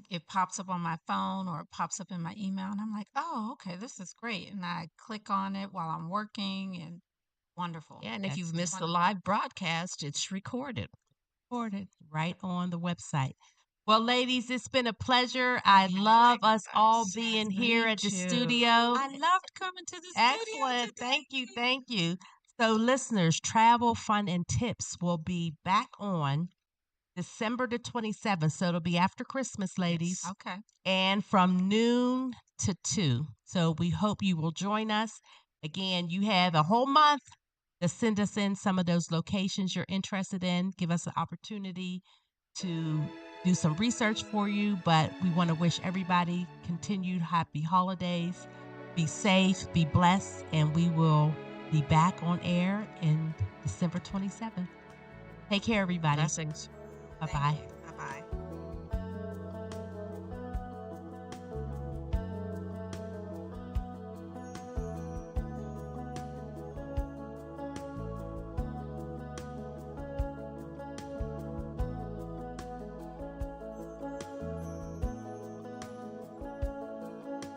it pops up on my phone or it pops up in my email and I'm like, oh, okay, this is great. And I click on it while I'm working and wonderful. Yeah, and if you've missed the live broadcast, it's recorded. Right on the website. Well, ladies, it's been a pleasure. I love us all being here at the studio. I loved coming to the studio. Excellent. Today. Thank you. So, listeners, Travel, Fun, and Tips will be back on December the 27th. So, it'll be after Christmas, ladies. Yes. Okay. And from noon to 2. So, we hope you will join us. Again, you have a whole month to send us in some of those locations you're interested in. Give us an opportunity to do some research for you. But we want to wish everybody continued happy holidays. Be safe, be blessed, and we will be back on air in December 27th. Take care, everybody. Blessings. Bye-bye. Bye-bye.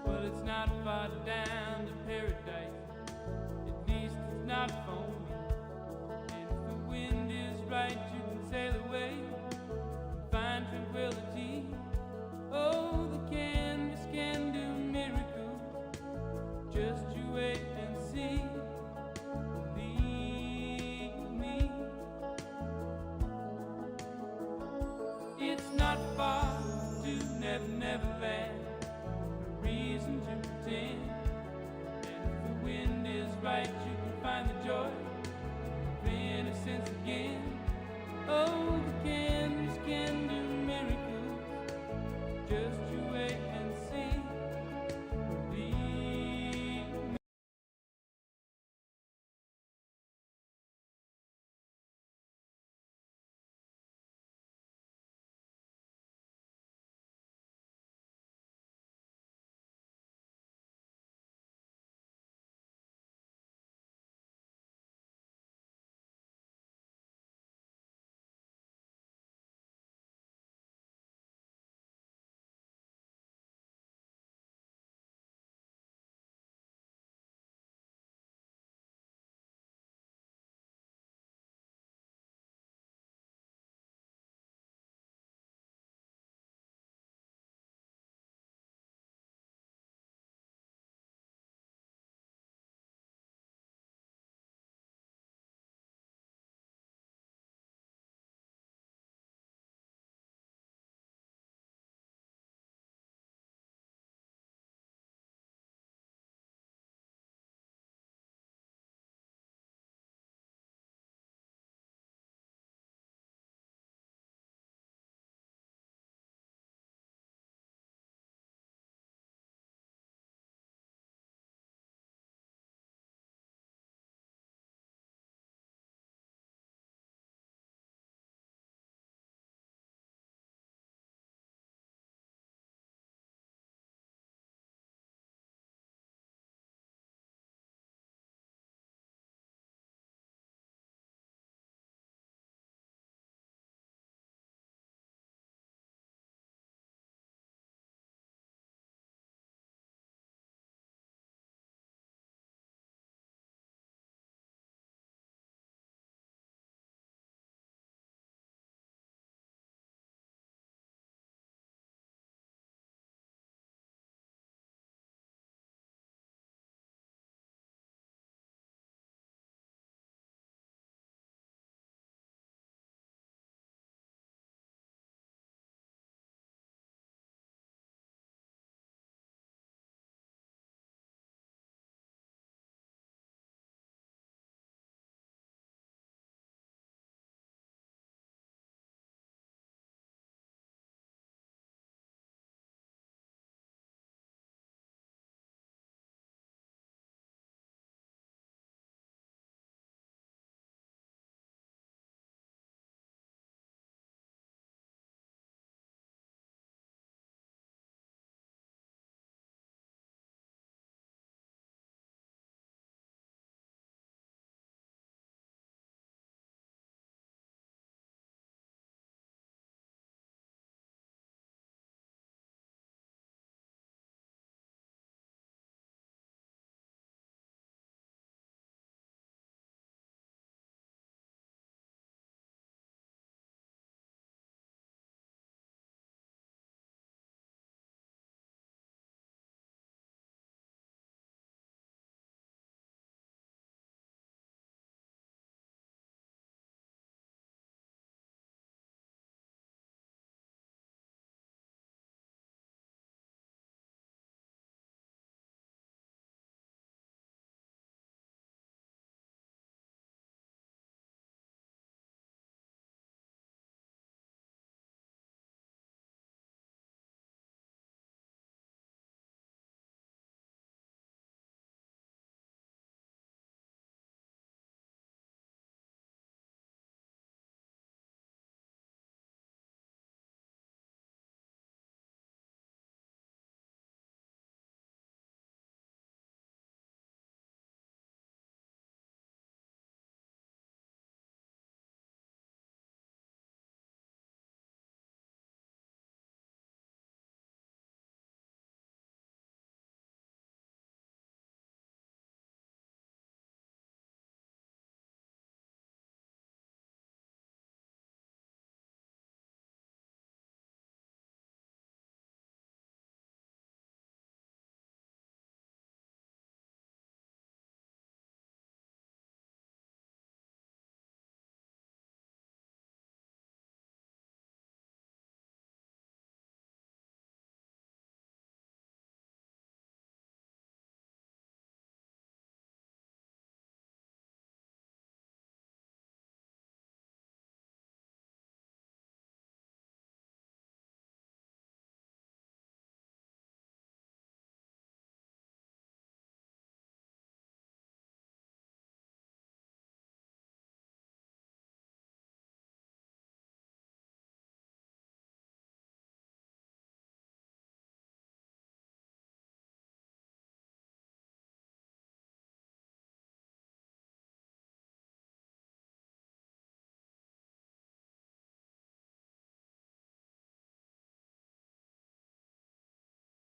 Well, it's not far down.